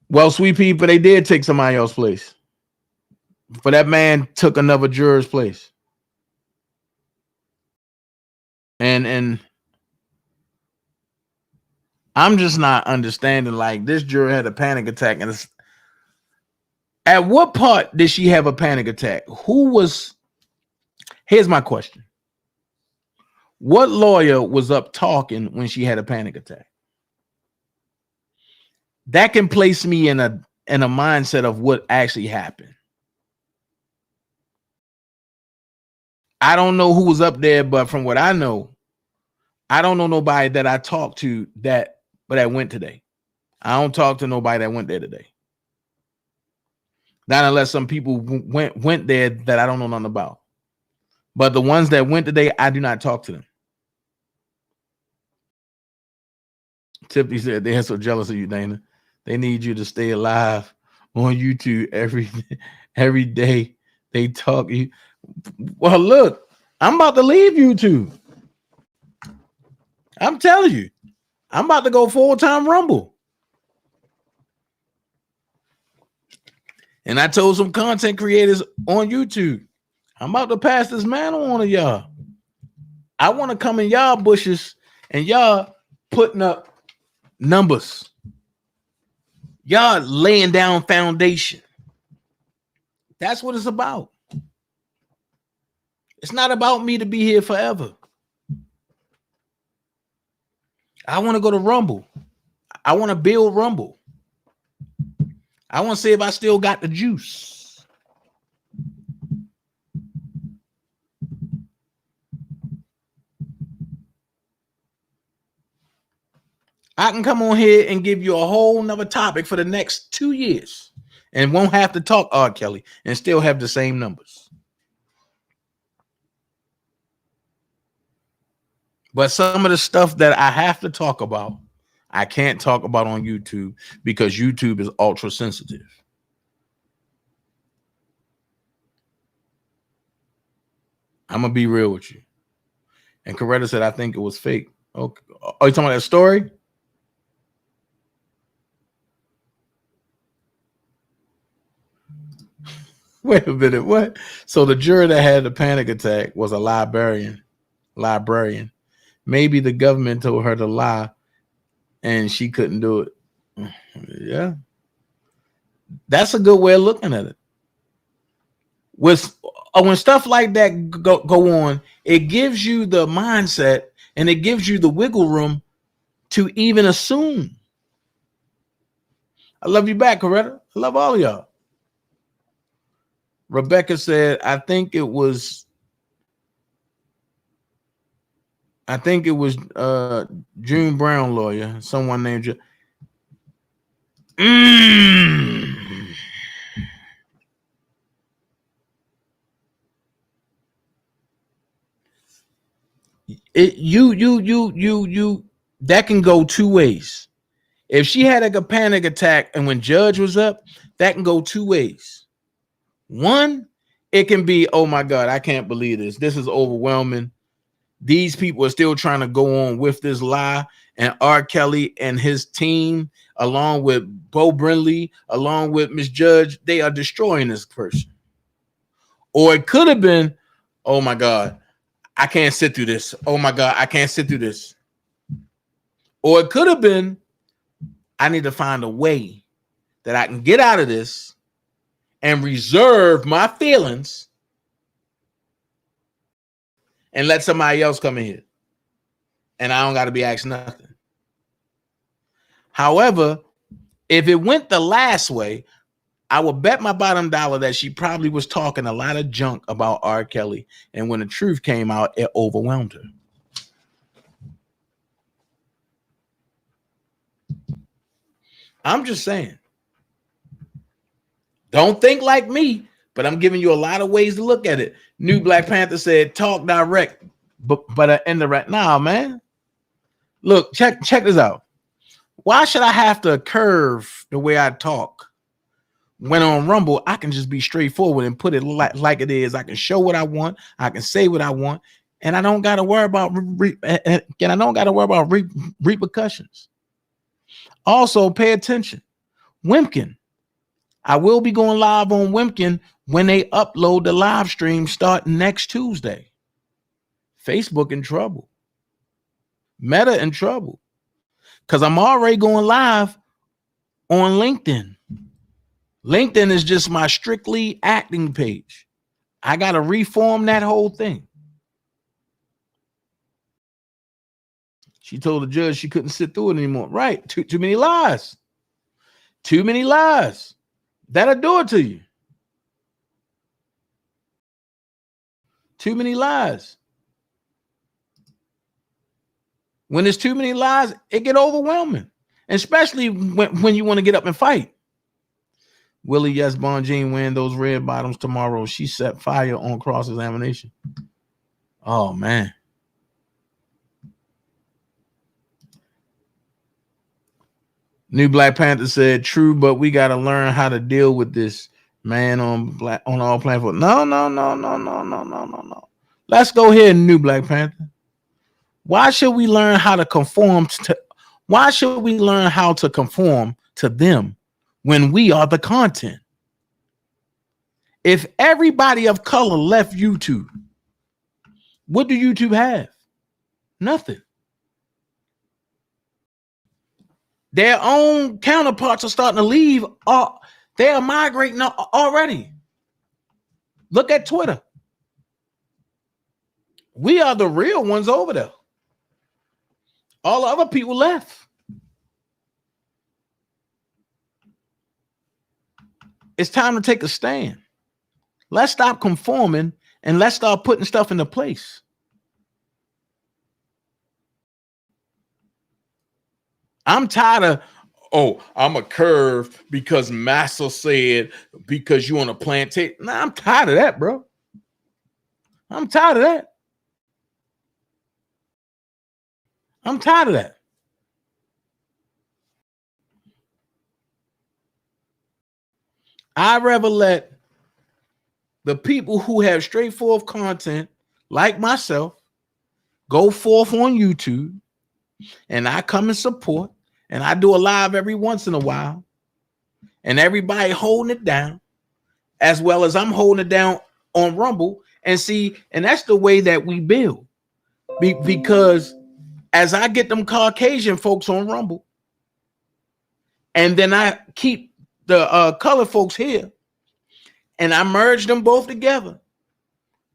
Well, sweet people, they did take somebody else's place. But that man took another juror's place. And I'm just not understanding, like, this juror had a panic attack. And it's, at what part did she have a panic attack? Here's my question. What lawyer was up talking when she had a panic attack? That can place me in a mindset of what actually happened. I don't know who was up there, but from what I know, I don't know nobody that I talked to that went today. I don't talk to nobody that went there today. Not unless some people went there that I don't know nothing about. But the ones that went today, I do not talk to them. Tiffany said they're so jealous of you, Dana. They need you to stay alive on YouTube every day. They talk you. Well, look, I'm about to leave YouTube. I'm telling you, I'm about to go full-time Rumble. And I told some content creators on YouTube, I'm about to pass this mantle on to y'all. I want to come in y'all bushes and y'all putting up numbers. Y'all laying down foundation. That's what it's about. It's not about me to be here forever. I want to go to Rumble. I want to build Rumble. I want to see if I still got the juice. I can come on here and give you a whole nother topic for the next 2 years and won't have to talk R. Kelly and still have the same numbers. But some of the stuff that I have to talk about, I can't talk about on YouTube because YouTube is ultra sensitive. I'm going to be real with you. And Coretta said, I think it was fake. Okay. Are you talking about that story? Wait a minute. What? So the juror that had the panic attack was a librarian. Maybe the government told her to lie and she couldn't do it. Yeah. That's a good way of looking at it. When stuff like that go on, it gives you the mindset and it gives you the wiggle room to even assume. I love you back, Coretta. I love all of y'all. Rebecca said, I think it was June Brown lawyer, someone named that can go two ways. If she had like a panic attack and when Judge was up, that can go two ways. One, it can be, oh my God, I can't believe this. This is overwhelming. These people are still trying to go on with this lie. And R. Kelly and his team, along with Bo Brindley, along with Miss Judge, they are destroying this person. Or it could have been, oh my God, I can't sit through this. Oh my God, I can't sit through this. Or it could have been, I need to find a way that I can get out of this and reserve my feelings and let somebody else come in here. And I don't got to be asked nothing. However, if it went the last way, I would bet my bottom dollar that she probably was talking a lot of junk about R. Kelly. And when the truth came out, it overwhelmed her. I'm just saying. Don't think like me. But I'm giving you a lot of ways to look at it. New Black Panther said, talk direct, but indirect. Nah, man. Look, check this out. Why should I have to curve the way I talk? When on Rumble, I can just be straightforward and put it like it is. I can show what I want. I can say what I want, and I don't got to worry about repercussions. Also, pay attention. Wimpkin. I will be going live on Wimpkin when they upload the live stream starting next Tuesday. Facebook in trouble. Meta in trouble. Because I'm already going live on LinkedIn. LinkedIn is just my strictly acting page. I got to reform that whole thing. She told the judge she couldn't sit through it anymore. Right. Too many lies. Too many lies. That'll do it to you. Too many lies. When there's too many lies, it get overwhelming. Especially when you want to get up and fight. Willie, yes, Bonjean wearing those red bottoms tomorrow. She set fire on cross-examination. Oh, man. New Black Panther said, true, but we got to learn how to deal with this, man, on all platforms. No. Let's go ahead, New Black Panther. Why should we learn how to conform to them when we are the content? If everybody of color left YouTube, what do YouTube have? Nothing. Their own counterparts are starting to leave. They are migrating already. Look at Twitter. We are the real ones over there. All the other people left. It's time to take a stand. Let's stop conforming and let's start putting stuff into place. I'm tired of, I'm a curve because Massa said, because you on a plantation. Nah, I'm tired of that, bro. I'm tired of that. I'm tired of that. I'd rather let the people who have straightforward content, like myself, go forth on YouTube, and I come and support, and I do a live every once in a while, and everybody holding it down, as well as I'm holding it down on Rumble, and that's the way that we build. Because as I get them Caucasian folks on Rumble, and then I keep the color folks here, and I merge them both together,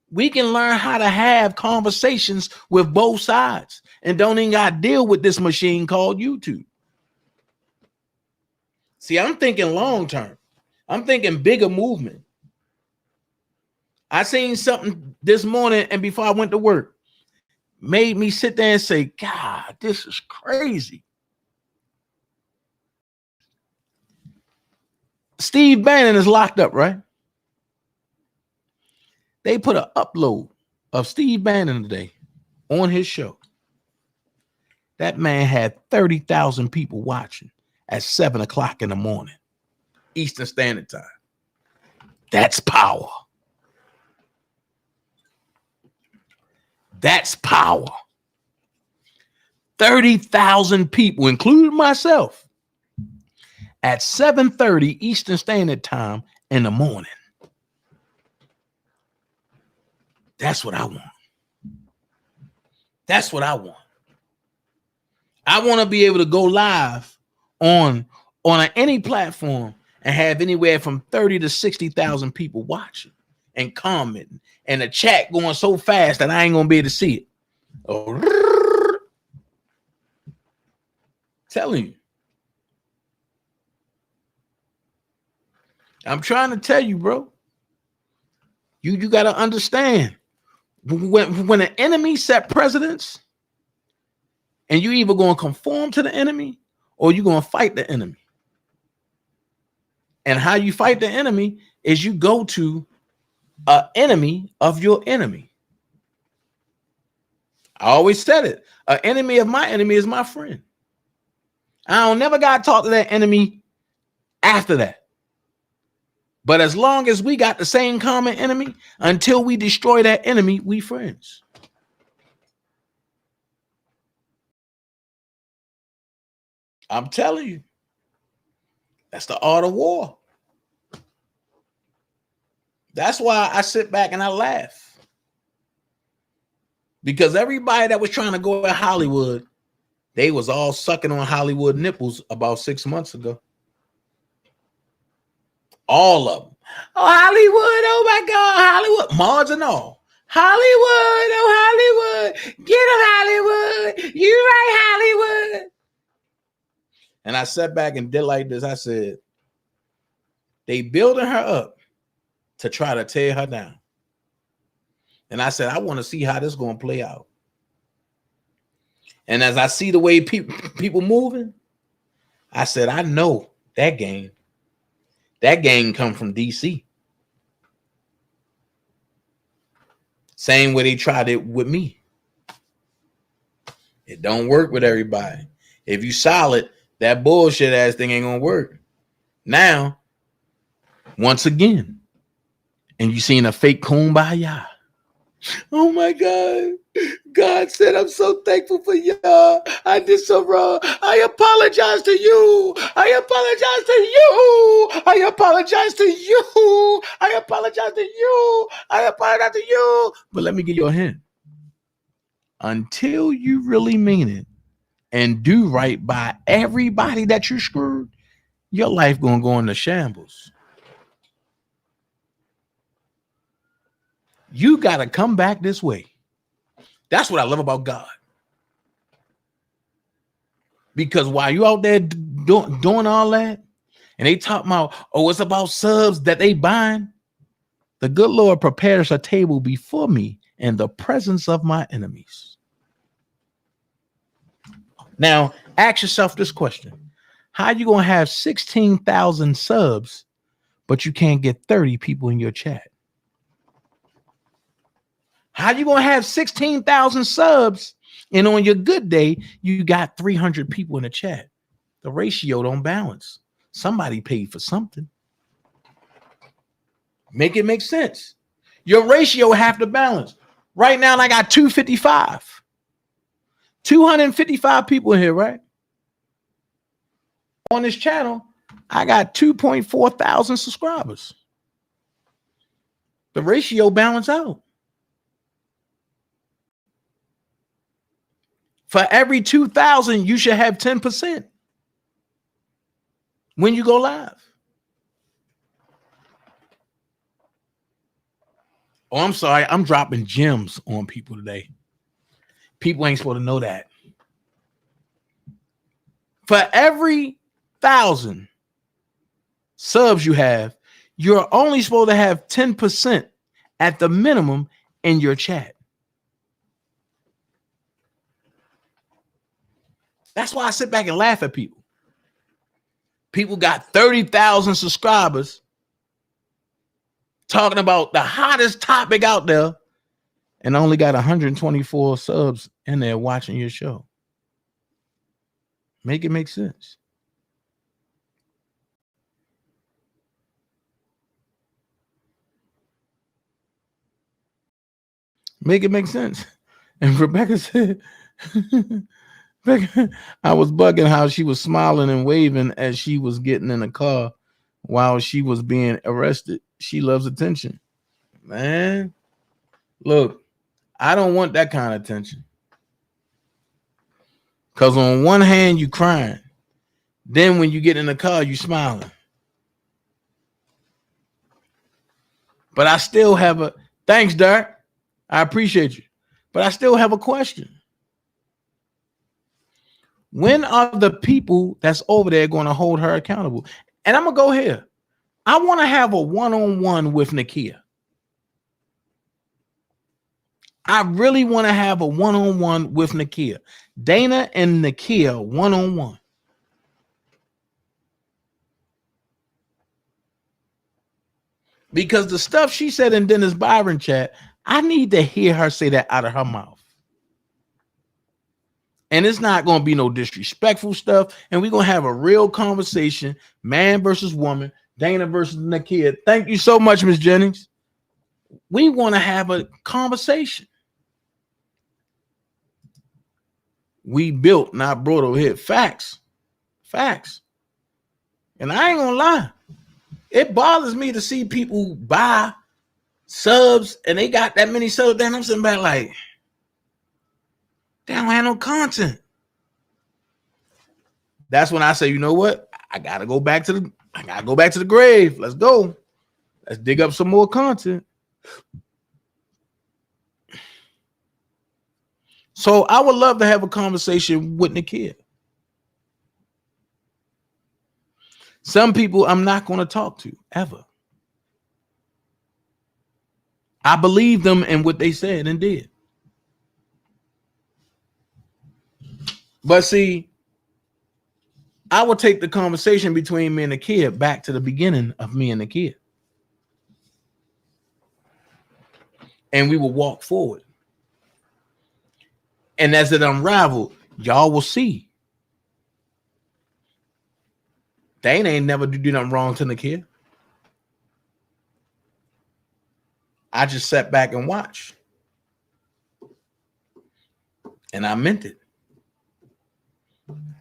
we can learn how to have conversations with both sides and don't even got to deal with this machine called YouTube. See, I'm thinking long term. I'm thinking bigger movement. I seen something this morning, and before I went to work, made me sit there and say, God, this is crazy. Steve Bannon is locked up, right? They put an upload of Steve Bannon today on his show. That man had 30,000 people watching at 7 o'clock in the morning, Eastern Standard Time. That's power. That's power. 30,000 people, including myself, at 7:30 Eastern Standard Time in the morning. That's what I want. That's what I want. I want to be able to go live on any platform and have anywhere from 30 to 60,000 people watching and commenting, and the chat going so fast that I ain't gonna be able to see it. Oh, telling you. I'm trying to tell you, bro. You got to understand, when an enemy set precedents, and you either going to conform to the enemy or you're going to fight the enemy. And how you fight the enemy is you go to an enemy of your enemy. I always said it. An enemy of my enemy is my friend. I don't never got to talk to that enemy after that. But as long as we got the same common enemy, until we destroy that enemy, we friends. I'm telling you. That's the art of war. That's why I sit back and I laugh. Because everybody that was trying to go to Hollywood, they was all sucking on Hollywood nipples about 6 months ago. All of them. Oh, Hollywood. Oh, my God. Hollywood. Marge and all. Hollywood. Oh, Hollywood. Get him, Hollywood. You right, Hollywood. And I sat back and did like this. I said, they building her up to try to tear her down. And I said, I want to see how this is going to play out. And as I see the way people moving, I said, I know that game. That game come from DC. Same way they tried it with me. It don't work with everybody. If you solid, that bullshit ass thing ain't gonna work. Now, once again, and you seen a fake kumbaya. Oh my God. God said, I'm so thankful for y'all. I did so wrong. I apologize to you. I apologize to you. I apologize to you. I apologize to you. I apologize to you. But let me give you a hint. Until you really mean it and do right by everybody that you screwed, your life gonna go into shambles. You got to come back this way. That's what I love about God. Because while you out there doing all that, and they talk about, oh, it's about subs that they bind, the good Lord prepares a table before me in the presence of my enemies. Now, ask yourself this question. How you going to have 16,000 subs, but you can't get 30 people in your chat? How you going to have 16,000 subs and on your good day, you got 300 people in the chat? The ratio don't balance. Somebody paid for something. Make it make sense. Your ratio have to balance. Right now, I got 255. 255 people in here, right? On this channel, I got 2.4 thousand subscribers. The ratio balance out. For every 2,000, you should have 10% when you go live. Oh, I'm sorry. I'm dropping gems on people today. People ain't supposed to know that. For every 1,000 subs you have, you're only supposed to have 10% at the minimum in your chat. That's why I sit back and laugh at people. People got 30,000 subscribers talking about the hottest topic out there and only got 124 subs in there watching your show. Make it make sense. Make it make sense. And Rebecca said, I was bugging how she was smiling and waving as she was getting in the car while she was being arrested. She loves attention. Man, look, I don't want that kind of attention. Because on one hand, you crying. Then when you get in the car, you smiling. But I still have a, thanks, Dirk. I appreciate you. But I still have a question. When are the people that's over there going to hold her accountable? And I'm going to go here. I want to have a one-on-one with Nakia. I really want to have a one-on-one with Nakia. Dana and Nakia one-on-one. Because the stuff she said in Dennis Byron chat, I need to hear her say that out of her mouth. And it's not going to be no disrespectful stuff. And we're going to have a real conversation, man versus woman, Dana versus Nakia. Thank you so much, Miss Jennings. We want to have a conversation. We built, not brought over here. Facts. Facts. And I ain't going to lie. It bothers me to see people buy subs and they got that many subs. Then I'm sitting back like, they don't have no content. That's when I say, you know what? I gotta go back to the grave. Let's go. Let's dig up some more content. So I would love to have a conversation with Nakia. Some people I'm not going to talk to ever. I believe them in what they said and did. But see, I will take the conversation between me and the kid back to the beginning of me and the kid. And we will walk forward. And as it unraveled, y'all will see. They ain't never do nothing wrong to the kid. I just sat back and watched. And I meant it.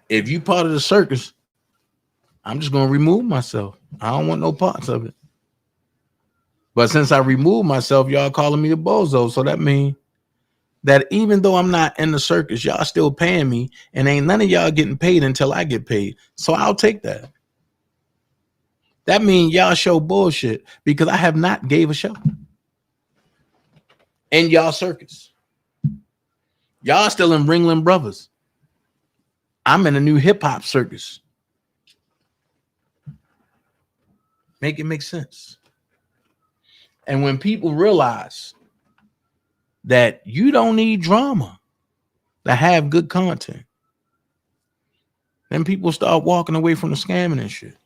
If you part of the circus, I'm just going to remove myself. I don't want no parts of it. But since I removed myself, y'all calling me a bozo. So that means that even though I'm not in the circus, y'all still paying me, and ain't none of y'all getting paid until I get paid. So I'll take that. That means y'all show bullshit because I have not gave a show in y'all circus. Y'all still in Ringling Brothers. I'm in a new hip hop circus. Make it make sense. And when people realize that you don't need drama to have good content, then people start walking away from the scamming and shit.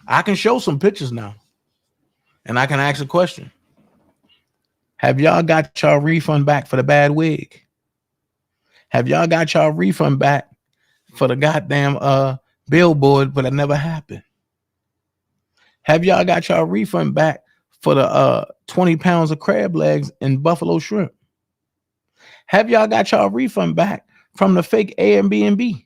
I can show some pictures now, and I can ask a question. Have y'all got y'all refund back for the bad wig? Have y'all got y'all refund back for the goddamn billboard, but it never happened? Have y'all got y'all refund back for the 20 pounds of crab legs and buffalo shrimp? Have y'all got y'all refund back from the fake Airbnb?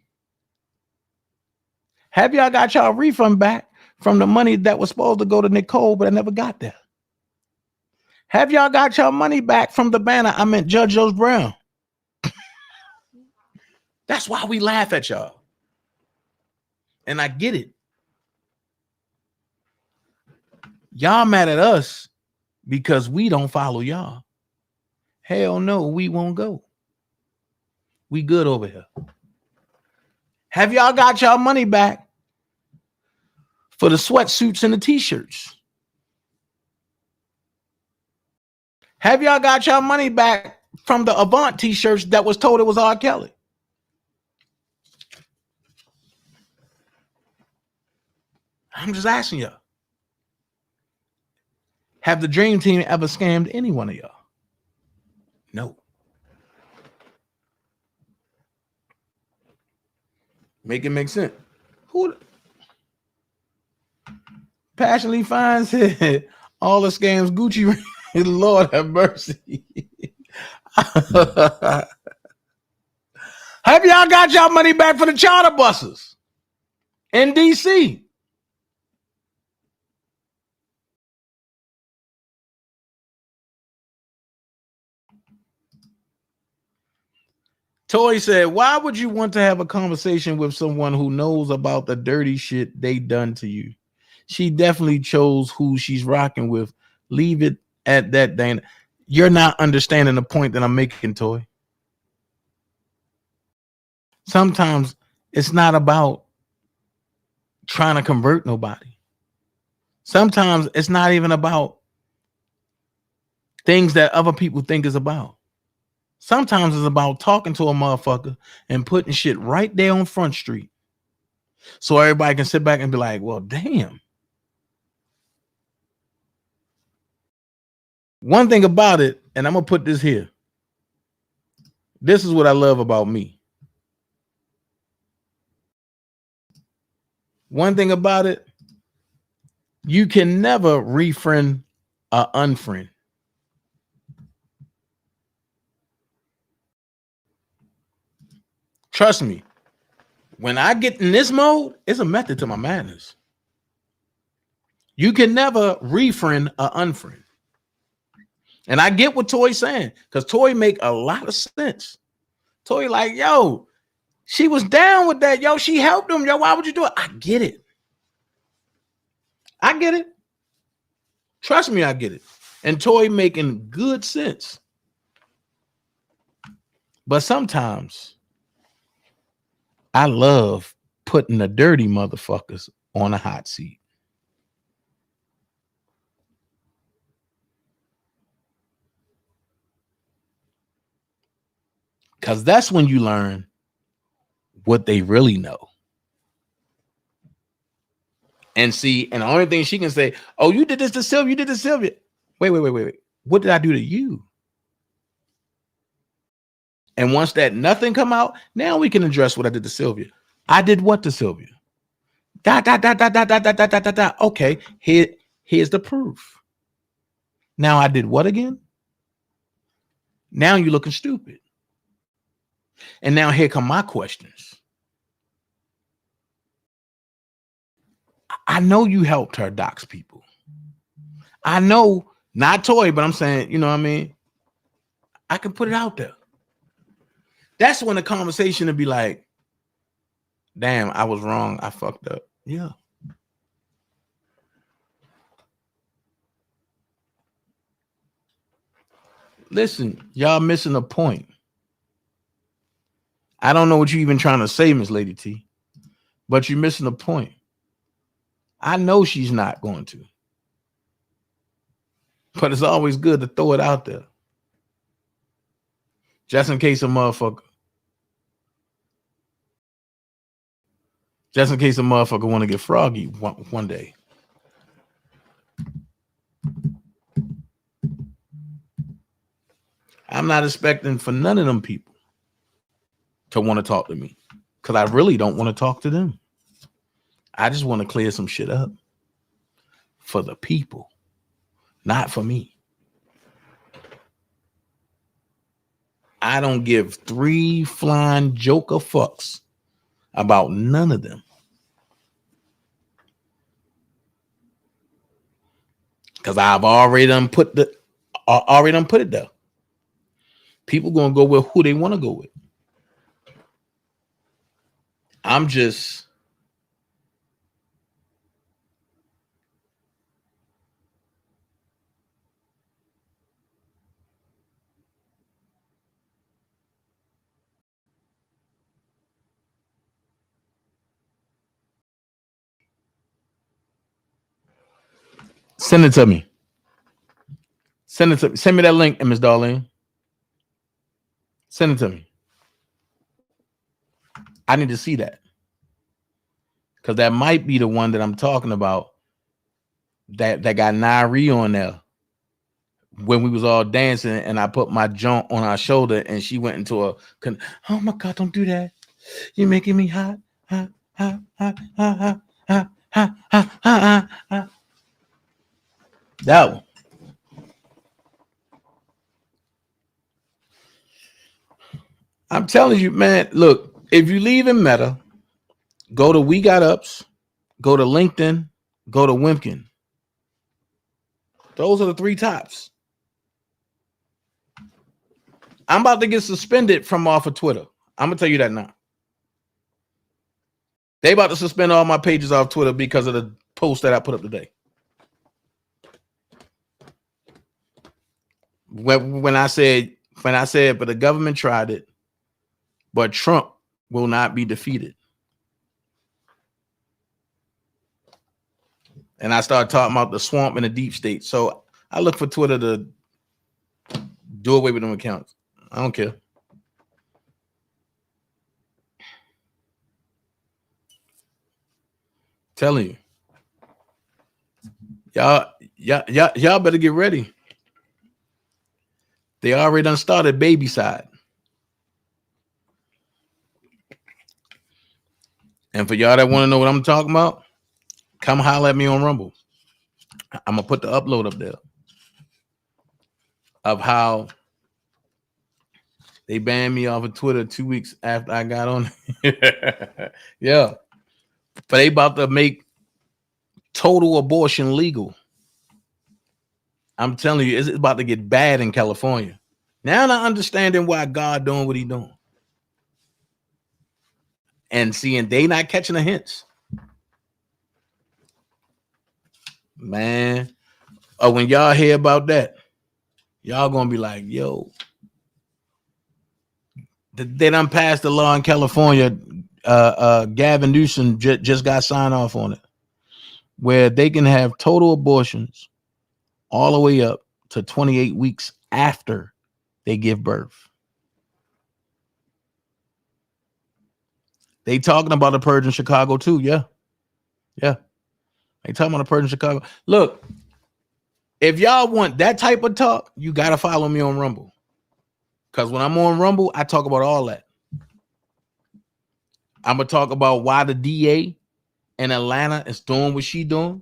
Have y'all got y'all refund back from the money that was supposed to go to Nicole, but I never got there? Have y'all got y'all money back from the banner? I meant Judge Joe Brown. That's why we laugh at y'all. And I get it. Y'all mad at us because we don't follow y'all. Hell no, we won't go. We good over here. Have y'all got y'all money back for the sweatsuits and the t-shirts? Have y'all got y'all money back from the Avant t-shirts that was told it was R. Kelly? I'm just asking y'all. Have the Dream Team ever scammed any one of y'all? No. Make it make sense. Who? Passionately Fine said all the scams Gucci. Lord have mercy. Have y'all got y'all money back for the charter buses in DC? Toy said, why would you want to have a conversation with someone who knows about the dirty shit they done to you? She definitely chose who she's rocking with. Leave it at that, Dana. You're not understanding the point that I'm making, Toy. Sometimes it's not about trying to convert nobody. Sometimes it's not even about things that other people think is about. Sometimes it's about talking to a motherfucker and putting shit right there on Front Street so everybody can sit back and be like, well, damn, One thing about it, and I'm gonna put this here. This is what I love about me. One thing about it, you can never refriend or unfriend. Trust me, when I get in this mode, it's a method to my madness. You can never refriend or unfriend. And I get what Toy's saying, because Toy make a lot of sense. Toy like, yo, she was down with that. Yo, she helped him. Yo, why would you do it? I get it. I get it. Trust me, I get it. And Toy making good sense. But sometimes I love putting the dirty motherfuckers on a hot seat. Because that's when you learn what they really know. And see, and the only thing she can say, oh, you did this to Sylvia, you did this to Sylvia. Wait. What did I do to you? And once that nothing come out, now we can address what I did to Sylvia. I did what to Sylvia? Okay, here's the proof. Now I did what again? Now you're looking stupid. And now here come my questions. I know you helped her dox people. I know, not Toy, but I'm saying, you know what I mean? I can put it out there. That's when the conversation would be like, damn, I was wrong. I fucked up. Yeah. Listen, y'all missing a point. I don't know what you're even trying to say, Miss Lady T, but you're missing a point. I know she's not going to. But it's always good to throw it out there. Just in case a motherfucker. Just in case a motherfucker want to get froggy one day. I'm not expecting for none of them people to want to talk to me, because I really don't want to talk to them. I just want to clear some shit up for the people, not for me. I don't give 3 flying joker fucks about none of them. Because I've already done put it there. People gonna go with who they want to go with. I'm just send it to me. Send it to me. Send me that link, Ms. Darlene. Send it to me. I need to see that. Because that might be the one that I'm talking about. That got Nairi on there. When we was all dancing and I put my joint on her shoulder and she went into a, oh my God, don't do that. You're making me hot. Hot, hot, hot, hot, hot, hot, hot, hot, hot, hot. That one. I'm telling you, man, look, if you leave in Meta, go to We Got Ups, go to LinkedIn, go to Wimpkin. Those are the 3 tops. I'm about to get suspended from off of Twitter. I'm going to tell you that now. They about to suspend all my pages off Twitter because of the post that I put up today. When I said, but the government tried it, but Trump will not be defeated. And I started talking about the swamp and the deep state. So I look for Twitter to do away with them accounts. I don't care. Telling you. Y'all better get ready. They already done started baby side. And for y'all that want to know what I'm talking about, come holler at me on Rumble. I'm gonna put the upload up there of how they banned me off of Twitter 2 weeks after I got on. Yeah. But they about to make total abortion legal. I'm telling you, it's about to get bad in California. Now I'm understanding why God doing what he doing. And seeing they not catching the hints. Man. When y'all hear about that, y'all gonna be like, yo, they done passed the law in California. Gavin Newsom just got signed off on it, where they can have total abortions all the way up to 28 weeks after they give birth. They talking about a purge in Chicago too. Yeah. They talking about a purge in Chicago. Look, if y'all want that type of talk, you got to follow me on Rumble. Because when I'm on Rumble, I talk about all that. I'm going to talk about why the DA in Atlanta is doing what she doing.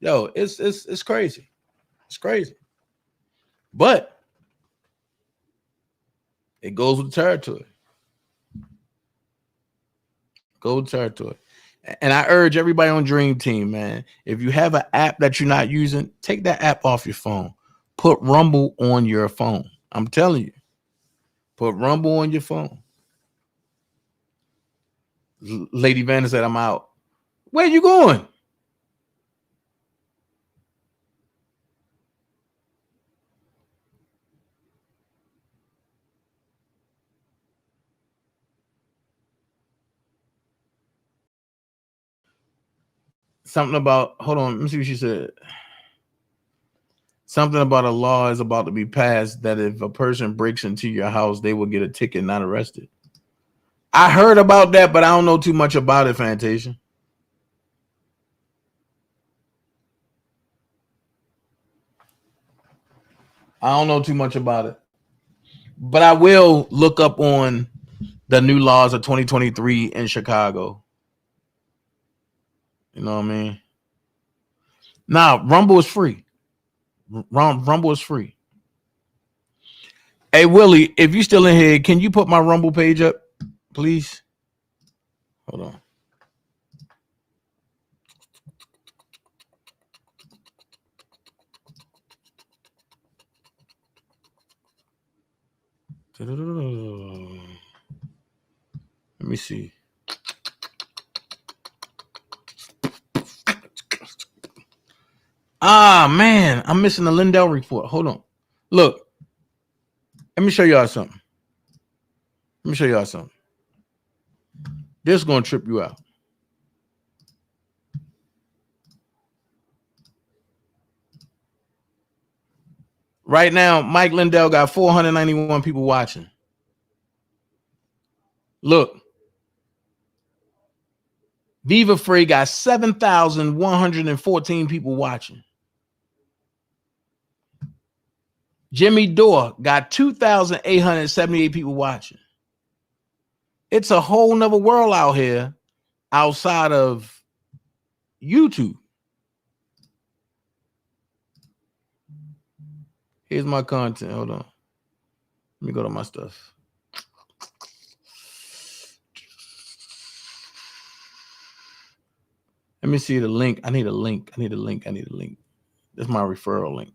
Yo, it's crazy. It's crazy. But it goes with the territory. Go with territory. And I urge everybody on Dream Team, man, if you have an app that you're not using, take that app off your phone. Put Rumble on your phone. I'm telling you. Put Rumble on your phone. Lady Vanna said, I'm out. Where you going? Something about, hold on, let me see what she said. Something about a law is about to be passed that if a person breaks into your house, they will get a ticket, not arrested. I heard about that, but I don't know too much about it, Fantasia. I don't know too much about it. But I will look up on the new laws of 2023 in Chicago. You know what I mean? Now, Rumble is free. Rumble is free. Hey, Willie, if you still in here, can you put my Rumble page up, please? Hold on. Let me see. Ah, man, I'm missing the Lindell report. Hold on. Look, let me show y'all something. This is going to trip you out. Right now, Mike Lindell got 491 people watching. Look. Viva Free got 7,114 people watching. Jimmy Dore got 2,878 people watching. It's a whole nother world out here outside of YouTube. Here's my content. Hold on. Let me go to my stuff. Let me see the link. I need a link. This is my referral link.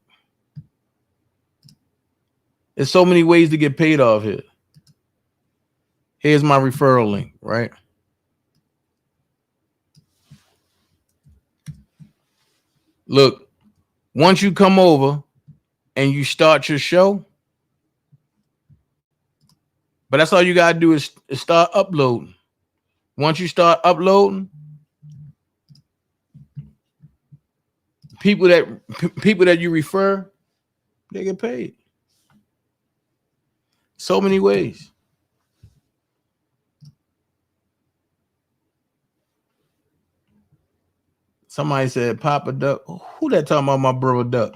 There's so many ways to get paid off here. Here's my referral link, right? Look, once you come over and you start your show, but that's all you got to do is start uploading. Once you start uploading, people that you refer, they get paid. So many ways. Somebody said Papa Duck. Who that talking about my brother Duck?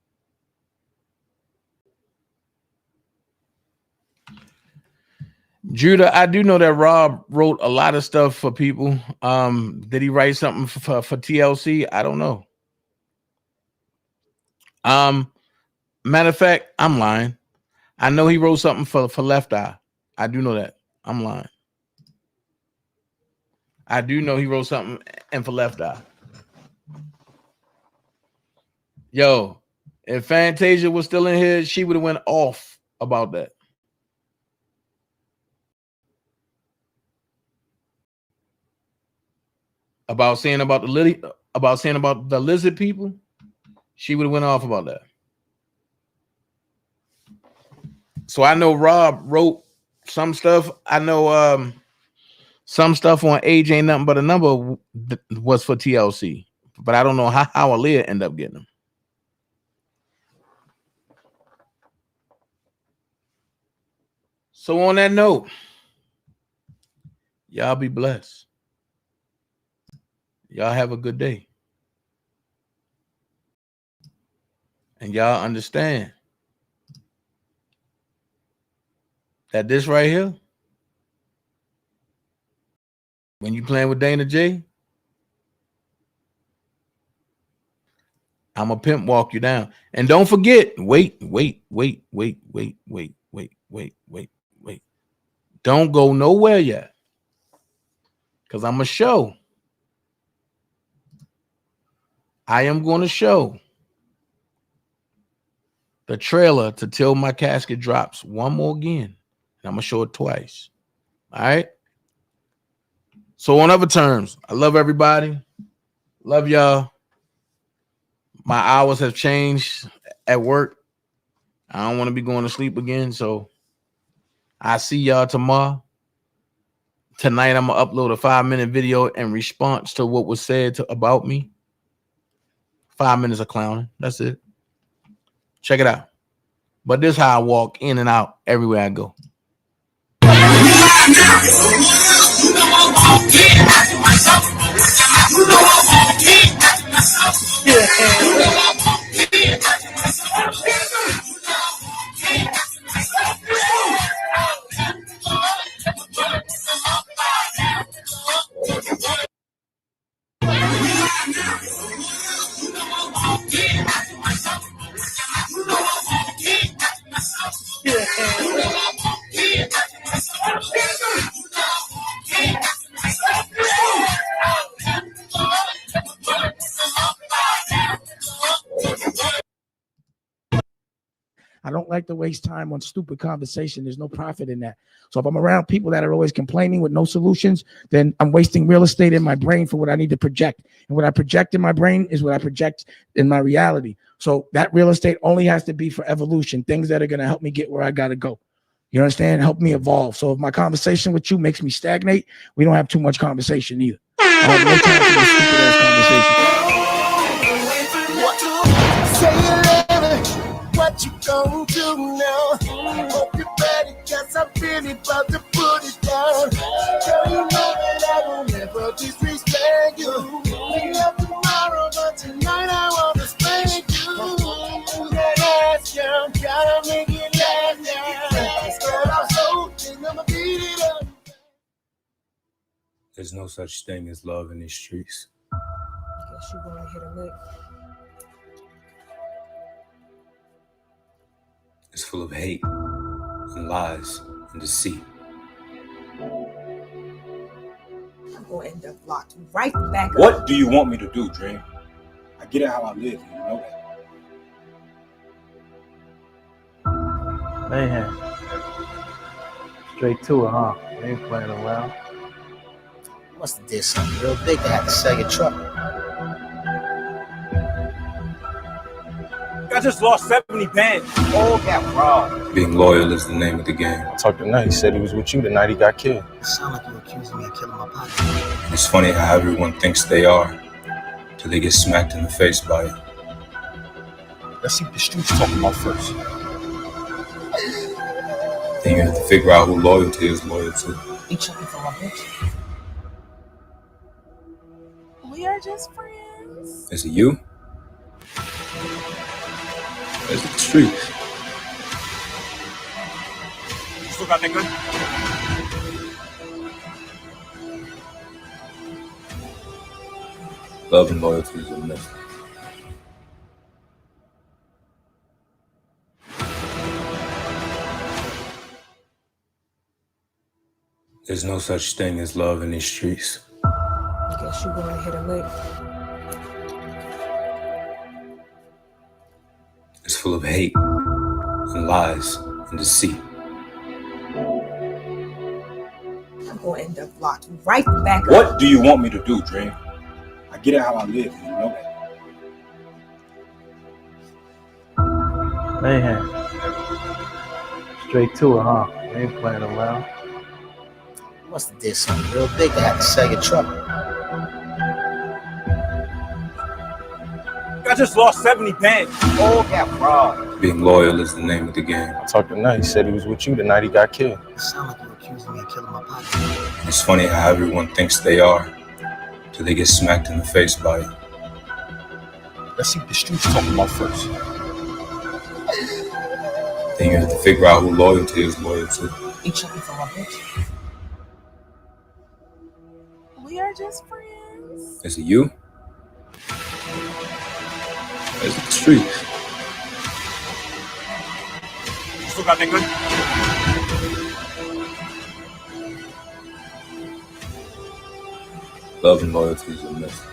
Judah, I do know that Rob wrote a lot of stuff for people. Did he write something for TLC? I don't know. Matter of fact, I'm lying. I know he wrote something for Left Eye. I do know that. I'm lying. I do know he wrote something and for Left Eye. Yo, if Fantasia was still in here, she would have went off about that. About saying about the lizard people, she would have went off about that. So I know Rob wrote some stuff. I know some stuff on Age Ain't Nothing But a Number was for TLC, but I don't know how Aaliyah ended up getting them. So on that note, y'all be blessed. Y'all have a good day. And y'all understand that this right here, when you playing with Dana J, I'm a pimp walk you down. And don't forget, wait. Don't go nowhere yet. Because I'm a show. I am going to show the trailer to Till My Casket drops one more again. And I'm going to show it twice. All right? So on other terms, I love everybody. Love y'all. My hours have changed at work. I don't want to be going to sleep again. So I see y'all tomorrow. Tonight, I'm going to upload a 5-minute video in response to what was said about me. 5 minutes of clowning. That's it. Check it out. But this is how I walk in and out everywhere I go. I don't like to waste time on stupid conversation. There's no profit in that. So if I'm around people that are always complaining with no solutions, then I'm wasting real estate in my brain for what I need to project. And what I project in my brain is what I project in my reality. So that real estate only has to be for evolution, things that are going to help me get where I got to go. You understand? Help me evolve. So if my conversation with you makes me stagnate, we don't have too much conversation either. I have no time for this stupid ass conversation. Say you love it, what you gonna do now? Hope you're ready, cause I'm really about to put it down. Girl, you know that I will never disrespect you. We love tomorrow, but tonight I wanna spank you. That ass, girl, gotta make it last now. Girl, I'm so thin, I'ma beat it up. There's no such thing as love in these streets. Guess you gonna hit a lick. It's full of hate and lies and deceit. I'm gonna end up locked right back up. What do you want me to do, Dream? I get it how I live, you know that. Man. Straight to it, huh? We ain't playing around. You must have did something real big to have to sell your truck. I just lost 70 bands. All got robbed. Being loyal is the name of the game. I talked to Knight. He said he was with you the night he got killed. It sound like you accusing me of killing my partner. And it's funny how everyone thinks they are till they get smacked in the face by it. Let's see what the streets talking about first. Then you have to figure out who loyalty is loyal to. You checking for my bitch? We are just friends. Is it you? Is it the streets? You still got that gun? Love and loyalty is a myth. There's no such thing as love in these streets. I guess you going to hit a lick. It's full of hate and lies and deceit. I'm going to end up locking right back up. What do you want me to do, Dream? I get it how I live, and you know that. Mayhem. Straight to it, huh? We ain't playing around. You must have did something real big to have to sell your truck. I just lost 70 bands. All got robbed. Being loyal is the name of the game. I talked to Nut. He said he was with you the night he got killed. It sounds like you're accusing me of killing my partner. It's funny how everyone thinks they are till they get smacked in the face by it. Let's see what the streets talking about first. Then you have to figure out who loyalty is loyal to. You checking for my bitch? We are just friends. Is it you? Or is it the streets? You still got that gun? Love and loyalty is a myth.